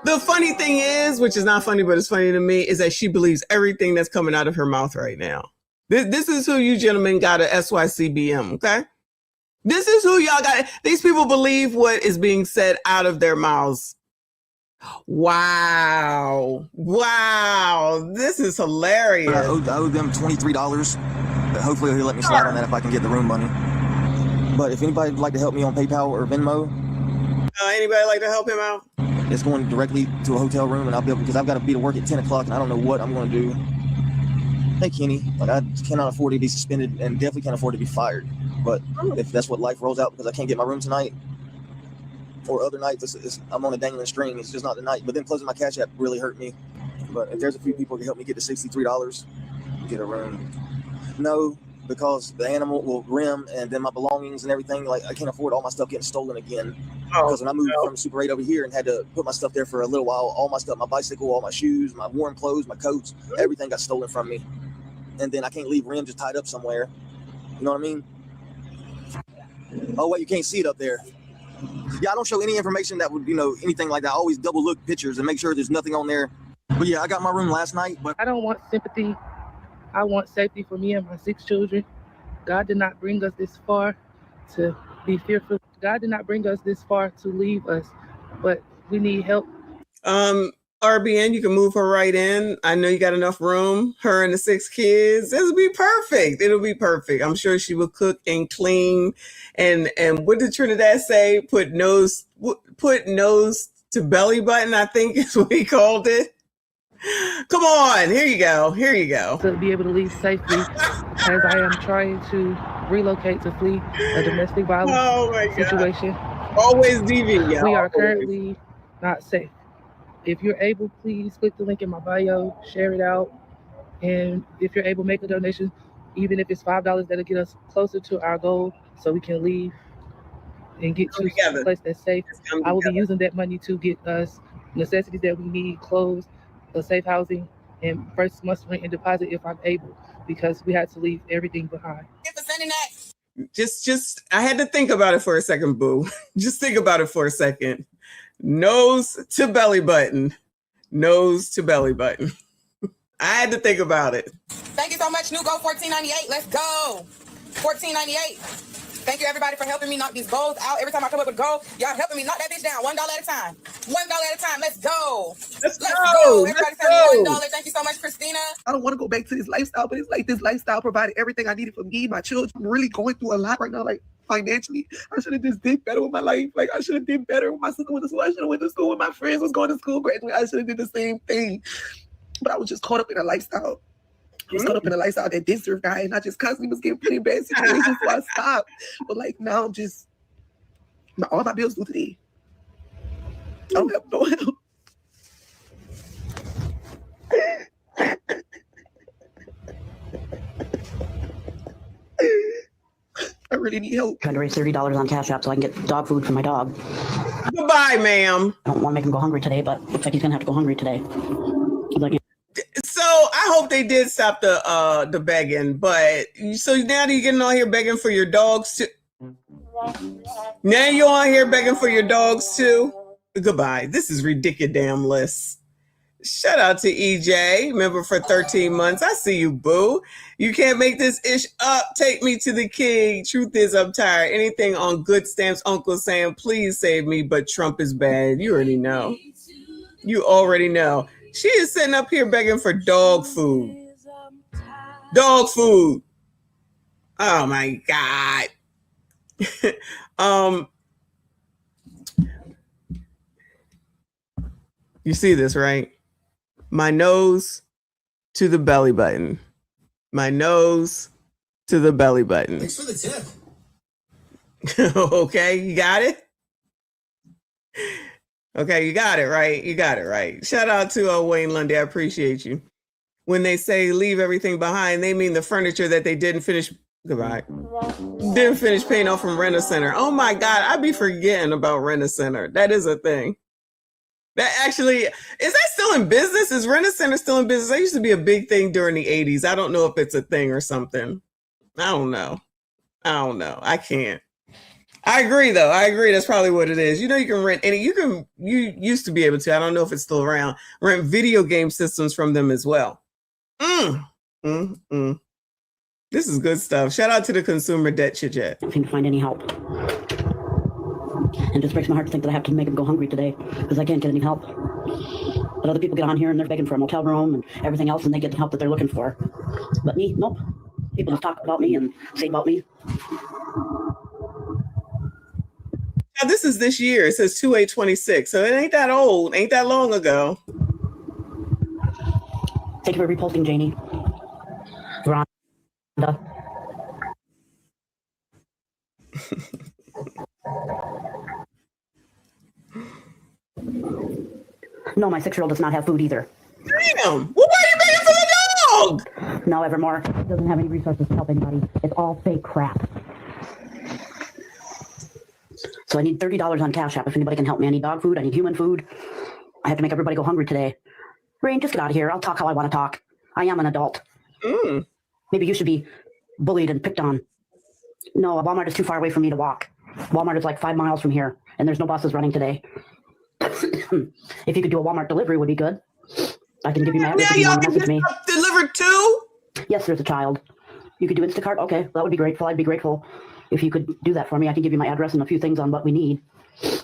The funny thing is, which is not funny, but it's funny to me, is that she believes everything that's coming out of her mouth right now. This is who you gentlemen got at SYCBM, okay? This is who y'all got. These people believe what is being said out of their mouths. Wow. This is hilarious. I owe them $23. But hopefully he'll let me slide on that if I can get the room money. But if anybody would like to help me on PayPal or Venmo. Anybody like to help him out? It's going directly to a hotel room and I'll be able, because I've got to be to work at 10 o'clock and I don't know what I'm going to do. Hey, Kenny, like I cannot afford to be suspended and definitely can't afford to be fired. But if that's what life rolls out because I can't get my room tonight, or other nights I'm on a dangling string. It's just not the night. But then closing my Cash App really hurt me. But if there's a few people who can help me get to $63, get a room. No, because the animal will rim and then my belongings and everything. Like I can't afford all my stuff getting stolen again. Because when I moved from Super 8 over here and had to put my stuff there for a little while, all my stuff, my bicycle, all my shoes, my warm clothes, my coats, everything got stolen from me. And then I can't leave rim just tied up somewhere. You know what I mean? Oh, wait, you can't see it up there. Yeah, I don't show any information that would, anything like that. I always double look pictures and make sure there's nothing on there. But yeah, I got my room last night. But I don't want sympathy. I want safety for me and my 6 children. God did not bring us this far to be fearful. God did not bring us this far to leave us, but we need help. RBN, you can move her right in. I know you got enough room. Her and the 6 kids. It'll be perfect. It'll be perfect. I'm sure she will cook and clean. And what did Trinidad say? Put nose to belly button, I think is what he called it. Come on, here you go. Here you go. To be able to leave safely as I am trying to relocate to flee a domestic violence situation. Always DV, y'all. We are currently not safe. If you're able, please click the link in my bio, share it out. And if you're able, make a donation, even if it's $5, that'll get us closer to our goal so we can leave and get to a place that's safe. I will be using that money to get us necessities that we need, clothes, a safe housing, and first month's rent and deposit if I'm able, because we had to leave everything behind. Just I had to think about it for a second, boo. Just think about it for a second. Nose to belly button. Nose to belly button. I had to think about it. Thank you so much, Nugo. $14.98. Let's go. $14.98. Thank you, everybody, for helping me knock these goals out. Every time I come up with a goal, y'all helping me knock that bitch down $1 at a time. $1 at a time. Let's go. Let's go. Everybody send me $1. Thank you so much, Christina. I don't want to go back to this lifestyle, but it's like this lifestyle provided everything I needed for me, my children. I'm really going through a lot right now, like financially. I should have just did better with my life. Like I should have did better when my sister went to school. I should have went to school when my friends was going to school, graduate. I should have did the same thing. But I was just caught up in a lifestyle. I was caught up in a lifestyle that did serve God, and I just constantly was getting put in bad situations, so I stopped. But like now, I'm just all my bills due today. I don't have no help. I really need help. Trying to raise $30 on Cash App so I can get dog food for my dog. Goodbye, ma'am. I don't want to make him go hungry today, but looks like he's gonna have to go hungry today. So I hope they did stop the begging, but so now you're getting on here begging for your dogs too. Now you're on here begging for your dogs too. Goodbye. This is ridiculous. Shout out to EJ, member for 13 months. I see you, boo. You can't make this ish up. Take me to the king. Truth is, I'm tired. Anything on good stamps, Uncle Sam, please save me. But Trump is bad. You already know. You already know. She is sitting up here begging for dog food. Dog food. Oh my God. You see this, right? My nose to the belly button. My nose to the belly button. Thanks for the tip. Okay, you got it? Okay, you got it right. You got it right. Shout out to Wayne Lundy. I appreciate you. When they say leave everything behind, they mean the furniture that they didn't finish. Goodbye. Didn't finish paying off from Rent-A-Center. Oh my God, I be forgetting about Rent-A-Center. That is a thing. That actually, is that still in business? Is Rent-A-Center still in business? That used to be a big thing during the 80s. I don't know if it's a thing or something. I don't know. I can't. I agree, though. I agree. That's probably what it is. You know, you can rent any. You used to be able to. I don't know if it's still around. Rent video game systems from them as well. This is good stuff. Shout out to the consumer debt chit. I don't seem to find any help. And it just breaks my heart to think that I have to make him go hungry today because I can't get any help. But other people get on here and they're begging for a motel room and everything else, and they get the help that they're looking for. But me, nope. People just talk about me and say about me. Now, this is this year. It says 2/8/26, so it ain't that old. Ain't that long ago. Thank you for reposting, Janie. Rhonda. No, my 6-year-old does not have food either. Damn. Well, why are you begging for the dog? No, Evermore doesn't have any resources to help anybody. It's all fake crap. So I need $30 on Cash App if anybody can help me. I need dog food. I need human food. I have to make everybody go hungry today. Rain, just get out of here. I'll talk how I want to talk. I am an adult. Maybe you should be bullied and picked on. No, Walmart is too far away for me to walk. Walmart is like 5 miles from here, and there's no buses running today. If you could do a Walmart delivery, would be good. I can give you my address. Yeah, y'all can get stuff delivered too? Yes, there's a child. You could do Instacart? Okay, that would be grateful. I'd be grateful if you could do that for me. I can give you my address and a few things on what we need. I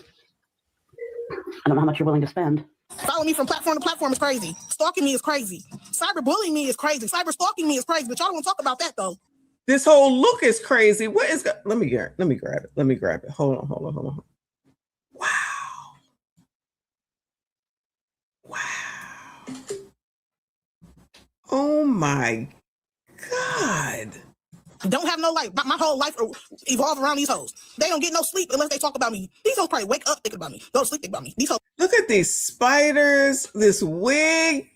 don't know how much you're willing to spend. Following me from platform to platform is crazy. Stalking me is crazy. Cyberbullying me is crazy. Cyber stalking me is crazy. But y'all don't want to talk about that though. This whole look is crazy. What is that? Let me grab it. Let me grab it. Hold on. Wow. Oh my God. Don't have no life. My whole life evolved around these hoes. They don't get no sleep unless they talk about me. These hoes probably wake up thinking about me. Go to sleep thinking about me. These hoes. Look at these spiders, this wig.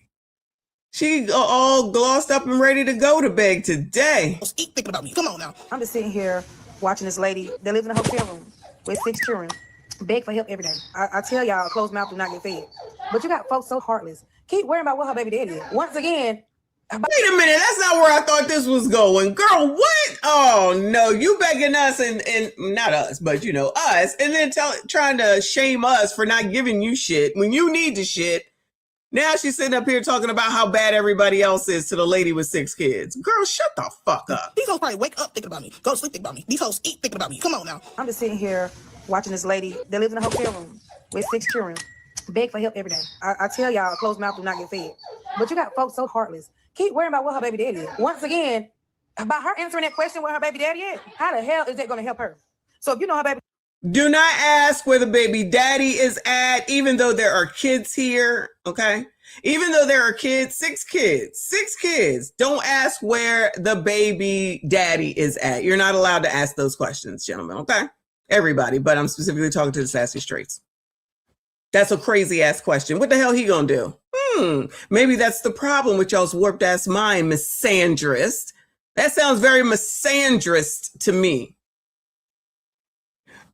She all glossed up and ready to go to bed today. Eat thinking about me. Come on now. I'm just sitting here watching this lady that lives in a hotel room with 6 children beg for help every day. I tell y'all, a closed mouth do not get fed. But you got folks so heartless. Keep worrying about what her baby daddy is. Once again. Wait a minute, that's not where I thought this was going. Girl, what? Oh no, you begging us and not us, but you know, us, and then trying to shame us for not giving you shit when you need the shit. Now she's sitting up here talking about how bad everybody else is to the lady with 6 kids. Girl, shut the fuck up. These hoes probably wake up thinking about me. Go to sleep thinking about me. These hoes eat thinking about me. Come on now. I'm just sitting here watching this lady that lives in a hotel room with 6 children beg for help every day. I tell y'all, a closed mouth do not get fed. But you got folks so heartless. Keep worrying about what her baby daddy is. Once again, about her answering that question where her baby daddy is, how the hell is that going to help her? So if you know her baby... Do not ask where the baby daddy is at, even though there are kids here, okay? Even though there are kids, 6 kids. Don't ask where the baby daddy is at. You're not allowed to ask those questions, gentlemen, okay? Everybody, but I'm specifically talking to the sassy straights. That's a crazy ass question. What the hell he gonna do? Maybe that's the problem with y'all's warped ass mind, misandrist. That sounds very misandrist to me.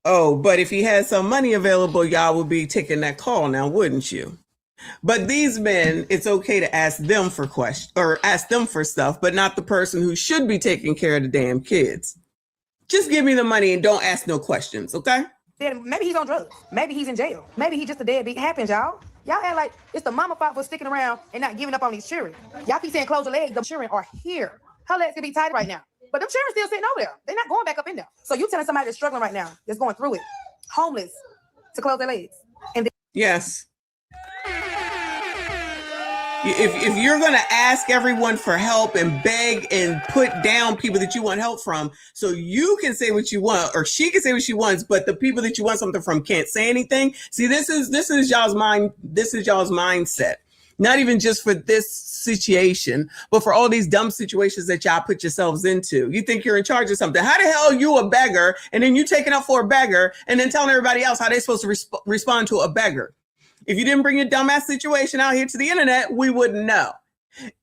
Oh, but if he had some money available, y'all would be taking that call now, wouldn't you? But these men, it's okay to ask them for questions or ask them for stuff, but not the person who should be taking care of the damn kids. Just give me the money and don't ask no questions, okay? Maybe he's on drugs. Maybe he's in jail. Maybe he's just a deadbeat. Happens, y'all. Y'all act like it's the mama fault for sticking around and not giving up on these children. Y'all keep saying close your legs. The children are here. Her legs can be tied right now. But them children still sitting over there. They're not going back up in there. So you telling somebody that's struggling right now, that's going through it, homeless, to close their legs. And yes. If you're going to ask everyone for help and beg and put down people that you want help from, so you can say what you want, or she can say what she wants, but the people that you want something from can't say anything. See, this is y'all's mind. This is y'all's mindset. Not even just for this situation, but for all these dumb situations that y'all put yourselves into. You think you're in charge of something. How the hell are you a beggar? And then you taking up for a beggar and then telling everybody else how they're supposed to respond to a beggar. If you didn't bring your dumbass situation out here to the internet, we wouldn't know.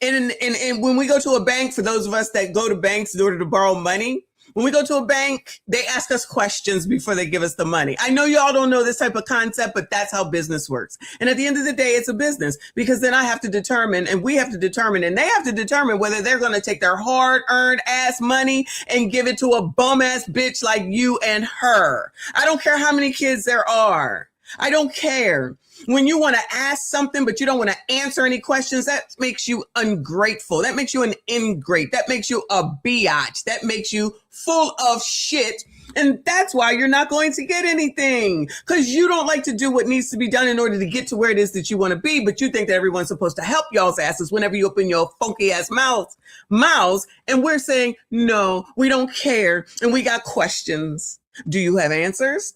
And when we go to a bank, for those of us that go to banks in order to borrow money, when we go to a bank, they ask us questions before they give us the money. I know y'all don't know this type of concept, but that's how business works. And at the end of the day, it's a business, because then I have to determine, and we have to determine, and they have to determine whether they're going to take their hard-earned ass money and give it to a bum-ass bitch like you and her. I don't care how many kids there are. I don't care. When you want to ask something, but you don't want to answer any questions, that makes you ungrateful. That makes you an ingrate. That makes you a biatch. That makes you full of shit. And that's why you're not going to get anything, because you don't like to do what needs to be done in order to get to where it is that you want to be. But you think that everyone's supposed to help y'all's asses whenever you open your funky ass mouths. And we're saying, no, we don't care. And we got questions. Do you have answers?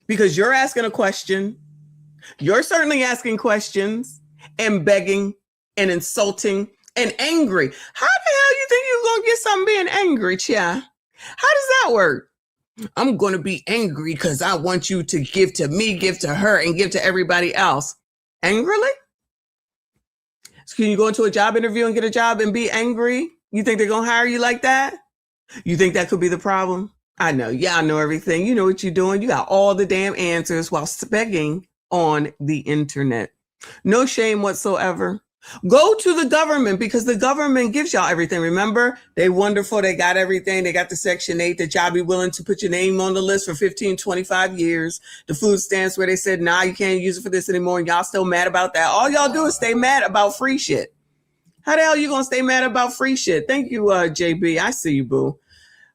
Because you're asking a question. You're certainly asking questions and begging and insulting and angry. How the hell you think you're going to get something being angry, chia? How does that work? I'm going to be angry because I want you to give to me, give to her, and give to everybody else. Angrily? So can you go into a job interview and get a job and be angry? You think they're going to hire you like that? You think that could be the problem? I know. Y'all know everything. You know what you're doing. You got all the damn answers while begging on the internet. No shame whatsoever. Go to the government because the government gives y'all everything. Remember, they wonderful. They got everything. They got the Section 8 that y'all be willing to put your name on the list for 15, 25 years. The food stamps where they said, nah, you can't use it for this anymore. And y'all still mad about that. All y'all do is stay mad about free shit. How the hell you going to stay mad about free shit? Thank you, JB. I see you, boo.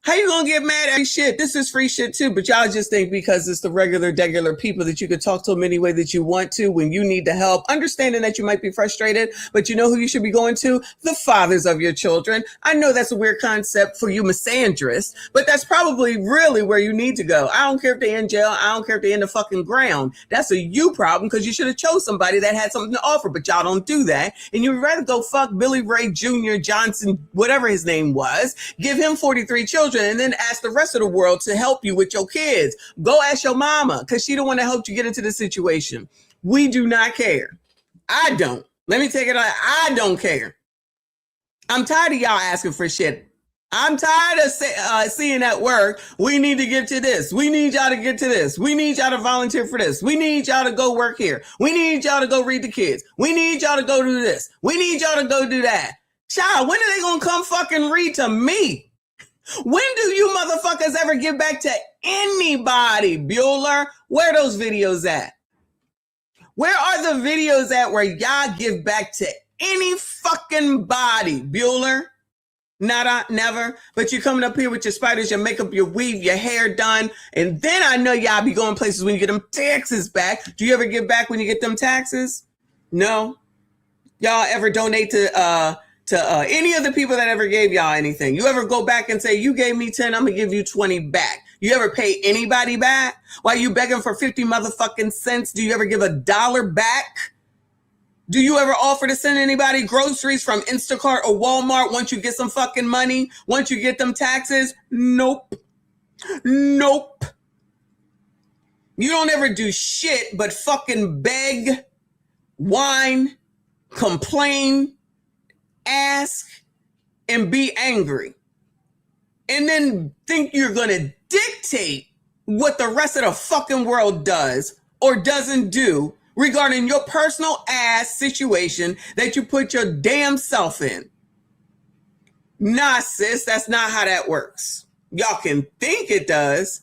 How you gonna get mad at free shit? This is free shit too, but y'all just think because it's the regular people that you could talk to them any way that you want to when you need the help, understanding that you might be frustrated, but you know who you should be going to? The fathers of your children. I know that's a weird concept for you misandrists, but that's probably really where you need to go. I don't care if they're in jail. I don't care if they're in the fucking ground. That's a you problem because you should have chose somebody that had something to offer, but y'all don't do that. And you'd rather go fuck Billy Ray Jr. Johnson, whatever his name was, give him 43 children, and then ask the rest of the world to help you with your kids. Go ask your mama because she the one that helped you get into this situation. We do not care. I don't. Let me take it out. I don't care. I'm tired of y'all asking for shit. I'm tired of seeing at work, we need to get to this. We need y'all to get to this. We need y'all to volunteer for this. We need y'all to go work here. We need y'all to go read the kids. We need y'all to go do this. We need y'all to go do that. Child, when are they going to come fucking read to me? When do you motherfuckers ever give back to anybody, Bueller? Where are those videos at? Where are the videos at where y'all give back to any fucking body, Bueller? Nada, never. But you coming up here with your spiders, your makeup, your weave, your hair done. And then I know y'all be going places when you get them taxes back. Do you ever give back when you get them taxes? No. Y'all ever donate to any of the people that ever gave y'all anything? You ever go back and say, you gave me 10, I'm gonna give you 20 back? You ever pay anybody back? While you begging for 50 motherfucking cents, do you ever give $1 back? Do you ever offer to send anybody groceries from Instacart or Walmart once you get some fucking money? Once you get them taxes? Nope. Nope. You don't ever do shit but fucking beg, whine, complain, ask, and be angry, and then think you're going to dictate what the rest of the fucking world does or doesn't do regarding your personal ass situation that you put your damn self in. Nah, sis, that's not how that works. Y'all can think it does,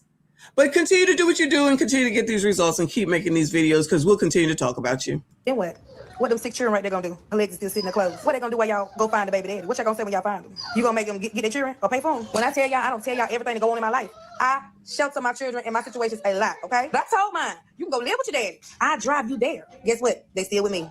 but continue to do what you do and continue to get these results and keep making these videos because we'll continue to talk about you. Then what? What them 6 children right there gonna do? Her legs is still sitting in the clothes. What they gonna do while y'all go find the baby daddy? What y'all gonna say when y'all find them? You gonna make them get their children or pay for them? When I tell y'all, I don't tell y'all everything that go on in my life. I shelter my children and my situations a lot, okay? But I told mine, you can go live with your daddy. I drive you there. Guess what? They still with me.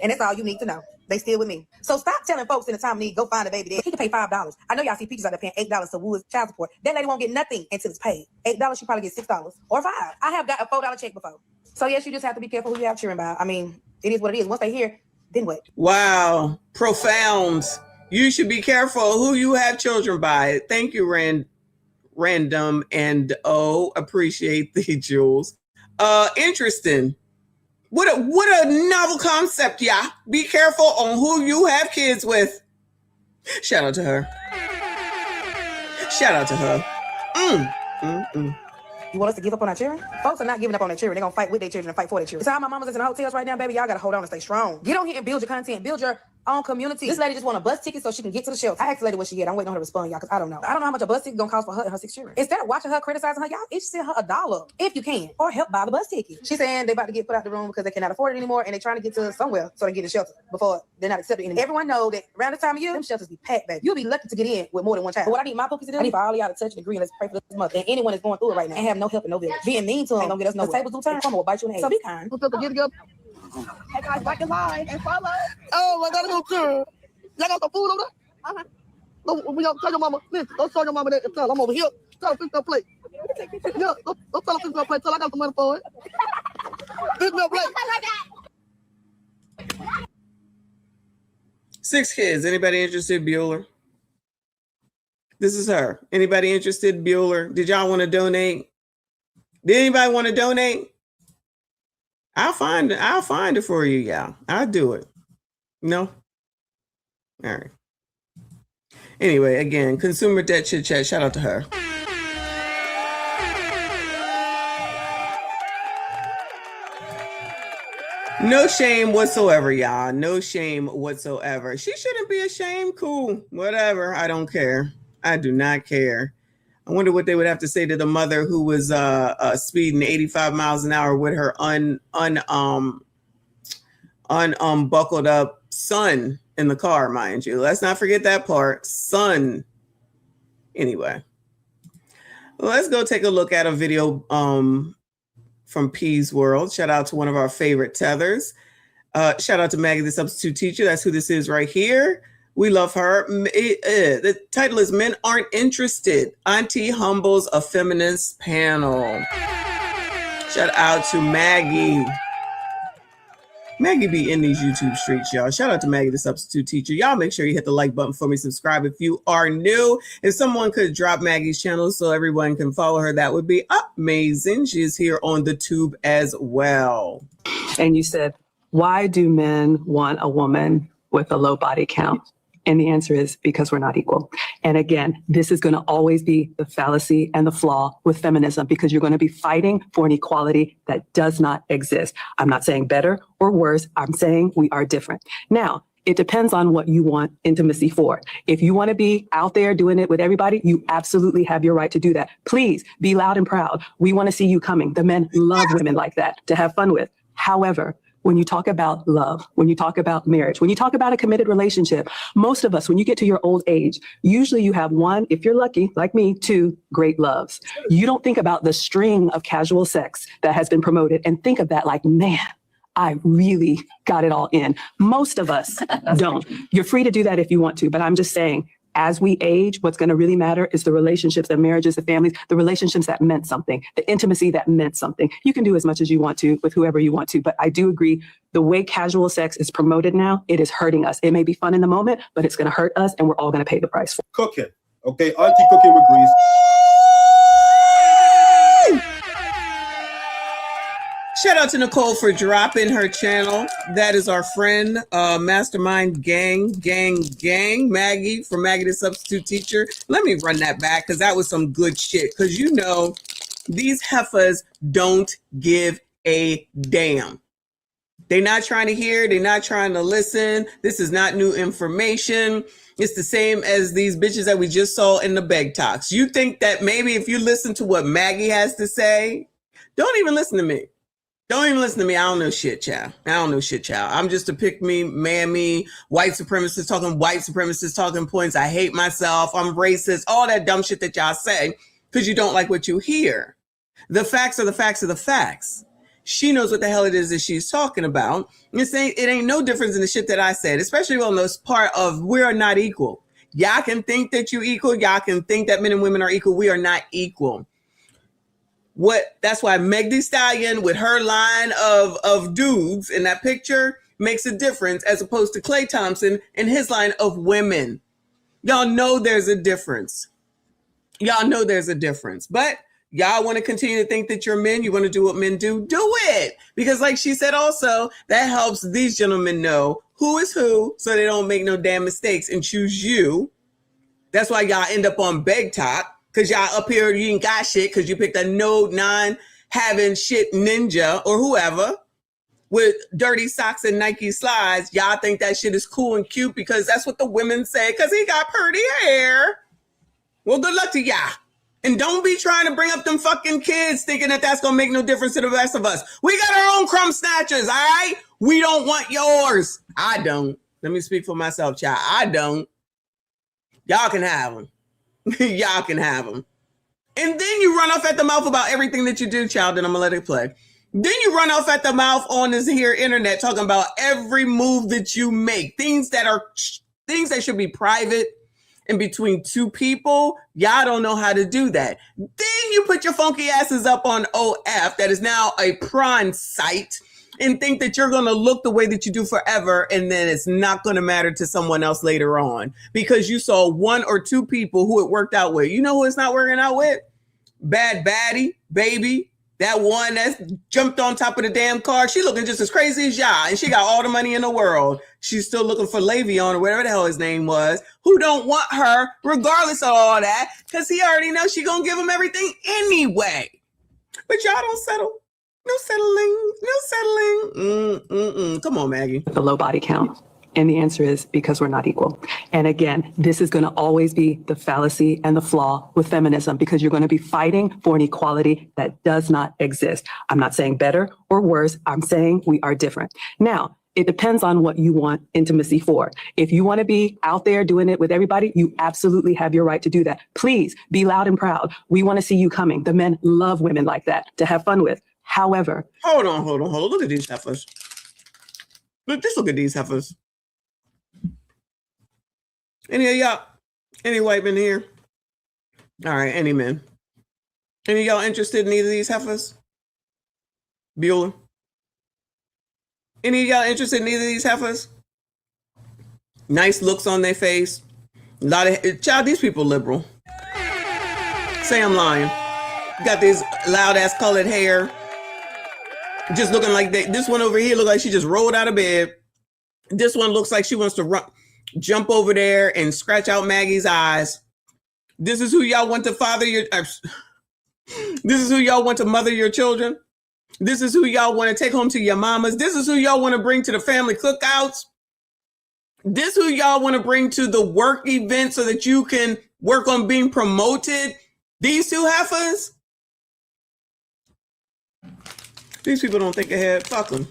And that's all you need to know. They still with me. So stop telling folks in the time of need, go find a baby daddy. He can pay $5. I know y'all see pictures out there paying $8 to Wood's child support. That lady won't get nothing until it's paid. $8, she probably get $6 or $5. I have got a $4 check before. So yes, you just have to be careful who you have children by. I mean, it is what it is. Once they hear, then what? Wow. Profound. You should be careful who you have children by. Thank you, Random and appreciate the jewels. Interesting. What a novel concept, yeah. Be careful on who you have kids with. Shout out to her. Shout out to her. You want us to give up on our children? Folks are not giving up on their children. They're going to fight with their children and fight for their children. So all my mamas that's in the hotels right now, baby, y'all got to hold on and stay strong. Get on here and build your content. Build your own community. This lady just want a bus ticket so she can get to the shelter. I asked the lady what she get. I'm waiting on her to respond, y'all, because I don't know. I don't know how much a bus ticket gonna cost for her and her 6 children. Instead of watching her criticizing her, y'all, each send her $1 if you can, or help buy the bus ticket. She's saying they about to get put out the room because they cannot afford it anymore, and they're trying to get to somewhere so they get in shelter before they're not accepted anymore. Everyone know that around this time of year, them shelters be packed, baby. You'll be lucky to get in with more than one child. But what I need my pookies to do, I need for all of y'all to touch and agree and let's pray for this mother and anyone that's going through it right now and have no help and no village. Being mean to them ain't gonna get us no tables do turn. Come on, bite you in the head. So be kind. Hey guys, like and like and follow. Oh, I gotta go too. Y'all got some food over there? Uh-huh. We gotta tell your mama. Listen, don't tell your mama that and tell I'm over here. Tell her fix her plate. Yeah, don't tell her fix her plate. Tell her I got some money for it. Fix me a plate. 6 kids. Anybody interested, Bueller? This is her. Anybody interested? Bueller. Did y'all want to donate? Did anybody want to donate? I'll find it for you, y'all. I'll do it. No? All right. Anyway, again, consumer debt chit chat. Shout out to her. No shame whatsoever, y'all. No shame whatsoever. She shouldn't be ashamed. Cool. Whatever. I don't care. I do not care. I wonder what they would have to say to the mother who was speeding 85 miles an hour with her unbuckled up son in the car, mind you. Let's not forget that part. Son. Anyway, let's go take a look at a video from P's World. Shout out to one of our favorite tethers. Shout out to Maggie, the substitute teacher. That's who this is right here. We love her. The title is Men Aren't Interested. Auntie Humbles a Feminist Panel. Shout out to Maggie. Maggie be in these YouTube streets, y'all. Shout out to Maggie, the substitute teacher. Y'all make sure you hit the like button for me. Subscribe if you are new. If someone could drop Maggie's channel so everyone can follow her, that would be amazing. She is here on the tube as well. And you said, why do men want a woman with a low body count? And the answer is because we're not equal. And again, this is going to always be the fallacy and the flaw with feminism, because you're going to be fighting for an equality that does not exist. I'm not saying better or worse. I'm saying we are different. Now, it depends on what you want intimacy for. If you want to be out there doing it with everybody, you absolutely have your right to do that. Please be loud and proud. We want to see you coming. The men love women like that to have fun with. However, when you talk about love, when you talk about marriage, when you talk about a committed relationship, most of us, when you get to your old age, usually you have one, if you're lucky, like me, two great loves. You don't think about the string of casual sex that has been promoted and think of that like, man, I really got it all in. Most of us don't. You're free to do that if you want to, but I'm just saying, as we age, what's going to really matter is the relationships, the marriages, the families, the relationships that meant something, the intimacy that meant something. You can do as much as you want to with whoever you want to, but I do agree the way casual sex is promoted now, it is hurting us. It may be fun in the moment, but it's going to hurt us and we're all going to pay the price for it. Cooking, okay? Auntie cooking with grease. Shout out to Nicole for dropping her channel. That is our friend, Mastermind Gang. Maggie, for Maggie, the substitute teacher. Let me run that back because that was some good shit. Because you know, these heifers don't give a damn. They're not trying to hear. They're not trying to listen. This is not new information. It's the same as these bitches that we just saw in the beg talks. You think that maybe if you listen to what Maggie has to say, don't even listen to me. Don't even listen to me. I don't know shit, child. I'm just a pick me, man me, white supremacist talking points. I hate myself. I'm racist. All that dumb shit that y'all say because you don't like what you hear. The facts are the facts of the facts. She knows what the hell it is that she's talking about. It ain't no difference in the shit that I said, especially on this part of we are not equal. Y'all can think that you equal. Y'all can think that men and women are equal. We are not equal. That's why Meg Thee Stallion with her line of dudes in that picture makes a difference as opposed to Klay Thompson and his line of women. Y'all know there's a difference. But y'all want to continue to think that you're men. You want to do what men do it. Because like she said also, that helps these gentlemen know who is who so they don't make no damn mistakes and choose you. That's why y'all end up on Beg Talk. Because y'all up here, you ain't got shit because you picked a no non-having shit ninja or whoever with dirty socks and Nike slides. Y'all think that shit is cool and cute because that's what the women say because he got pretty hair. Well, good luck to y'all. And don't be trying to bring up them fucking kids thinking that that's going to make no difference to the rest of us. We got our own crumb snatchers, all right? We don't want yours. I don't. Let me speak for myself, child. I don't. Y'all can have them. Y'all can have them. And then you run off at the mouth about everything that you do, child, and I'm gonna let it play. Then you run off at the mouth on this here internet talking about every move that you make, things that should be private, in between two people, y'all don't know how to do that. Then you put your funky asses up on OF, that is now a prawn site, and think that you're going to look the way that you do forever, and then it's not going to matter to someone else later on because you saw one or two people who it worked out with. You know who it's not working out with? Bad Baddie, baby. That one that jumped on top of the damn car. She looking just as crazy as y'all, and she got all the money in the world. She's still looking for Le'Veon or whatever the hell his name was, who don't want her regardless of all that because he already knows she going to give him everything anyway. But y'all don't settle. No settling. No settling. Come on, Maggie. The low body count. And the answer is because we're not equal. And again, this is going to always be the fallacy and the flaw with feminism because you're going to be fighting for an equality that does not exist. I'm not saying better or worse. I'm saying we are different. Now, it depends on what you want intimacy for. If you want to be out there doing it with everybody, you absolutely have your right to do that. Please be loud and proud. We want to see you coming. The men love women like that to have fun with. However, hold on. Look at these heifers. Look at these heifers. Any of y'all, any white men here? All right, any men. Any of y'all interested in either of these heifers? Bueller? Any of y'all interested in either of these heifers? Nice looks on their face. A lot of, child, these people liberal. Say I'm lying. Got this loud ass colored hair. Just looking like this one over here look like she just rolled out of bed. This one looks like she wants to jump over there and scratch out Maggie's eyes. This is who y'all want to father your. This is who y'all want to mother your children. This is who y'all want to take home to your mamas. This is who y'all want to bring to the family cookouts. This who y'all want to bring to the work event so that you can work on being promoted. These two heifers. These people don't think ahead. Fuck them.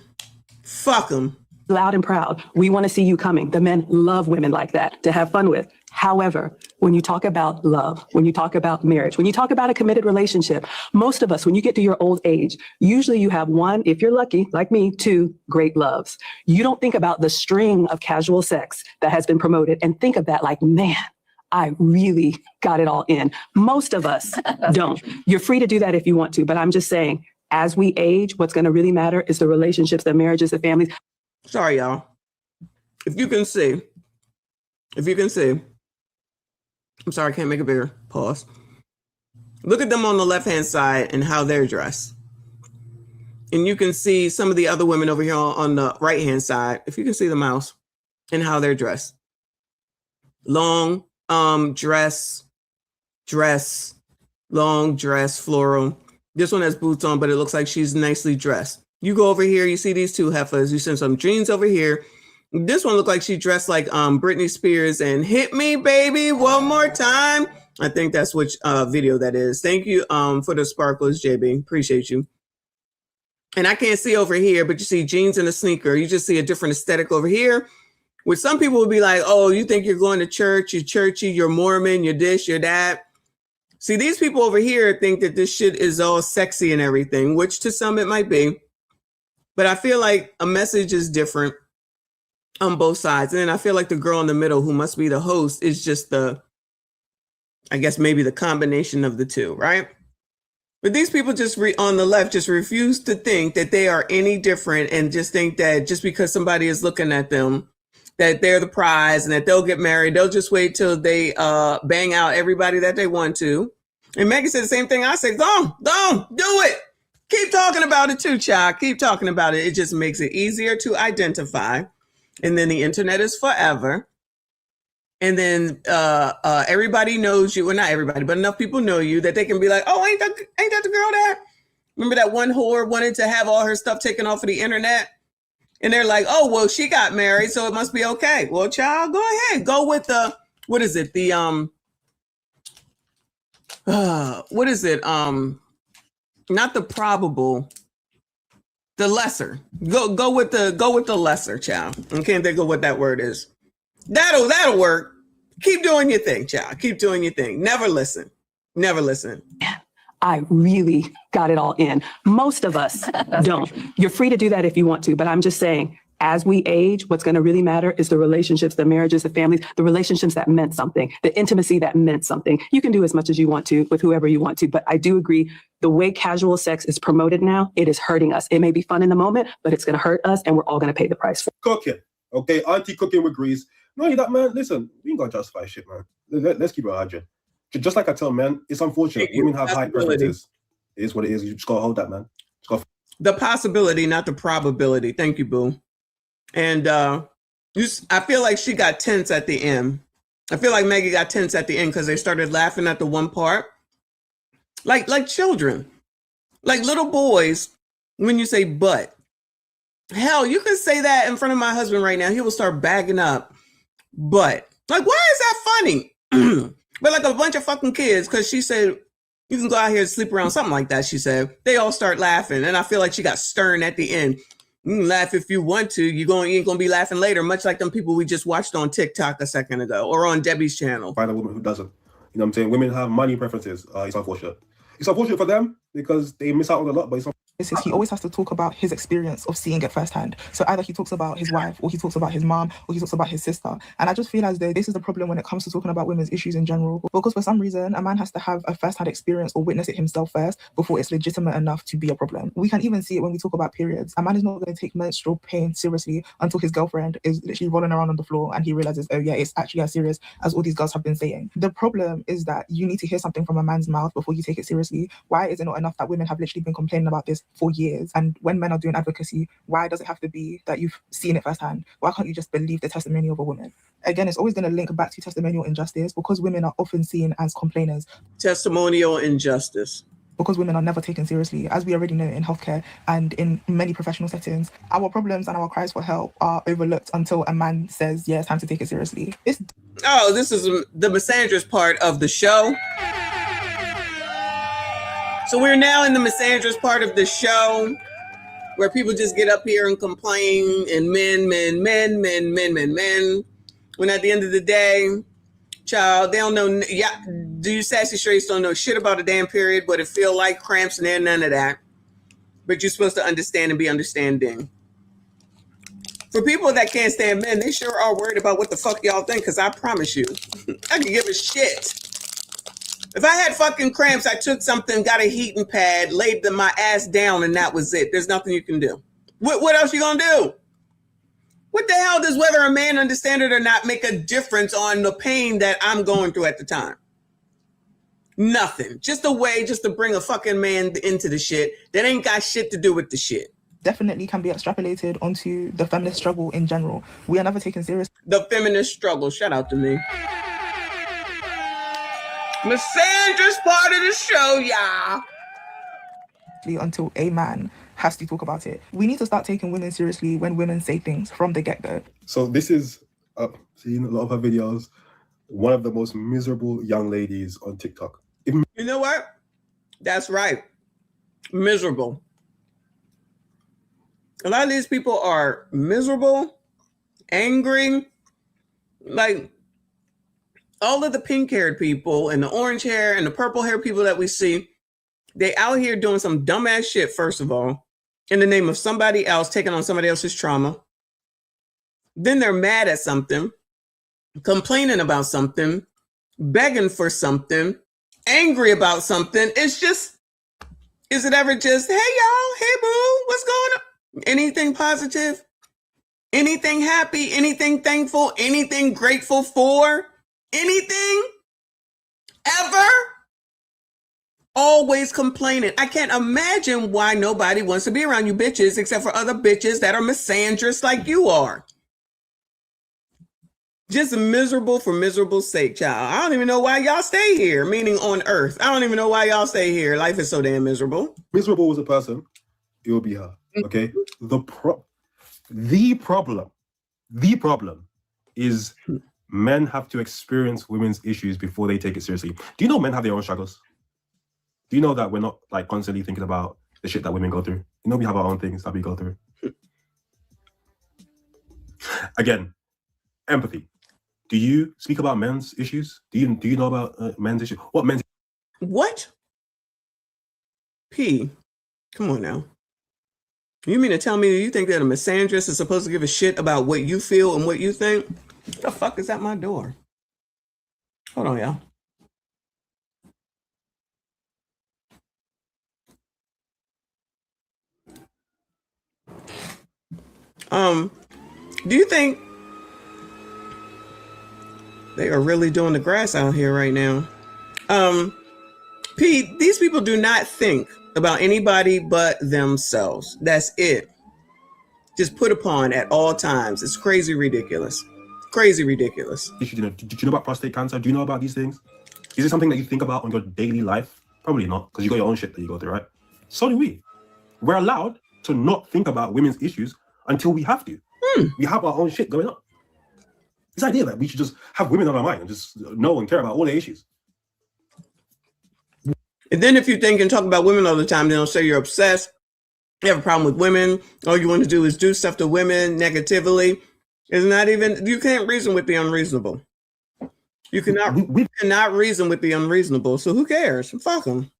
Fuck them. Loud and proud. We want to see you coming. The men love women like that to have fun with. However, when you talk about love, when you talk about marriage, when you talk about a committed relationship, most of us, when you get to your old age, usually you have one, if you're lucky, like me, two great loves. You don't think about the string of casual sex that has been promoted and think of that like, man, I really got it all in. Most of us don't. You're free to do that if you want to, but I'm just saying, as we age, what's going to really matter is the relationships, the marriages, the families. Sorry, y'all. If you can see, I'm sorry, I can't make it bigger. Pause. Look at them on the left-hand side and how they're dressed. And you can see some of the other women over here on the right-hand side, if you can see the mouse, and how they're dressed. Long dress, long dress, floral. This one has boots on, but it looks like she's nicely dressed. You go over here, you see these two heifers. You send some jeans over here. This one looked like she dressed like Britney Spears and Hit Me, Baby, One More Time. I think that's which video that is. Thank you for the sparkles, JB. Appreciate you. And I can't see over here, but you see jeans and a sneaker. You just see a different aesthetic over here, which some people would be like, oh, you think you're going to church, you're churchy, you're Mormon, you're this, you're that. See, these people over here think that this shit is all sexy and everything, which to some it might be. But I feel like a message is different on both sides. And then I feel like the girl in the middle, who must be the host, is just I guess maybe the combination of the two, right? But these people just on the left just refuse to think that they are any different and just think that just because somebody is looking at them, that they're the prize and that they'll get married. They'll just wait till they bang out everybody that they want to. And Megan said the same thing. I said, go on, do it. Keep talking about it too, child. Keep talking about it. It just makes it easier to identify. And then the internet is forever. And then everybody knows you. Well, not everybody, but enough people know you that they can be like, oh, ain't that the girl that? Remember that one whore wanted to have all her stuff taken off of the internet? And they're like, oh, well, she got married, so it must be okay. Well, child, go ahead. Go with what is it? What is it? Not the probable, the lesser. Go with the lesser, child. I can't think of what that word is. That'll work. Keep doing your thing, child. Keep doing your thing. Never listen. I really got it all in. Most of us don't. You're free to do that if you want to, but I'm just saying, As we age, what's going to really matter is the relationships, the marriages, the families, the relationships that meant something, the intimacy that meant something. You can do as much as you want to with whoever you want to, but I do agree the way casual sex is promoted now, it is hurting us. It may be fun in the moment, but it's going to hurt us and we're all going to pay the price for it. Cooking. Okay, Auntie cooking with grease. No, you that man. Listen, we ain't gonna justify shit, man. Let's keep it 100. Just like I tell men, it's unfortunate. Women have high preferences. It is what it is. You just gotta hold that, man. The possibility, not the probability. Thank you, boo. And I feel like she got tense at the end. I feel like Maggie got tense at the end because they started laughing at the one part. Like children. Like little boys, when you say but. Hell, you can say that in front of my husband right now. He will start bagging up. But, like, why is that funny? But like a bunch of fucking kids, because she said, you can go out here and sleep around, something like that, she said. They all start laughing. And I feel like she got stern at the end. You can laugh if you want to. You ain't going to be laughing later, much like them people we just watched on TikTok a second ago or on Debbie's channel. Find a woman who doesn't. You know what I'm saying? Women have money preferences. It's unfortunate. It's unfortunate for them because they miss out on a lot, but it's he always has to talk about his experience of seeing it firsthand. So either he talks about his wife, or he talks about his mom, or he talks about his sister. And I just feel as though this is the problem when it comes to talking about women's issues in general. Because for some reason, a man has to have a firsthand experience or witness it himself first before it's legitimate enough to be a problem. We can even see it when we talk about periods. A man is not going to take menstrual pain seriously until his girlfriend is literally rolling around on the floor and he realizes, oh yeah, it's actually as serious as all these girls have been saying. The problem is that you need to hear something from a man's mouth before you take it seriously. Why is it not enough that women have literally been complaining about this for years? And when men are doing advocacy, why does it have to be that you've seen it firsthand? Why can't you just believe the testimony of a woman? Again, it's always going to link back to testimonial injustice because women are often seen as complainers. Testimonial injustice. Because women are never taken seriously, as we already know in healthcare and in many professional settings. Our problems and our cries for help are overlooked until a man says, yeah, it's time to take it seriously. Oh, this is the misandrous part of the show. So we're now in the misandrous part of the show where people just get up here and complain and men. When at the end of the day, child, they don't know. Yeah, do you sassy straights don't know shit about a damn period, but it feel like cramps and then none of that. But you're supposed to understand and be understanding. For people that can't stand men, they sure are worried about what the fuck y'all think, because I promise you, I can give a shit. If I had fucking cramps, I took something, got a heating pad, laid my ass down, and that was it. There's nothing you can do. What else you gonna do? What the hell does whether a man understand it or not make a difference on the pain that I'm going through at the time? Nothing. Just a way just to bring a fucking man into the shit that ain't got shit to do with the shit. Definitely can be extrapolated onto the feminist struggle in general. We are never taken seriously. The feminist struggle. Shout out to me. Misandrous part of the show, y'all. Until a man has to talk about it. We need to start taking women seriously when women say things from the get-go. So this is, seeing a lot of her videos, one of the most miserable young ladies on TikTok. You know what? That's right. Miserable. A lot of these people are miserable, angry, like all of the pink-haired people and the orange hair and the purple hair people that we see, they out here doing some dumbass shit, first of all, in the name of somebody else, taking on somebody else's trauma. Then they're mad at something, complaining about something, begging for something, angry about something. It's just, is it ever just, hey y'all, hey boo, what's going on? Anything positive? Anything happy? Anything thankful? Anything grateful for? Anything? Ever? Always complaining. I can't imagine why nobody wants to be around you bitches except for other bitches that are misandrous like you are. Just miserable for miserable sake, child. I don't even know why y'all stay here, meaning on Earth. I don't even know why y'all stay here. Life is so damn miserable. Miserable as a person, it will be her. Okay? The problem is men have to experience women's issues before they take it seriously. Do you know men have their own struggles? Do you know that we're not like constantly thinking about the shit that women go through? You know, we have our own things that we go through. Again, empathy. Do you speak about men's issues? Do you know about men's issues? What men's? What? P, come on now. You mean to tell me you think that a misandrist is supposed to give a shit about what you feel and what you think? What the fuck is at my door? Hold on, y'all. Do you think they are really doing the grass out here right now? Pete, these people do not think about anybody but themselves. That's it. Just put upon at all times. It's crazy ridiculous. Crazy ridiculous. Did you know about prostate cancer? Do you know about these things? Is it something that you think about on your daily life? Probably not, because you got your own shit that you go through, right? So do we. We're allowed to not think about women's issues until we have to. We have our own shit going on. This idea that we should just have women on our mind and just know and care about all their issues. And then if you think and talk about women all the time, then they'll say you're obsessed. You have a problem with women. All you want to do is do stuff to women negatively. It's not even, you can't reason with the unreasonable. You cannot, we cannot reason with the unreasonable. So who cares? Fuck them.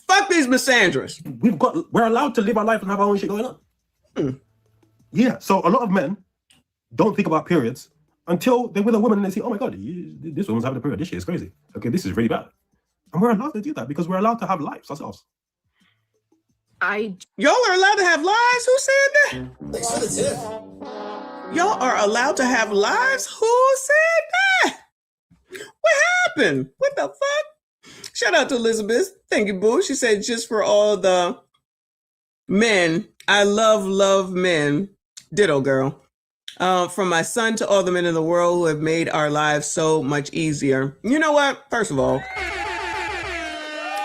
Fuck these misandrists. We're allowed to live our life and have our own shit going on. Yeah, so a lot of men don't think about periods until they're with a woman and they say, oh my God, this woman's having a period. This shit is crazy. Okay, this is really bad. And we're allowed to do that because we're allowed to have lives ourselves. Y'all are allowed to have lives? Who said that? Y'all are allowed to have lives? Who said that? What happened? What the fuck? Shout out to Elizabeth. Thank you, boo. She said, just for all the men, I love men. Ditto, girl. From my son to all the men in the world who have made our lives so much easier. You know what? First of all,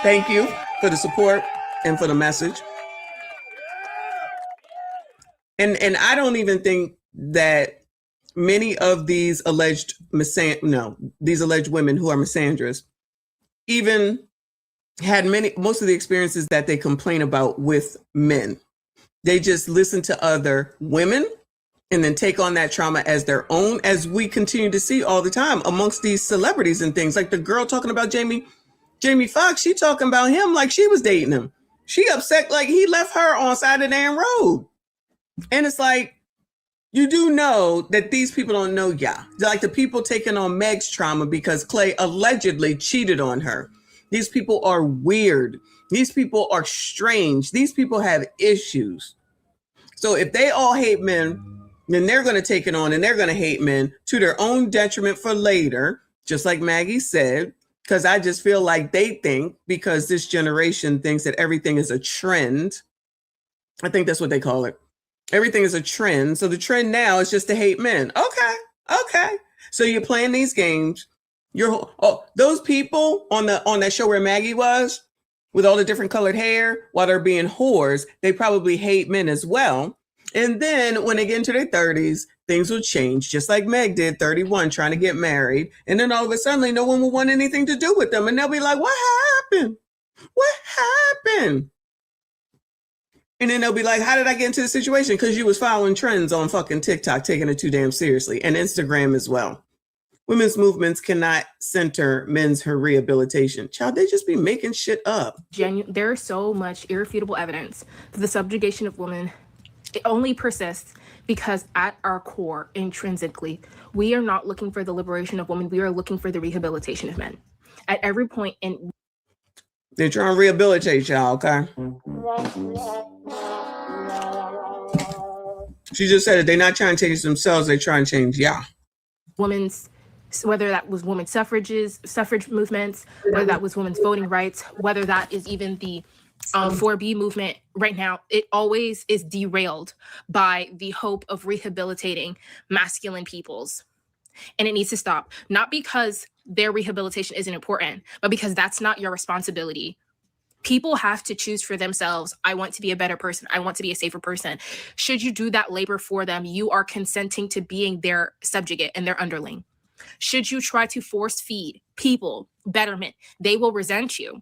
thank you for the support and for the message. And I don't even think that many of these alleged these alleged women who are misandrists even had most of the experiences that they complain about with men. They just listen to other women and then take on that trauma as their own, as we continue to see all the time amongst these celebrities and things. Like the girl talking about Jamie Foxx, she talking about him like she was dating him. She upset like he left her on side of the damn road. And it's like, you do know that these people don't know ya. Like the people taking on Meg's trauma because Clay allegedly cheated on her. These people are weird. These people are strange. These people have issues. So if they all hate men, then they're going to take it on and they're going to hate men to their own detriment for later, just like Maggie said, because I just feel like they think, because this generation thinks that everything is a trend. I think that's what they call it. Everything is a trend. So the trend now is just to hate men. Okay. So you're playing these games. Those people on that show where Maggie was with all the different colored hair, while they're being whores, they probably hate men as well. And then when they get into their 30s, things will change, just like Meg did, 31, trying to get married. And then all of a sudden, no one will want anything to do with them. And they'll be like, what happened? What happened? And then they'll be like, how did I get into this situation? Because you was following trends on fucking TikTok, taking it too damn seriously, and Instagram as well. Women's movements cannot center men's rehabilitation. Child, they just be making shit up. There's so much irrefutable evidence that the subjugation of women, it only persists because at our core, intrinsically, we are not looking for the liberation of women. We are looking for the rehabilitation of men. At every point in... They're trying to rehabilitate y'all, okay? She just said it. They're not trying to change themselves. They're trying to change y'all. Women's, whether that was women's suffrage movements, whether that was women's voting rights, whether that is even the 4B movement right now, it always is derailed by the hope of rehabilitating masculine peoples. And it needs to stop, not because their rehabilitation isn't important, but because that's not your responsibility. People have to choose for themselves. I want to be a better person. I want to be a safer person. Should you do that labor for them, you are consenting to being their subjugate and their underling. Should you try to force feed people betterment, they will resent you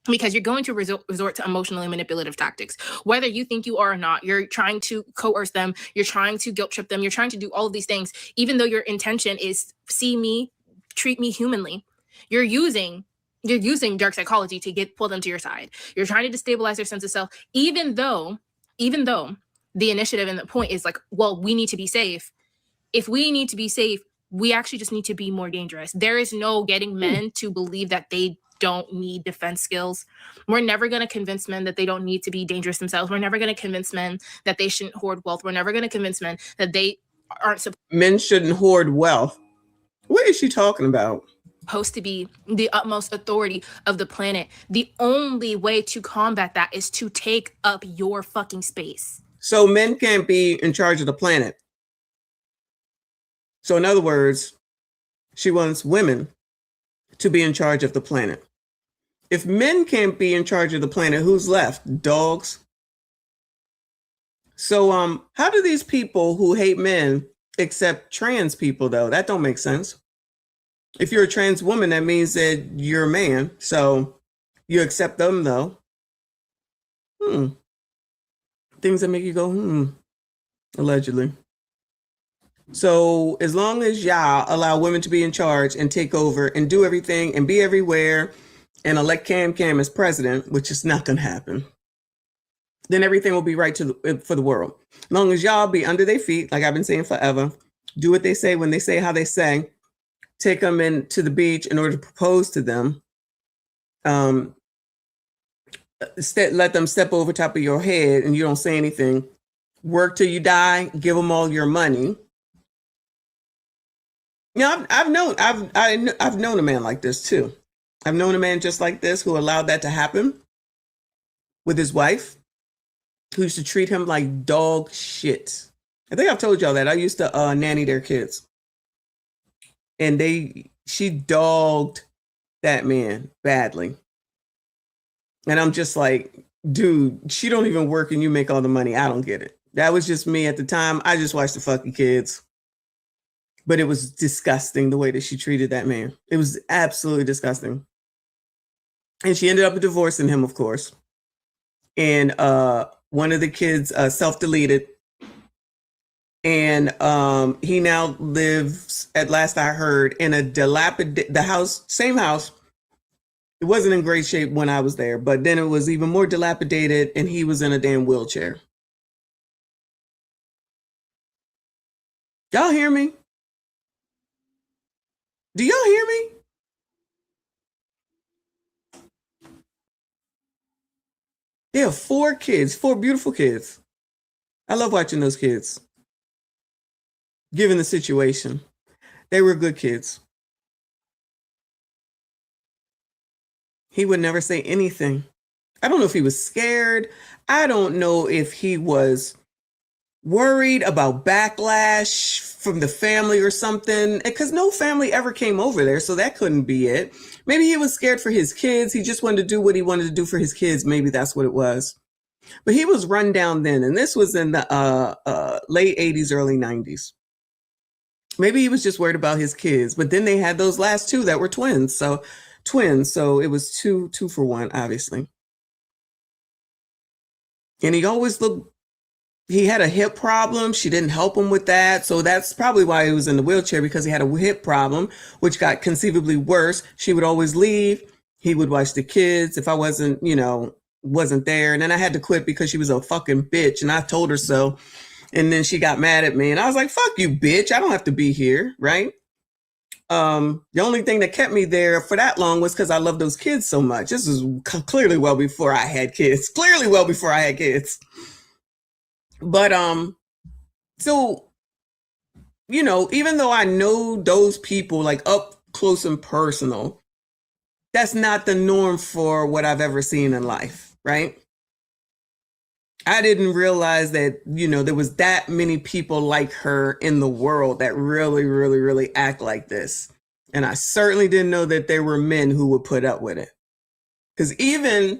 because you're going to resort to emotionally manipulative tactics. Whether you think you are or not, you're trying to coerce them, you're trying to guilt trip them, you're trying to do all of these things, even though your intention is see me, treat me humanly. You're using dark psychology to pull them to your side. You're trying to destabilize their sense of self, even though even though the initiative and the point is like, well, we need to be safe. If we need to be safe, we actually just need to be more dangerous. There is no getting men to believe that they don't need defense skills. We're never going to convince men that they don't need to be dangerous themselves. We're never going to convince men that they shouldn't hoard wealth. We're never going to convince men that they aren't Men shouldn't hoard wealth. What is she talking about? supposed to be the utmost authority of the planet. The only way to combat that is to take up your fucking space. So men can't be in charge of the planet. So in other words, she wants women to be in charge of the planet. If men can't be in charge of the planet, who's left? Dogs. So how do these people who hate men accept trans people though? That don't make sense. If you're a trans woman, that means that you're a man. So you accept them though. Things that make you go, allegedly. So as long as y'all allow women to be in charge and take over and do everything and be everywhere and elect Cam as president, which is not going to happen, then everything will be right for the world. As long as y'all be under their feet, like I've been saying forever, do what they say when they say how they say, take them into the beach in order to propose to them, let them step over top of your head and you don't say anything, work till you die, give them all your money. You know, I've known a man like this too. I've known a man just like this who allowed that to happen with his wife, who used to treat him like dog shit. I think I've told y'all that. I used to nanny their kids. And she dogged that man badly. And I'm just like, dude, she don't even work and you make all the money. I don't get it. That was just me at the time. I just watched the fucking kids. But it was disgusting the way that she treated that man. It was absolutely disgusting. And she ended up divorcing him, of course. And one of the kids self-deleted. And he now lives, at last I heard, in a dilapidated, same house. It wasn't in great shape when I was there, but then it was even more dilapidated and he was in a damn wheelchair. Y'all hear me? Do y'all hear me? They have 4 kids, 4 beautiful kids. I love watching those kids. Given the situation, they were good kids. He would never say anything. I don't know if he was scared. I don't know if he was worried about backlash from the family or something, because no family ever came over there, so that couldn't be it. Maybe he was scared for his kids. He just wanted to do what he wanted to do for his kids. Maybe that's what it was. But he was run down then, and this was in the late 80s, early 90s. Maybe he was just worried about his kids, but then they had those last 2 that were twins. So it was two for one, obviously. And he always he had a hip problem. She didn't help him with that. So that's probably why he was in the wheelchair, because he had a hip problem, which got conceivably worse. She would always leave. He would watch the kids if I wasn't there. And then I had to quit because she was a fucking bitch. And I told her so. And then she got mad at me and I was like, fuck you, bitch. I don't have to be here. Right. The only thing that kept me there for that long was because I love those kids so much. This is clearly well before I had kids. But, so, even though I know those people like up close and personal, that's not the norm for what I've ever seen in life, right? I didn't realize that, there was that many people like her in the world that really, really, really act like this. And I certainly didn't know that there were men who would put up with it. Because even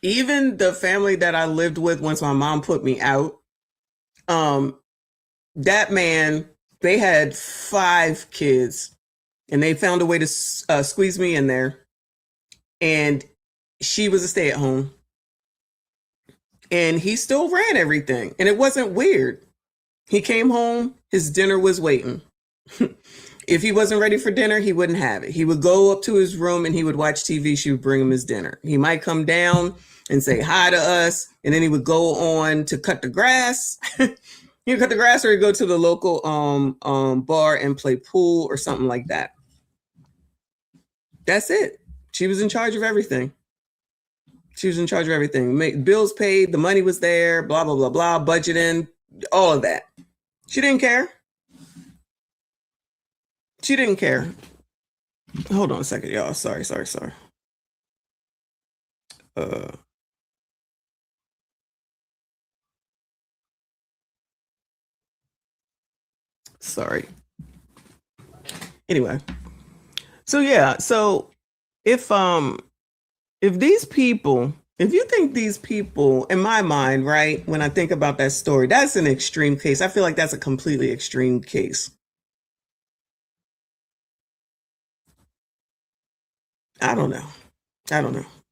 the family that I lived with once my mom put me out, that man, they had 5 kids and they found a way to squeeze me in there. And she was a stay-at-home. And he still ran everything. And it wasn't weird. He came home, his dinner was waiting. If he wasn't ready for dinner, he wouldn't have it. He would go up to his room and he would watch TV. She would bring him his dinner. He might come down and say hi to us. And then he would go on to cut the grass. He'd cut the grass, or he'd go to the local bar and play pool or something like that. That's it. She was in charge of everything. She was in charge of everything. Make bills paid, the money was there, blah, blah, blah, blah, budgeting, all of that. She didn't care. She didn't care. Hold on a second, y'all. Sorry. Sorry. Anyway. So yeah, so if these people, if you think these people, in my mind, right, when I think about that story, that's an extreme case. I feel like that's a completely extreme case. I don't know.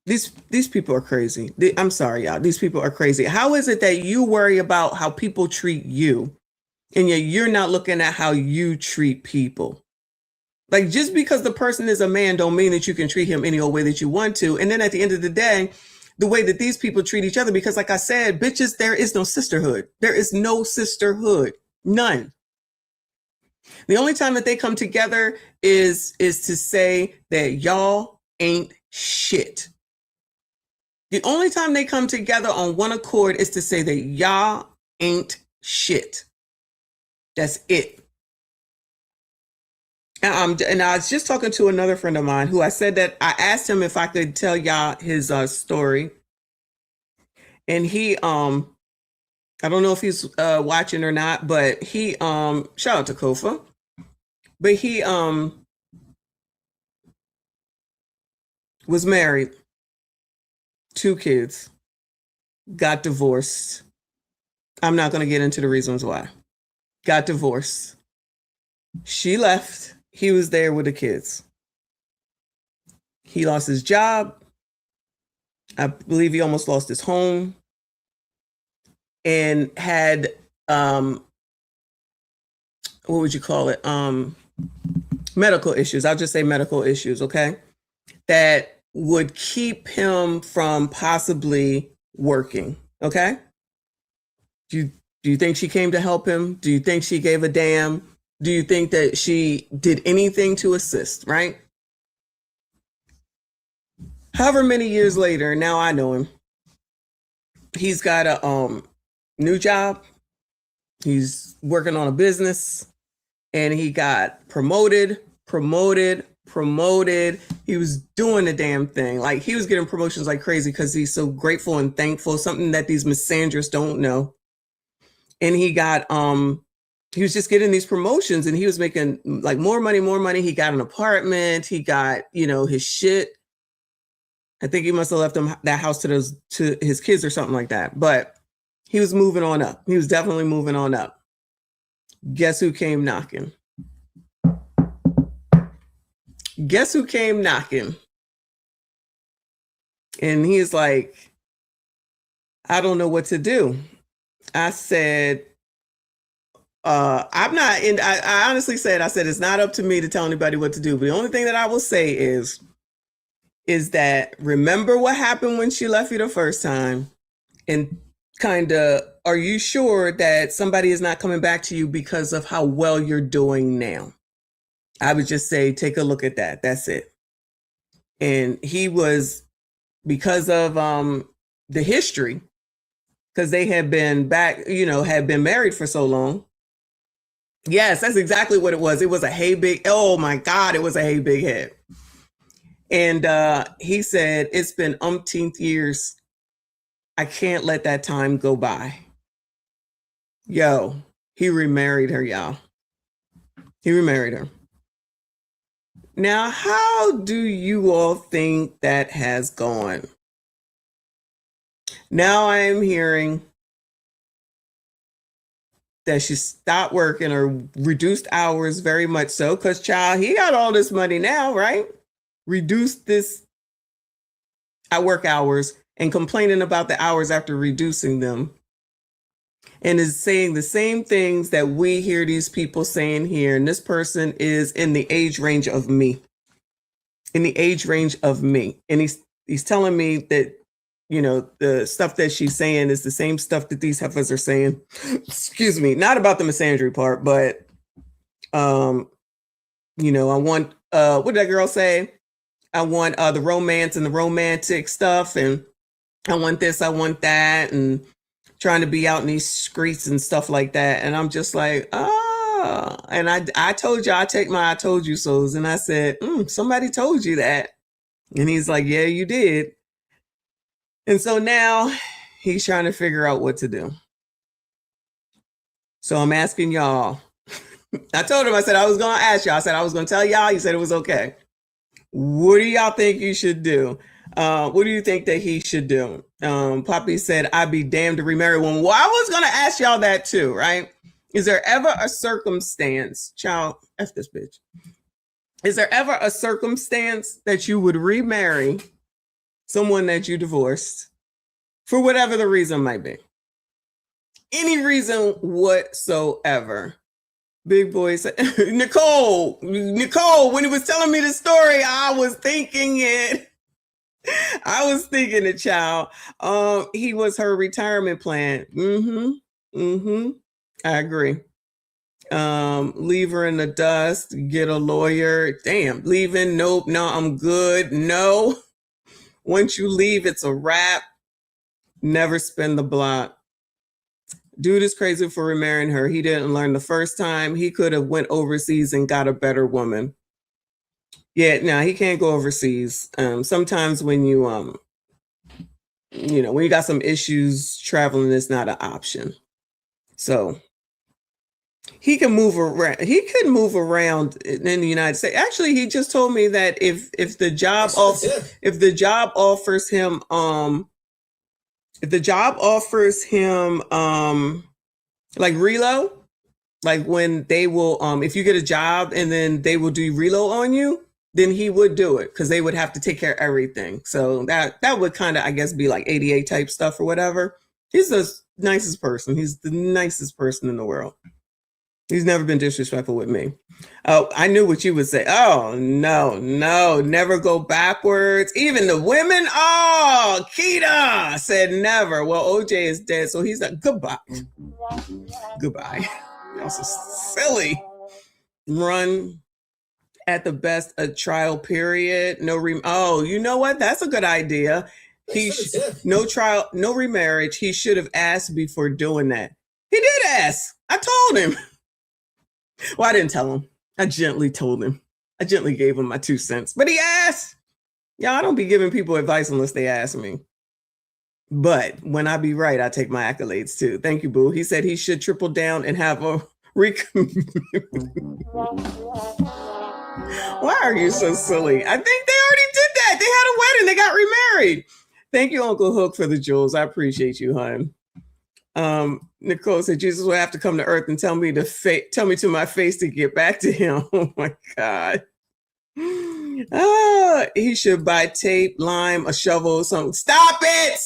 These people are crazy. I'm sorry, y'all. These people are crazy. How is it that you worry about how people treat you, and yet you're not looking at how you treat people? Like, just because the person is a man don't mean that you can treat him any old way that you want to. And then at the end of the day, the way that these people treat each other, because like I said, bitches, there is no sisterhood. There is no sisterhood. None. The only time that they come together is to say that y'all ain't shit. The only time they come together on one accord is to say that y'all ain't shit. That's it. And I was just talking to another friend of mine who I said that I asked him if I could tell y'all his story. And he, I don't know if he's watching or not, but he, shout out to Kofa, but he was married, 2 kids, got divorced. I'm not going to get into the reasons why. Got divorced. She left. He was there with the kids. He lost his job. I believe he almost lost his home. And had, what would you call it? Medical issues. I'll just say medical issues, okay? That would keep him from possibly working, okay? Do you think she came to help him? Do you think she gave a damn? Do you think that she did anything to assist, right? However many years later, now I know him. He's got a new job. He's working on a business, and he got promoted. He was doing the damn thing. Like, he was getting promotions like crazy because he's so grateful and thankful, something that these misandrists don't know. And he got, he was just getting these promotions, and he was making like more money. He got an apartment. He got, his shit. I think he must have left that house to his kids or something like that. But he was moving on up. He was definitely moving on up. Guess who came knocking? And he's like, I don't know what to do. I said, I'm not in. I honestly said, it's not up to me to tell anybody what to do. But the only thing that I will say is that remember what happened when she left you the first time, and kind of, are you sure that somebody is not coming back to you because of how well you're doing now? I would just say, take a look at that. That's it. And he was, because of the history, because they had been back, had been married for so long. Yes, that's exactly what it was. It was a hey big, oh my God, it was a hey big head. And he said, it's been umpteenth years. I can't let that time go by. Yo, he remarried her, y'all. He remarried her. Now, how do you all think that has gone? Now I am hearing that she stopped working or reduced hours, very much so, because child, he got all this money now, right? Reduced this at work hours and complaining about the hours after reducing them. And is saying the same things that we hear these people saying here. And this person is in the age range of me. And he's telling me that you know, the stuff that she's saying is the same stuff that these heifers are saying. Excuse me, not about the misandry part, but you know, I want what did that girl say? I want the romance and the romantic stuff, and I want this, I want that, and trying to be out in these streets and stuff like that. And I'm just like, and I told you I take my I told you so's, and I said, somebody told you that. And he's like, yeah, you did. And so now he's trying to figure out what to do. So I'm asking y'all. I told him, I said I was going to ask y'all. I said I was going to tell y'all. You said it was okay. What do y'all think you should do? What do you think that he should do? Poppy said, I'd be damned to remarry one. Well, I was going to ask y'all that too, right? Is there ever a circumstance, child, F this bitch. Is there ever a circumstance that you would remarry someone that you divorced for whatever the reason might be? Any reason whatsoever. Big boy said, Nicole, when he was telling me the story, I was thinking it. I was thinking it, child. He was her retirement plan. I agree. Leave her in the dust, get a lawyer. Damn, leaving. Nope. No, I'm good. No. Once you leave, it's a wrap. Never spin the block. Dude is crazy for remarrying her. He didn't learn the first time. He could have went overseas and got a better woman. Yeah, no, he can't go overseas. Sometimes when you when you got some issues, traveling is not an option. So he can move around. He could move around in the United States. Actually, he just told me that if the job offers him like reload, like when they will if you get a job and then they will do reload on you, then he would do it because they would have to take care of everything. So that would kind of, I guess, be like ADA type stuff or whatever. He's the nicest person. He's the nicest person in the world. He's never been disrespectful with me. Oh, I knew what you would say. Oh, no, never go backwards. Even the women, Keita said never. Well, OJ is dead, so he's like, goodbye. Goodbye. Y'all so silly. Run at the best a trial period. Oh, you know what? That's a good idea. No trial, no remarriage. He should have asked before doing that. He did ask. I told him. Well, I didn't tell him. I gently told him. I gently gave him my 2 cents. But he asked. Y'all, I don't be giving people advice unless they ask me. But when I be right, I take my accolades too. Thank you, boo. He said he should triple down and have a Why are you so silly? I think they already did that. They had a wedding. They got remarried. Thank you, Uncle Hook, for the jewels. I appreciate you, hon. Nicole said Jesus will have to come to earth and tell me to my face to get back to him. Oh my God. He should buy tape, lime, a shovel, something. Stop it.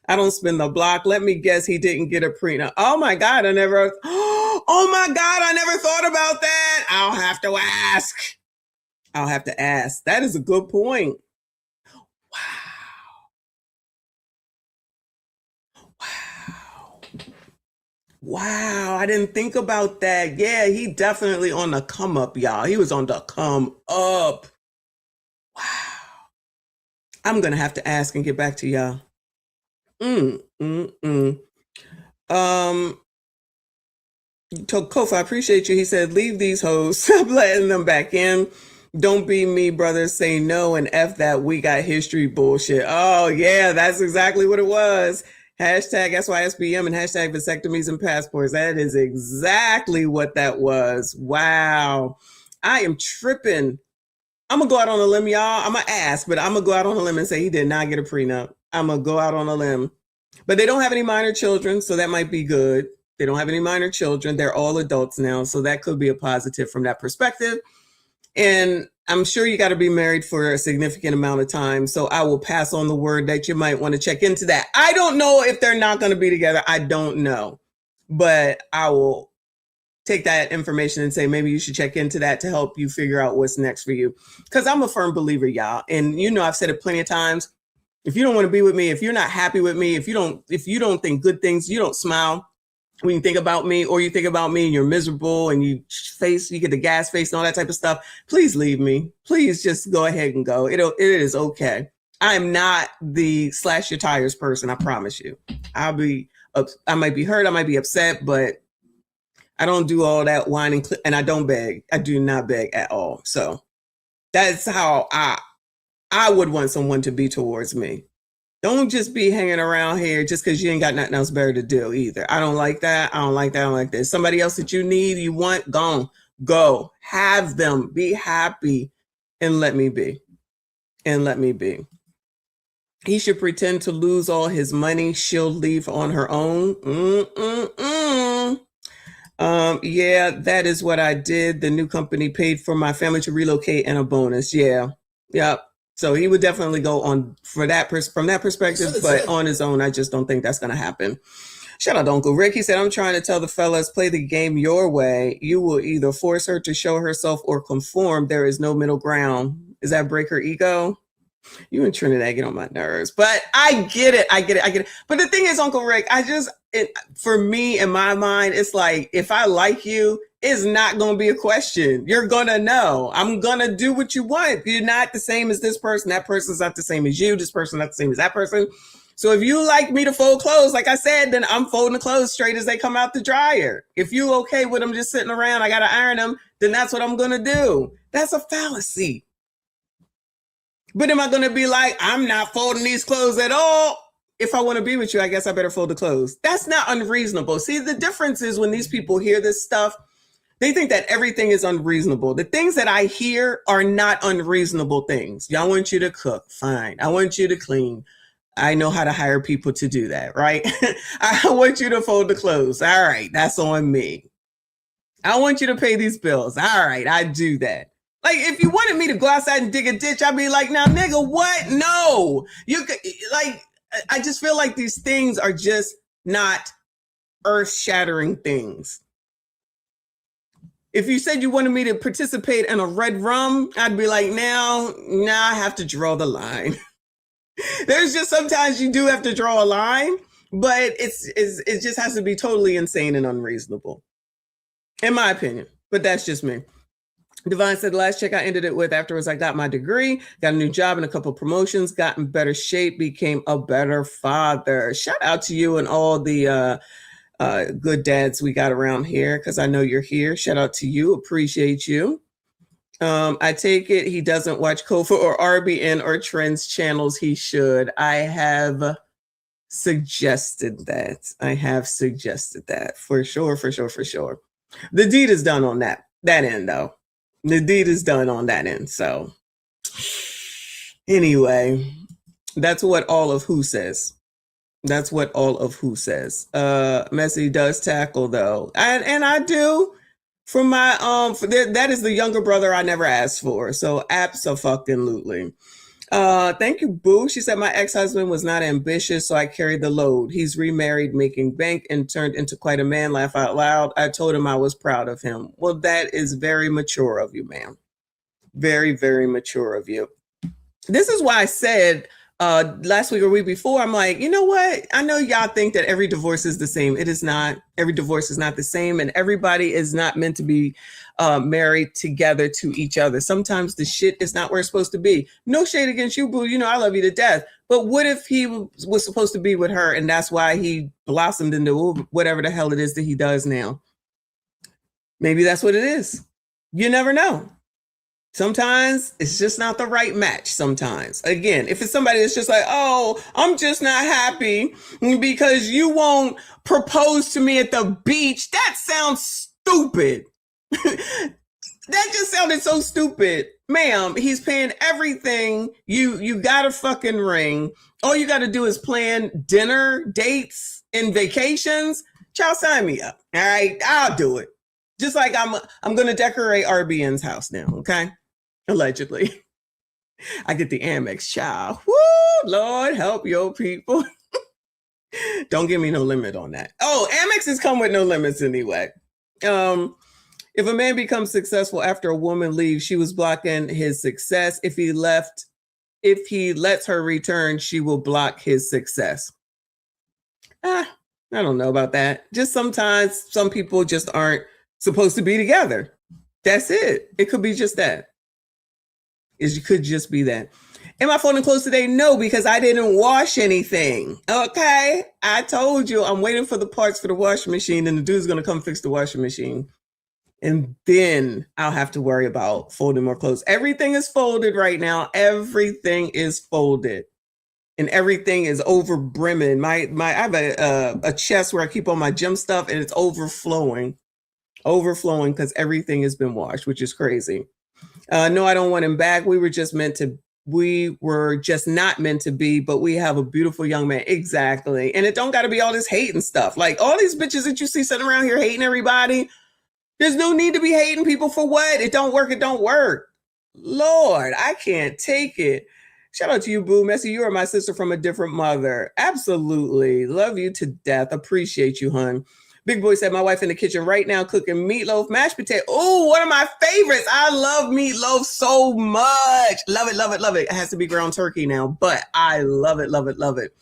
I don't spin the block. Let me guess he didn't get a prenup. Oh my God, I never thought about that. I'll have to ask. That is a good point. Wow, I didn't think about that. Yeah, he definitely on the come up, y'all. He was on the come up. Wow. I'm going to have to ask and get back to y'all. Kofi, I appreciate you. He said, leave these hoes. Stop letting them back in. Don't be me, brother. Say no and F that we got history bullshit. Oh, yeah, that's exactly what it was. Hashtag SYSBM and hashtag vasectomies and passports. That is exactly what that was. Wow. I am tripping. I'm going to go out on a limb, y'all. I'm going to ask, but I'm going to go out on a limb and say he did not get a prenup. I'm going to go out on a limb. But they don't have any minor children, so that might be good. They don't have any minor children. They're all adults now, so that could be a positive from that perspective. And I'm sure you got to be married for a significant amount of time. So I will pass on the word that you might want to check into that. I don't know if they're not going to be together. I don't know. But I will take that information and say, maybe you should check into that to help you figure out what's next for you. Because I'm a firm believer, y'all. And you know, I've said it plenty of times. If you don't want to be with me, if you're not happy with me, if you don't think good things, you don't smile when you think about me, or you think about me and you're miserable and you get the gas face and all that type of stuff, please leave me. Please just go ahead and go. It is okay. I'm not the slash your tires person. I promise you. I might be hurt. I might be upset, but I don't do all that whining, and I don't beg. I do not beg at all. So that's how I would want someone to be towards me. Don't just be hanging around here just because you ain't got nothing else better to do either. I don't like that. I don't like that. I don't like this. Somebody else that you need, you want, go. Have them. Be happy and let me be. And let me be. He should pretend to lose all his money. She'll leave on her own. Yeah, that is what I did. The new company paid for my family to relocate and a bonus. Yeah. Yep. So he would definitely go on from that perspective, but on his own, I just don't think that's going to happen. Shout out to Uncle Rick. He said, I'm trying to tell the fellas, play the game your way. You will either force her to show herself or conform. There is no middle ground. Is that break her ego? You and Trinidad get on my nerves, but I get it. But the thing is, Uncle Rick, for me, in my mind, it's like, if I like you, it's not going to be a question. You're going to know. I'm going to do what you want. You're not the same as this person. That person's not the same as you. This person's not the same as that person. So if you like me to fold clothes, like I said, then I'm folding the clothes straight as they come out the dryer. If you okay with them just sitting around, I got to iron them, then that's what I'm going to do. That's a fallacy. But am I going to be like, I'm not folding these clothes at all? If I want to be with you, I guess I better fold the clothes. That's not unreasonable. See, the difference is when these people hear this stuff, they think that everything is unreasonable. The things that I hear are not unreasonable things. Y'all want you to cook. Fine. I want you to clean. I know how to hire people to do that, right? I want you to fold the clothes. All right. That's on me. I want you to pay these bills. All right. I do that. Like, if you wanted me to go outside and dig a ditch, I'd be like, now, nigga, what? No. I just feel like these things are just not earth-shattering things. If you said you wanted me to participate in a red rum, I'd be like, now I have to draw the line. There's just sometimes you do have to draw a line, but it just has to be totally insane and unreasonable, in my opinion. But that's just me. Divine said, the last check I ended it with afterwards, I got my degree, got a new job and a couple of promotions, got in better shape, became a better father. Shout out to you and all the good dads we got around here, because I know you're here. Shout out to you. Appreciate you. I take it he doesn't watch Kofa or RBN or Trends channels. He should. I have suggested that. For sure. The deed is done on that end, though. The deed is done on that end. So anyway, that's what all of who says. Messy does tackle, though. And I do. From my that is the younger brother I never asked for. So abso-fucking-lutely. Thank you, Boo. She said my ex-husband was not ambitious, so I carried the load. He's remarried, making bank, and turned into quite a man. Laugh out loud. I told him I was proud of him. Well, that is very mature of you, ma'am. Very, very mature of you. This is why I said last week or week before, I'm like, you know what? I know y'all think that every divorce is the same. It is not. Every divorce is not the same, and everybody is not meant to be married together to each other. Sometimes the shit is not where it's supposed to be. No shade against you, boo. You know I love you to death. But what if he was supposed to be with her, and that's why he blossomed into whatever the hell it is that he does now? Maybe that's what it is. You never know. Sometimes it's just not the right match. Sometimes, again, if it's somebody that's just like, oh, I'm just not happy because you won't propose to me at the beach. That sounds stupid. That just sounded so stupid. Ma'am, he's paying everything. You got a fucking ring. All you got to do is plan dinner, dates, and vacations. Child, sign me up. All right, I'll do it. Just like I'm going to decorate RBN's house now, okay? Allegedly. I get the Amex, child. Woo, Lord, help your people. Don't give me no limit on that. Oh, Amexes come with no limits anyway. If a man becomes successful after a woman leaves, she was blocking his success. If he left if he lets her return, she will block his success. I don't know about that. Just sometimes some people just aren't supposed to be together. That's it. It could be just that. It could just be that. Am I folding clothes today? No, because I didn't wash anything. Okay. I told you I'm waiting for the parts for the washing machine, and the dude's going to come fix the washing machine. And then I'll have to worry about folding more clothes. Everything is folded right now. Everything is folded. And everything is over brimming. I have a chest where I keep all my gym stuff, and it's overflowing because everything has been washed, which is crazy. No, I don't want him back. We were just not meant to be, but we have a beautiful young man. Exactly. And it don't got to be all this hate and stuff. Like all these bitches that you see sitting around here hating everybody. There's no need to be hating people for what? It don't work. It don't work. Lord, I can't take it. Shout out to you, Boo. Messy, you are my sister from a different mother. Absolutely. Love you to death. Appreciate you, hun. Big Boy said, my wife in the kitchen right now cooking meatloaf, mashed potato. Oh, one of my favorites. I love meatloaf so much. Love it, love it, love it. It has to be ground turkey now, but I love it, love it, love it.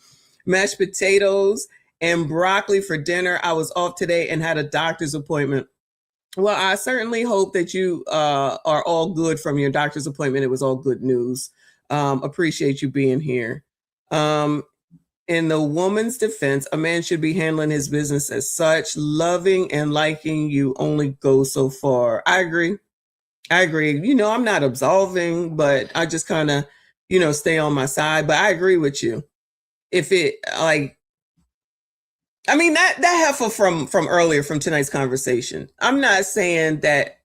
Mashed potatoes and broccoli for dinner. I was off today and had a doctor's appointment. Well, I certainly hope that you are all good from your doctor's appointment. It was all good news. Appreciate you being here. In the woman's defense, a man should be handling his business as such. Loving and liking you only go so far. I agree. You know, I'm not absolving, but I just kind of, stay on my side. But I agree with you. If it that heifer from earlier from tonight's conversation. I'm not saying that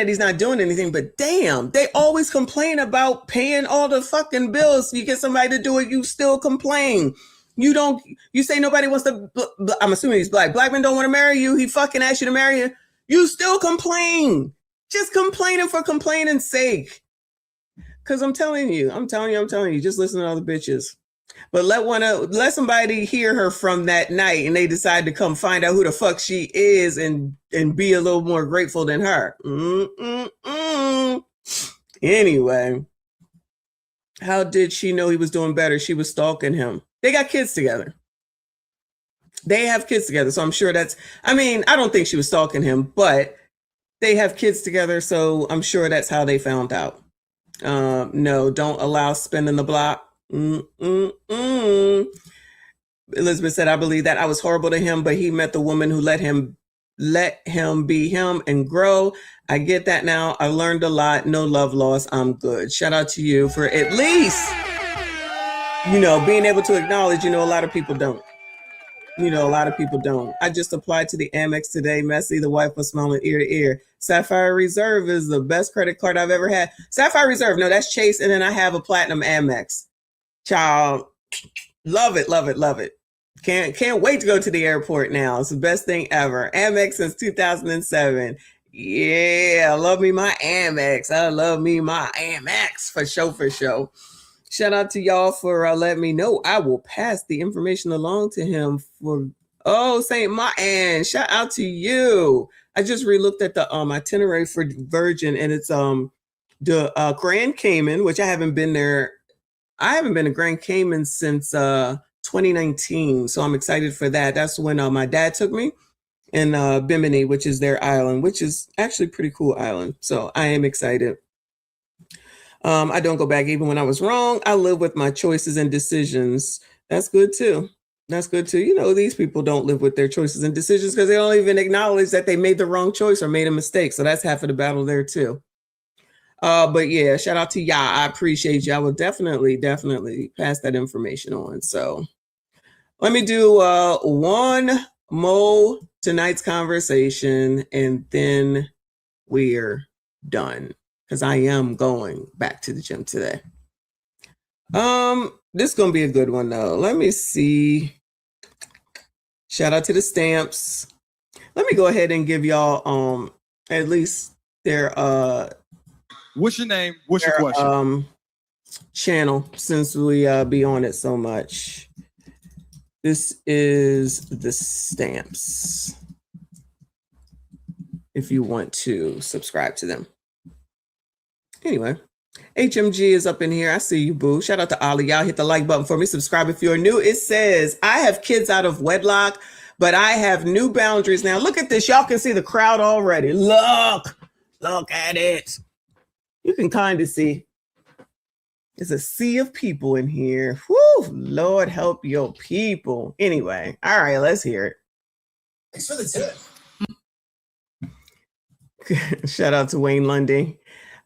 he's not doing anything, but damn, they always complain about paying all the fucking bills. You get somebody to do it, you still complain. You say nobody wants to, I'm assuming he's black. Black men don't want to marry you. He fucking asked you to marry you. You still complain. Just complaining for complaining's sake. Cause I'm telling you, just listen to other bitches. But let somebody hear her from that night and they decide to come find out who the fuck she is and be a little more grateful than her. Anyway, how did she know he was doing better? She was stalking him. They got kids together. They have kids together. So I'm sure I don't think she was stalking him, but they have kids together. So I'm sure that's how they found out. No, don't allow spinning the block. Elizabeth said, I believe that I was horrible to him, but he met the woman who let him be him and grow. I get that now. I learned a lot. No love lost. I'm good. Shout out to you for at least, being able to acknowledge, a lot of people don't. I just applied to the Amex today. Messy, the wife was smiling ear to ear. Sapphire Reserve is the best credit card I've ever had. Sapphire Reserve, no, that's Chase. And then I have a Platinum Amex. Child, love it, love it, love it. Can't wait to go to the airport now. It's the best thing ever. Amex since 2007. Yeah, I love me my Amex. I love me my Amex for sure. Shout out to y'all for letting me know. I will pass the information along to him St. Martin. Shout out to you. I just relooked at the itinerary for Virgin, and it's the Grand Cayman, which I haven't been there. I haven't been to Grand Cayman since 2019, so I'm excited for that. That's when my dad took me, and Bimini, which is their island, which is actually a pretty cool island. So I am excited. I don't go back even when I was wrong. I live with my choices and decisions. That's good too. These people don't live with their choices and decisions because they don't even acknowledge that they made the wrong choice or made a mistake. So that's half of the battle there too. But yeah, shout out to y'all. I appreciate you. I will definitely pass that information on. So let me do one more tonight's conversation and then we're done because I am going back to the gym today. This is going to be a good one though. Let me see. Shout out to the stamps. Let me go ahead and give y'all at least their what's your name? What's your question? Channel, since we be on it so much. This is the stamps. If you want to subscribe to them. Anyway, HMG is up in here. I see you, boo. Shout out to Ollie. Y'all hit the like button for me. Subscribe if you're new. It says, I have kids out of wedlock, but I have new boundaries now. Look at this. Y'all can see the crowd already. Look at it. You can kind of see. There's a sea of people in here. Whew, Lord help your people. Anyway, all right, let's hear it. Thanks for the tip. Shout out to Wayne Lundy.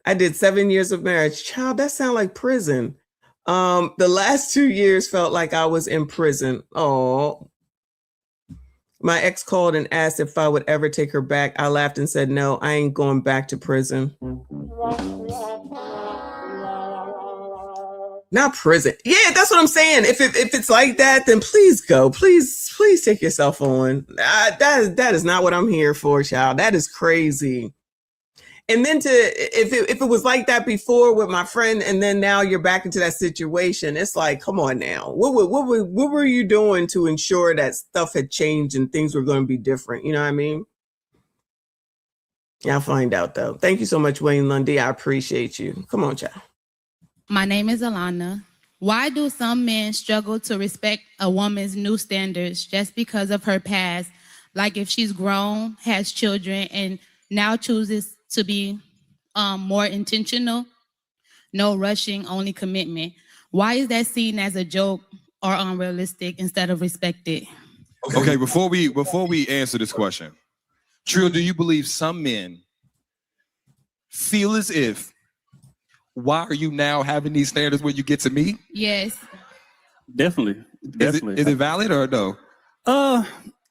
I did 7 years of marriage. Child, that sounds like prison. The last 2 years felt like I was in prison. Oh, my ex called and asked if I would ever take her back. I laughed and said, no, I ain't going back to prison. Not prison. Yeah, that's what I'm saying. If it's like that, then please go. Please take yourself on. That is not what I'm here for, child. That is crazy. And then if it was like that before with my friend, and then now you're back into that situation, it's like, come on now. What were you doing to ensure that stuff had changed and things were going to be different? You know what I mean? Yeah, I'll find out though. Thank you so much, Wayne Lundy. I appreciate you. Come on, child. My name is Alana. Why do some men struggle to respect a woman's new standards just because of her past? Like if she's grown, has children, and now chooses to be more intentional, no rushing, only commitment. Why is that seen as a joke or unrealistic instead of respected? Okay, before we answer this question, Trill, do you believe some men feel as if, why are you now having these standards when you get to me? Yes. Definitely. Is it valid or no? I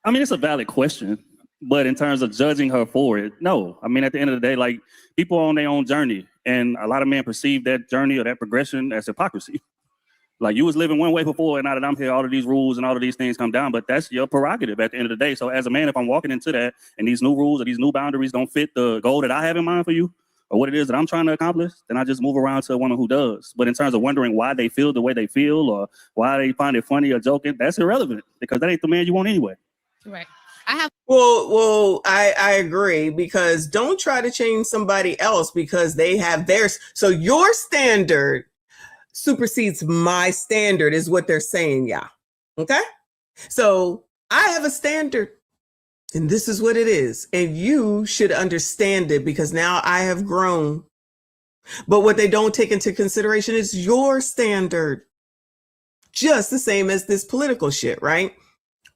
mean, it's a valid question, but in terms of judging her for it, no. I mean, at the end of the day, like, people are on their own journey, and a lot of men perceive that journey or that progression as hypocrisy. Like, you was living one way before, and now that I'm here, all of these rules and all of these things come down, but that's your prerogative at the end of the day. So as a man, if I'm walking into that and these new rules or these new boundaries don't fit the goal that I have in mind for you, or what it is that I'm trying to accomplish, then I just move around to a woman who does. But in terms of wondering why they feel the way they feel or why they find it funny or joking, that's irrelevant because that ain't the man you want anyway. Right. Well, I agree, because don't try to change somebody else because they have theirs. So your standard supersedes my standard is what they're saying, yeah. Okay? So I have a standard. And this is what it is. And you should understand it because now I have grown. But what they don't take into consideration is your standard. Just the same as this political shit, right?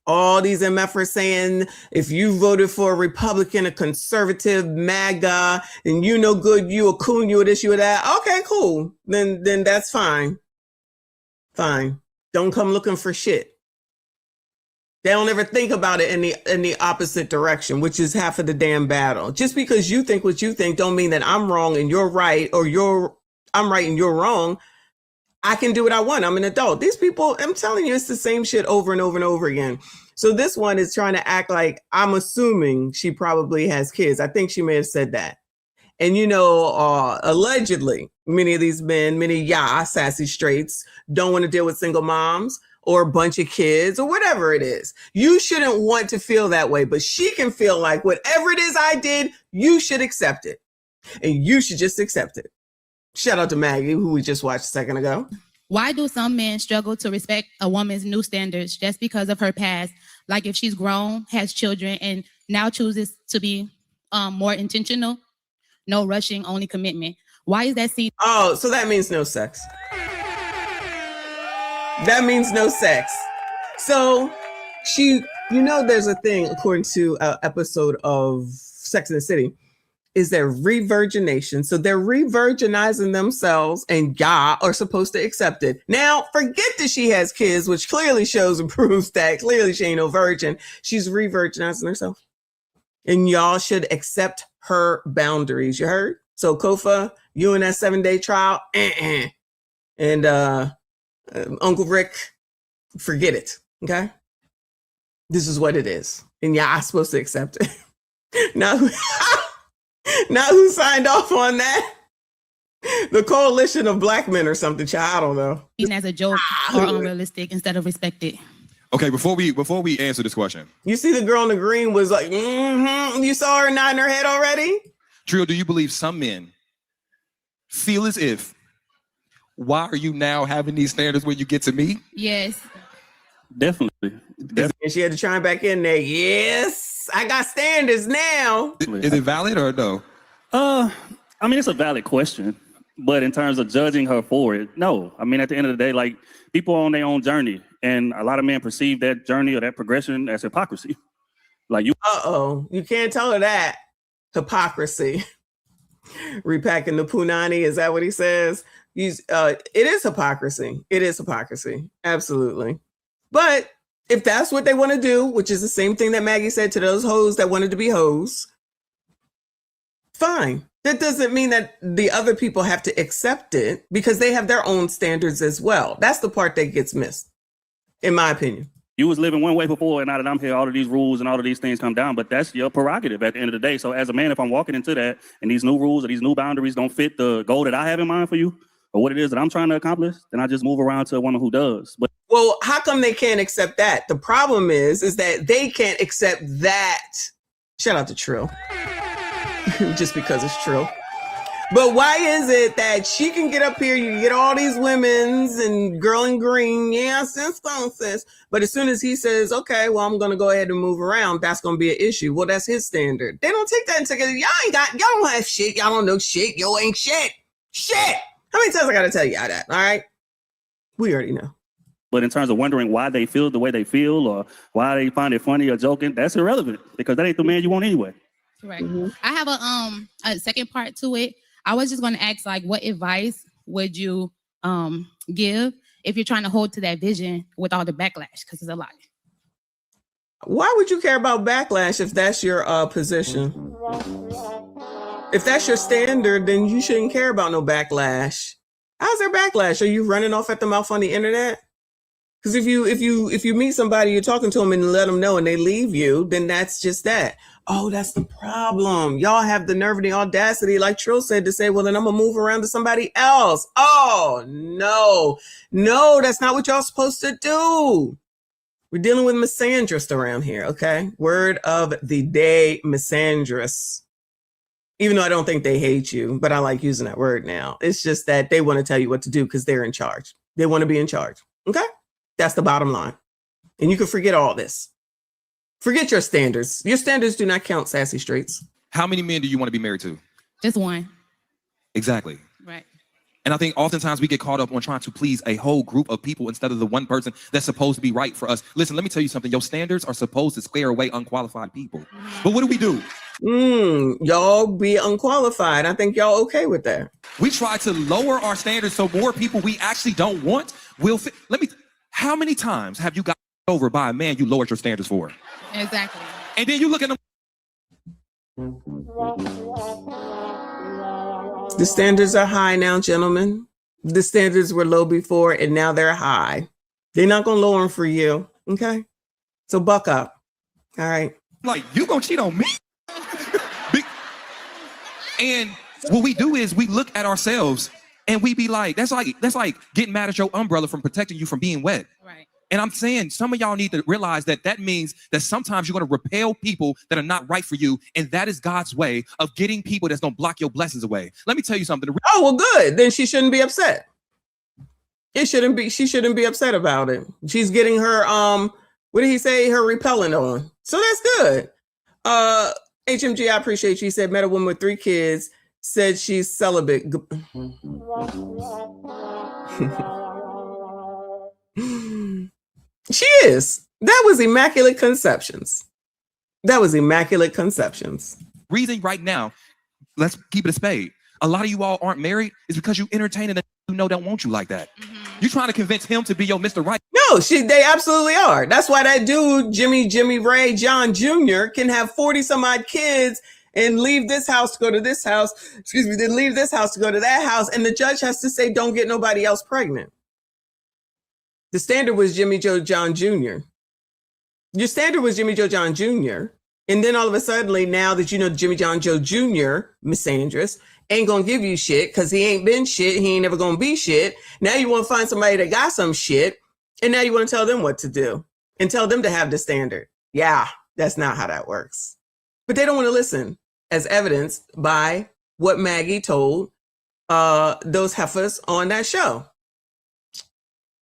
All these MFers saying, if you voted for a Republican, a conservative, MAGA, and you no good, you a coon, you a this, you a that. Okay, cool. Then that's fine. Fine. Don't come looking for shit. They don't ever think about it in the opposite direction, which is half of the damn battle. Just because you think what you think don't mean that I'm wrong and you're right, or I'm right and you're wrong. I can do what I want. I'm an adult. These people, I'm telling you, it's the same shit over and over and over again. So this one is trying to act like, I'm assuming she probably has kids. I think she may have said that. And, allegedly, many of these men, sassy straights, don't want to deal with single moms or a bunch of kids or whatever it is. You shouldn't want to feel that way, but she can feel like whatever it is I did, you should accept it. And you should just accept it. Shout out to Maggie, who we just watched a second ago. Why do some men struggle to respect a woman's new standards just because of her past? Like if she's grown, has children, and now chooses to be more intentional, no rushing, only commitment. Why is that seen? Oh, so that means no sex. That means no sex. So there's a thing, according to an episode of Sex and the City, is their re-virgination. So they're re-virginizing themselves, and y'all are supposed to accept it. Now, forget that she has kids, which clearly shows and proves that clearly she ain't no virgin. She's re-virginizing herself. And y'all should accept her boundaries. You heard? So Kofa, you in that 7-day trial, and Uncle Rick, forget it. Okay? This is what it is. And y'all are supposed to accept it. Now who signed off on that? The coalition of black men or something, child, I don't know. Seen as a joke or unrealistic instead of respected. Okay, before we answer this question. You see the girl in the green was like, You saw her nodding her head already? Trill, do you believe some men feel as if, why are you now having these standards when you get to me? Yes. Definitely. And she had to chime back in there. Yes, I got standards now. Is it valid or no? I mean, it's a valid question, but in terms of judging her for it, no. I mean, at the end of the day, like, people are on their own journey, and a lot of men perceive that journey or that progression as hypocrisy. Like, you. You can't tell her that. Hypocrisy. Repacking the punani, is that what he says? It is hypocrisy. It is hypocrisy. Absolutely. But if that's what they want to do, which is the same thing that Maggie said to those hoes that wanted to be hoes, fine. That doesn't mean that the other people have to accept it, because they have their own standards as well. That's the part that gets missed, in my opinion. You was living one way before, and now that I'm here, all of these rules and all of these things come down, but that's your prerogative at the end of the day. So as a man, if I'm walking into that and these new rules or these new boundaries don't fit the goal that I have in mind for you, or what it is that I'm trying to accomplish, then I just move around to a woman who does. But well, how come they can't accept that? The problem is that they can't accept that. Shout out to Trill. Just because it's Trill. But why is it that she can get up here, you get all these women's and girl in green, yeah, sis, but as soon as he says, okay, well, I'm going to go ahead and move around, that's going to be an issue. Well, that's his standard. They don't take that into consideration. Y'all don't have shit. Y'all don't know shit. Yo ain't shit. Shit. How many times I got to tell y'all that? All right. We already know. But in terms of wondering why they feel the way they feel or why they find it funny or joking, that's irrelevant, because that ain't the man you want anyway. Correct. I have a second part to it. I was just going to ask, like, what advice would you give if you're trying to hold to that vision with all the backlash? Because it's a lot. Why would you care about backlash if that's your position? If that's your standard, then you shouldn't care about no backlash. How's there backlash? Are you running off at the mouth on the internet? Because if you meet somebody, you're talking to them and let them know and they leave you, then that's just that. Oh, that's the problem. Y'all have the nerve and the audacity, like Trill said, to say, well, then I'm going to move around to somebody else. Oh, no. No, that's not what y'all supposed to do. We're dealing with misandrist around here, okay? Word of the day, misandrist. Even though I don't think they hate you, but I like using that word now. It's just that they want to tell you what to do because they're in charge. They want to be in charge, okay? That's the bottom line. And you can forget all this. Forget your standards. Your standards do not count, Sassy Streets. How many men do you want to be married to? Just one. Exactly. Right. And I think oftentimes we get caught up on trying to please a whole group of people instead of the one person that's supposed to be right for us. Listen, let me tell you something. Your standards are supposed to scare away unqualified people. But what do? Y'all be unqualified. I think y'all okay with that. We try to lower our standards so more people we actually don't want will fit. How many times have you got over by a man you lowered your standards for? Exactly. And then you look at them. The standards are high now, gentlemen. The standards were low before and now they're high. They're not going to lower them for you. Okay. So buck up. All right. Like, you going to cheat on me? And what we do is we look at ourselves and we be like, that's like getting mad at your umbrella from protecting you from being wet. Right. And I'm saying some of y'all need to realize that means that sometimes you're going to repel people that are not right for you. And that is God's way of getting people that's going to block your blessings away. Let me tell you something. Oh, well, good. Then she shouldn't be upset. She shouldn't be upset about it. She's getting her, what did he say? Her repellent on. So that's good. HMG, I appreciate you. He said, met a woman with 3 kids, said she's celibate. She is. That was immaculate conceptions. Reason right now, let's keep it a spade. A lot of you all aren't married is because you entertaining and you know don't want you like that. You're trying to convince him to be your Mr. Right. No, they absolutely are. That's why that dude, Jimmy Ray John Jr. can have 40 some odd kids and leave this house to go to this house. Then leave this house to go to that house. And the judge has to say, don't get nobody else pregnant. The standard was Jimmy Joe John Jr. Your standard was Jimmy Joe John Jr. And then all of a sudden, now that you know Jimmy John Joe Jr., misandrist, ain't gonna give you shit because he ain't been shit. He ain't never gonna be shit. Now you want to find somebody that got some shit. And now you want to tell them what to do and tell them to have the standard. Yeah, that's not how that works. But they don't want to listen, as evidenced by what Maggie told those heifers on that show.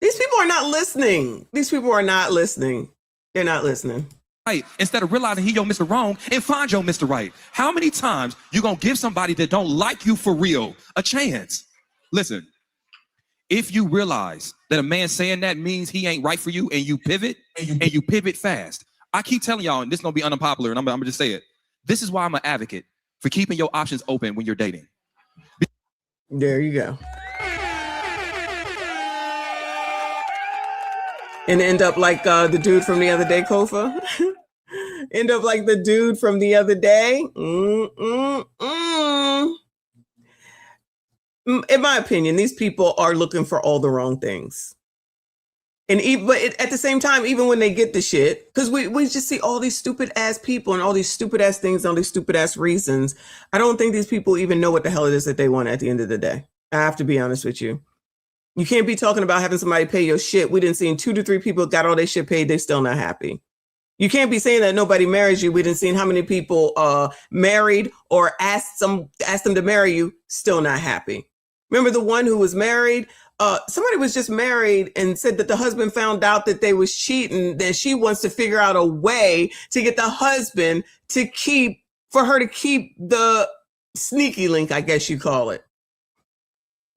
These people are not listening. These people are not listening. They're not listening. Right, instead of realizing he your Mr. Wrong and find your Mr. Right. How many times you gonna give somebody that don't like you for real a chance? Listen, if you realize that a man saying that means he ain't right for you and you pivot fast. I keep telling y'all, and this is gonna be unpopular, and I'm gonna just say it. This is why I'm an advocate for keeping your options open when you're dating. There you go. And end up like the dude from the other day, Kofa. End up like the dude from the other day. In my opinion, these people are looking for all the wrong things. And at the same time, even when they get the shit, because we just see all these stupid ass people and all these stupid ass things, and all these stupid ass reasons. I don't think these people even know what the hell it is that they want at the end of the day. I have to be honest with you. You can't be talking about having somebody pay your shit. We didn't see 2 to 3 people got all their shit paid. They still not happy. You can't be saying that nobody marries you. We didn't see how many people married or asked them to marry you, still not happy. Remember the one who was married? Somebody was just married and said that the husband found out that they was cheating. Then she wants to figure out a way to get the husband for her to keep the sneaky link, I guess you call it.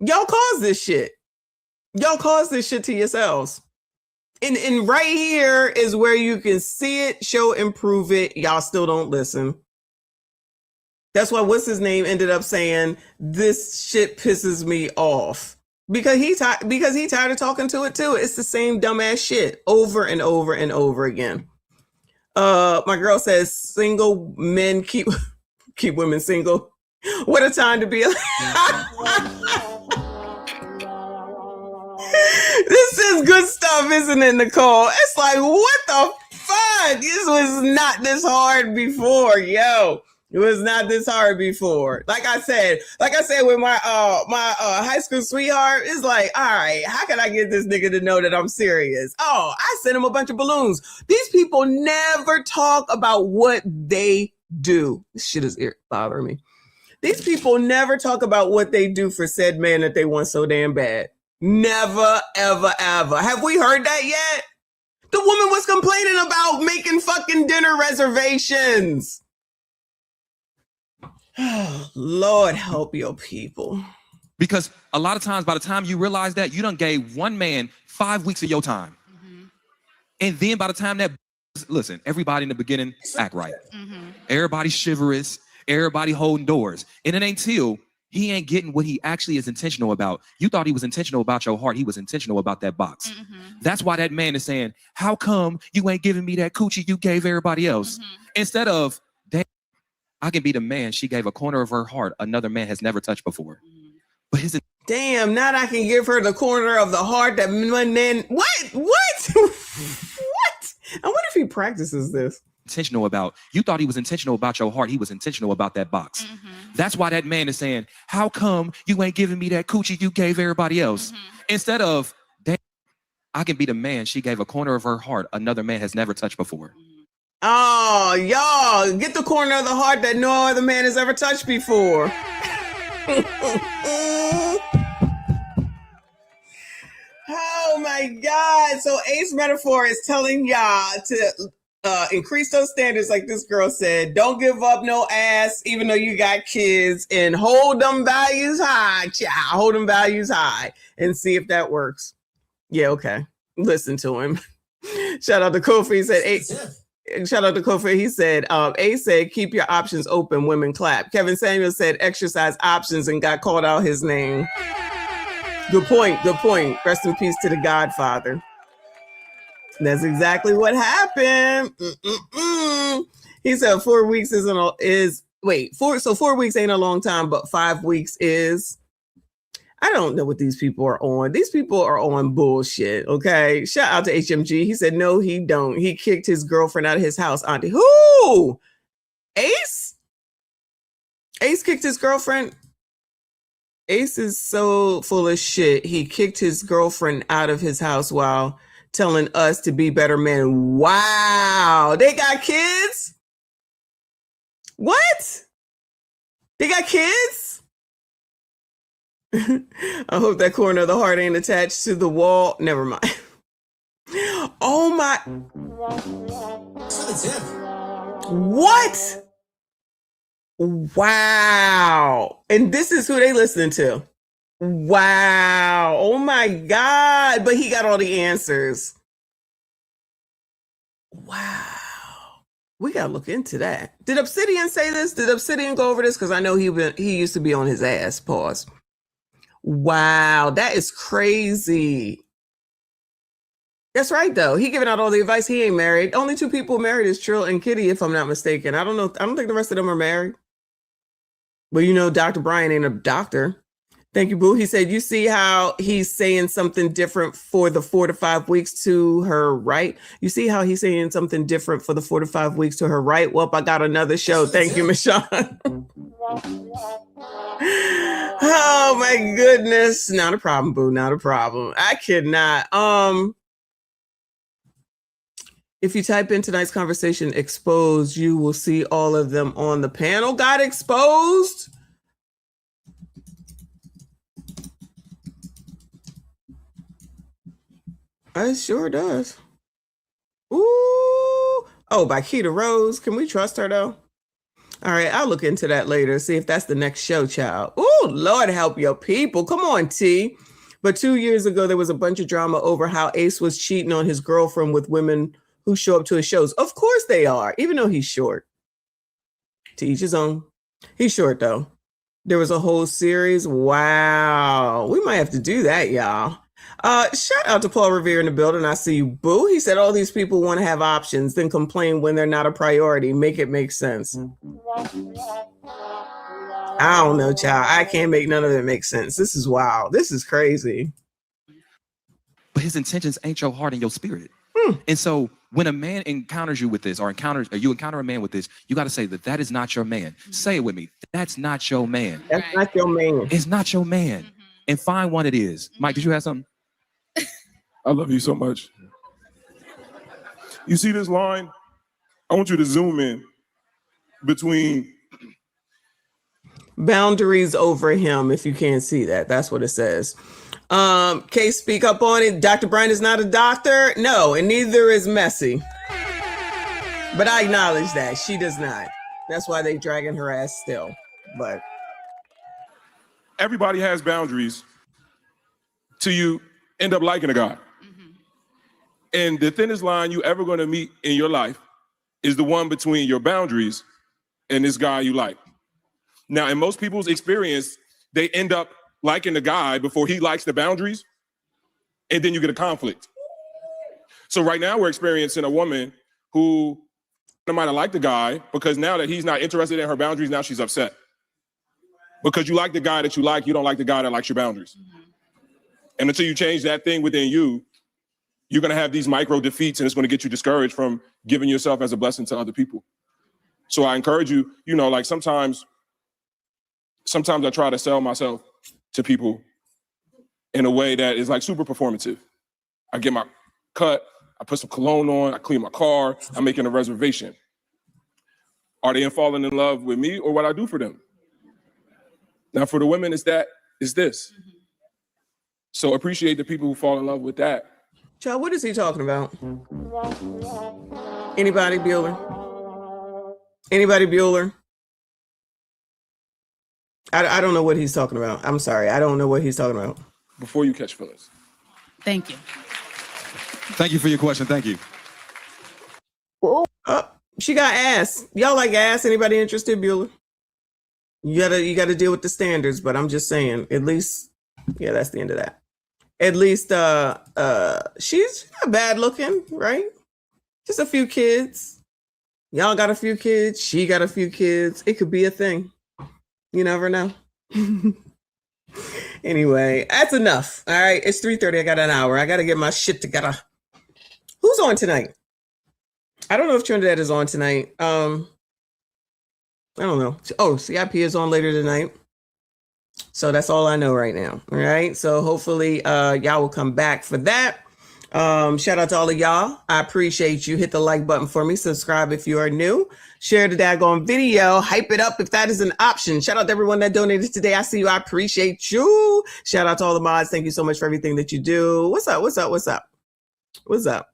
Y'all caused this shit. Y'all caused this shit to yourselves. And right here is where you can see it, show, and prove it. Y'all still don't listen. That's why what's his name ended up saying, this shit pisses me off. Because he tired of talking to it too. It's the same dumbass shit over and over and over again. My girl says single men keep women single. What a time to be This is good stuff, isn't it, Nicole? It's like, what the fuck? This was not this hard before, yo. It was not this hard before. Like I said with my high school sweetheart, it's like, all right, how can I get this nigga to know that I'm serious? Oh, I sent him a bunch of balloons. These people never talk about what they do. This shit is bothering me. These people never talk about what they do for said man that they want so damn bad. Never, ever, ever. Have we heard that yet? The woman was complaining about making fucking dinner reservations. Oh, Lord help your people. Because a lot of times, by the time you realize that, you done gave one man 5 weeks of your time. Mm-hmm. And then by the time listen, everybody in the beginning act right. Mm-hmm. Everybody's chivalrous. Everybody holding doors. And it ain't till he ain't getting what he actually is intentional about. You thought he was intentional about your heart. He was intentional about that box. Mm-hmm. That's why that man is saying, how come you ain't giving me that coochie you gave everybody else? Mm-hmm. Instead of, damn, I can be the man she gave a corner of her heart another man has never touched before. Mm-hmm. But damn, now I can give her the corner of the heart that one man, what? What? I wonder if he practices this. Intentional about. You thought he was intentional about your heart. He was intentional about that box. Mm-hmm. That's why that man is saying, how come you ain't giving me that coochie you gave everybody else? Mm-hmm. Instead of, damn, I can be the man she gave a corner of her heart another man has never touched before. Mm-hmm. Oh, y'all, get the corner of the heart that no other man has ever touched before. Oh my God. So Ace Metaphor is telling y'all to increase those standards, like this girl said. Don't give up no ass, even though you got kids, and hold them values high, child. Hold them values high and see if that works. Yeah, okay. Listen to him. Shout out to Kofi. He said, shout out to Kofi. He said, Ace said, keep your options open, women clap. Kevin Samuel said, exercise options, and got called out his name. Good point. Good point. Rest in peace to the Godfather. That's exactly what happened. He said 4 weeks so 4 weeks ain't a long time, but 5 weeks is. I don't know what these people are on. These people are on bullshit, okay? Shout out to HMG. He said, no, he don't. He kicked his girlfriend out of his house, auntie. Who? Ace? Ace kicked his girlfriend? Ace is so full of shit. He kicked his girlfriend out of his house while telling us to be better men. Wow. They got kids? What? They got kids? I hope that corner of the heart ain't attached to the wall. Never mind. Oh my. For the tip. What? Wow. And this is who they listening to. Wow. Oh my God. But he got all the answers. Wow. We gotta look into that. Did Obsidian say this? Did Obsidian go over this? Because I know he used to be on his ass. Pause. Wow, that is crazy. That's right, though. He giving out all the advice. He ain't married. Only two people married is Trill and Kitty, if I'm not mistaken. I don't know. I don't think the rest of them are married. But you know, Dr. Brian ain't a doctor. Thank you, Boo. He said, you see how he's saying something different for the 4 to 5 weeks to her right? You see how he's saying something different for the 4 to 5 weeks to her right? Well, I got another show. Thank you, Michonne. Oh my goodness. Not a problem, Boo. Not a problem. I cannot. If you type in tonight's conversation exposed, you will see all of them on the panel. Got exposed? It sure does. Ooh. Oh, by Keita Rose. Can we trust her though? All right, I'll look into that later. See if that's the next show, child. Ooh, Lord help your people. Come on, T. But 2 years ago, there was a bunch of drama over how Ace was cheating on his girlfriend with women who show up to his shows. Of course they are, even though he's short. To each his own. He's short though. There was a whole series. Wow. We might have to do that, y'all. Shout out to Paul Revere in the building. I see you, Boo. He said all these people want to have options, then complain when they're not a priority. Make it make sense. I don't know, child. I can't make none of it make sense. This is wild. This is crazy. But his intentions ain't your heart and your spirit. And so when a man encounters you with this, or you encounter a man with this, you got to say that is not your man. Say it with me. That's not your man. That's not your man. It's not your man. And find one it is. Mike, did you have something? I love you so much. You see this line? I want you to zoom in between boundaries over him. If you can't see that, that's what it says. Case, speak up on it. Dr. Brian is not a doctor. No, and neither is Messi. But I acknowledge that she does not. That's why they dragging her ass still. But everybody has boundaries till you end up liking a guy. And the thinnest line you ever going to meet in your life is the one between your boundaries and this guy you like. Now, in most people's experience, they end up liking the guy before he likes the boundaries, and then you get a conflict. So right now we're experiencing a woman who might have liked the guy because now that he's not interested in her boundaries, now she's upset. Because you like the guy that you like, you don't like the guy that likes your boundaries. And until you change that thing within you, you're going to have these micro defeats, and it's going to get you discouraged from giving yourself as a blessing to other people. So I encourage you, like sometimes I try to sell myself to people in a way that is like super performative. I get my cut, I put some cologne on, I clean my car, I'm making a reservation. Are they falling in love with me or what I do for them? Now for the women, it's this. So appreciate the people who fall in love with that. Child, what is he talking about? Anybody, Bueller? Anybody, Bueller? I don't know what he's talking about. I'm sorry. I don't know what he's talking about. Before you catch feelings. Thank you. Thank you for your question. Thank you. She got ass. Y'all like ass? Anybody interested, Bueller? You gotta deal with the standards, but I'm just saying, at least, yeah, that's the end of that. At least she's not bad looking, right? Just a few kids. Y'all got a few kids. She got a few kids. It could be a thing. You never know. Anyway, that's enough. All right, it's 3:30. I got an hour. I got to get my shit together. Who's on tonight? I don't know if Trinidad is on tonight. I don't know. Oh, CIP is on later tonight. So that's all I know right now. All right. So hopefully y'all will come back for that. Shout out to all of y'all. I appreciate you. Hit the like button for me. Subscribe if you are new. Share the daggone video. Hype it up if that is an option. Shout out to everyone that donated today. I see you. I appreciate you. Shout out to all the mods. Thank you so much for everything that you do. What's up? What's up? What's up? What's up?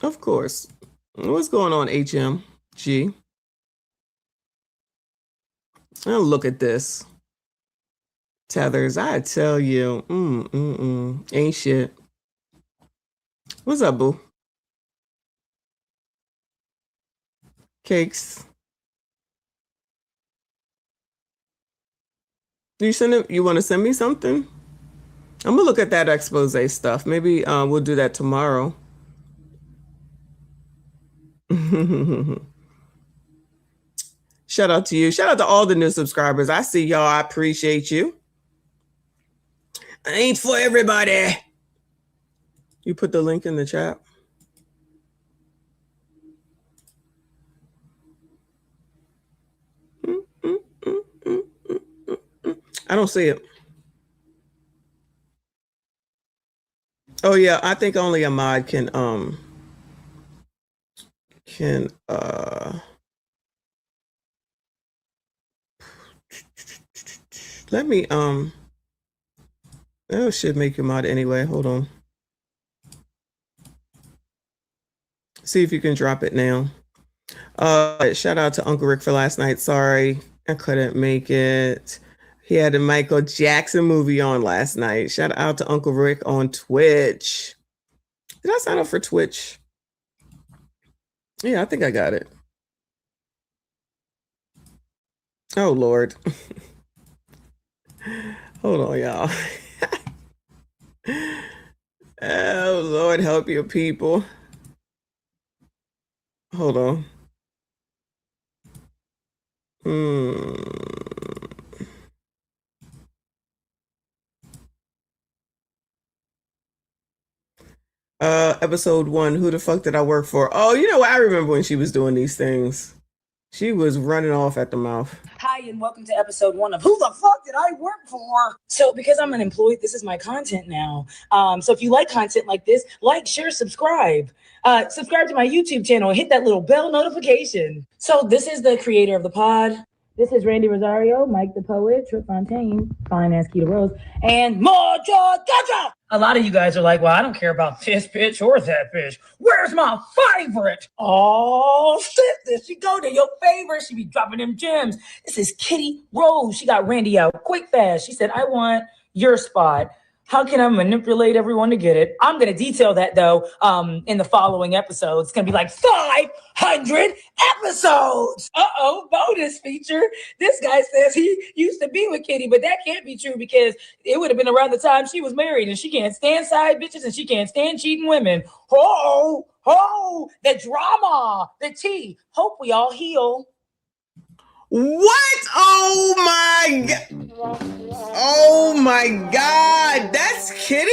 Of course. What's going on, HMG? Oh, look at this. Tethers, I tell you, ain't shit. What's up, boo? Cakes. Do you send it? You want to send me something? I'm gonna look at that expose stuff. Maybe we'll do that tomorrow. Shout out to you. Shout out to all the new subscribers. I see y'all. I appreciate you. I ain't for everybody. You put the link in the chat. I don't see it. Oh yeah, I think only a mod can let me that should make you mod anyway. Hold on. See if you can drop it now. Shout out to Uncle Rick for last night. Sorry, I couldn't make it. He had a Michael Jackson movie on last night. Shout out to Uncle Rick on Twitch. Did I sign up for Twitch? Yeah, I think I got it. Oh, Lord. Hold on, y'all. Oh, Lord, help your people. Hold on. Episode 1, who the fuck did I work for? Oh, you know what? I remember when she was doing these things. She was running off at the mouth. Hi, and welcome to episode 1 of Who the Fuck Did I Work For? So because I'm unemployed, this is my content now. So if you like content like this, like, share, subscribe. Subscribe to my YouTube channel and hit that little bell notification. So this is the creator of the pod. This is Randy Rosario, Mike the Poet, Trip Fontaine, Fine Ass Keita Rose, and Mojo Gacha. A lot of you guys are like, well, I don't care about this bitch or that bitch. Where's my favorite? Oh, shit, there she go to your favorite. She be dropping them gems. This is Kitty Rose. She got Randy out quick, fast. She said, I want your spot. How can I manipulate everyone to get it? I'm going to detail that, though, in the following episodes. It's going to be like 500 episodes. Uh-oh, bonus feature. This guy says he used to be with Kitty, but that can't be true because it would have been around the time she was married, and she can't stand side bitches, and she can't stand cheating women. Oh, the drama, the tea. Hope we all heal. What? Oh my God. Oh my God. That's Kitty?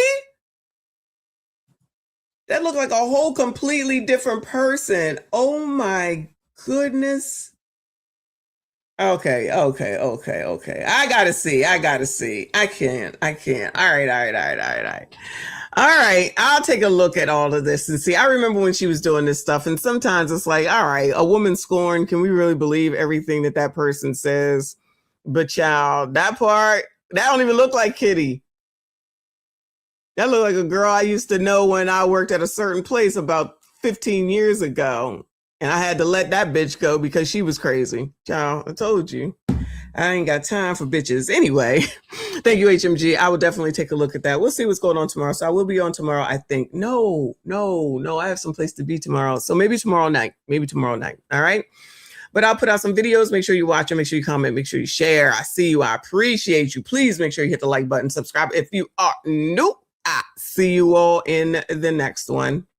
That looked like a whole completely different person. Oh my goodness. Okay. I gotta see. I can't. All right, I'll take a look at all of this and see. I remember when she was doing this stuff, and sometimes it's like, all right, a woman scorned. Can we really believe everything that person says? But child, that part, that don't even look like Kitty. That looked like a girl I used to know when I worked at a certain place about 15 years ago. And I had to let that bitch go because she was crazy. Child, I told you. I ain't got time for bitches. Anyway, thank you, HMG. I will definitely take a look at that. We'll see what's going on tomorrow. So I will be on tomorrow, I think. No. I have some place to be tomorrow. So maybe tomorrow night. All right. But I'll put out some videos. Make sure you watch them. Make sure you comment. Make sure you share. I see you. I appreciate you. Please make sure you hit the like button. Subscribe if you are new. I see you all in the next one.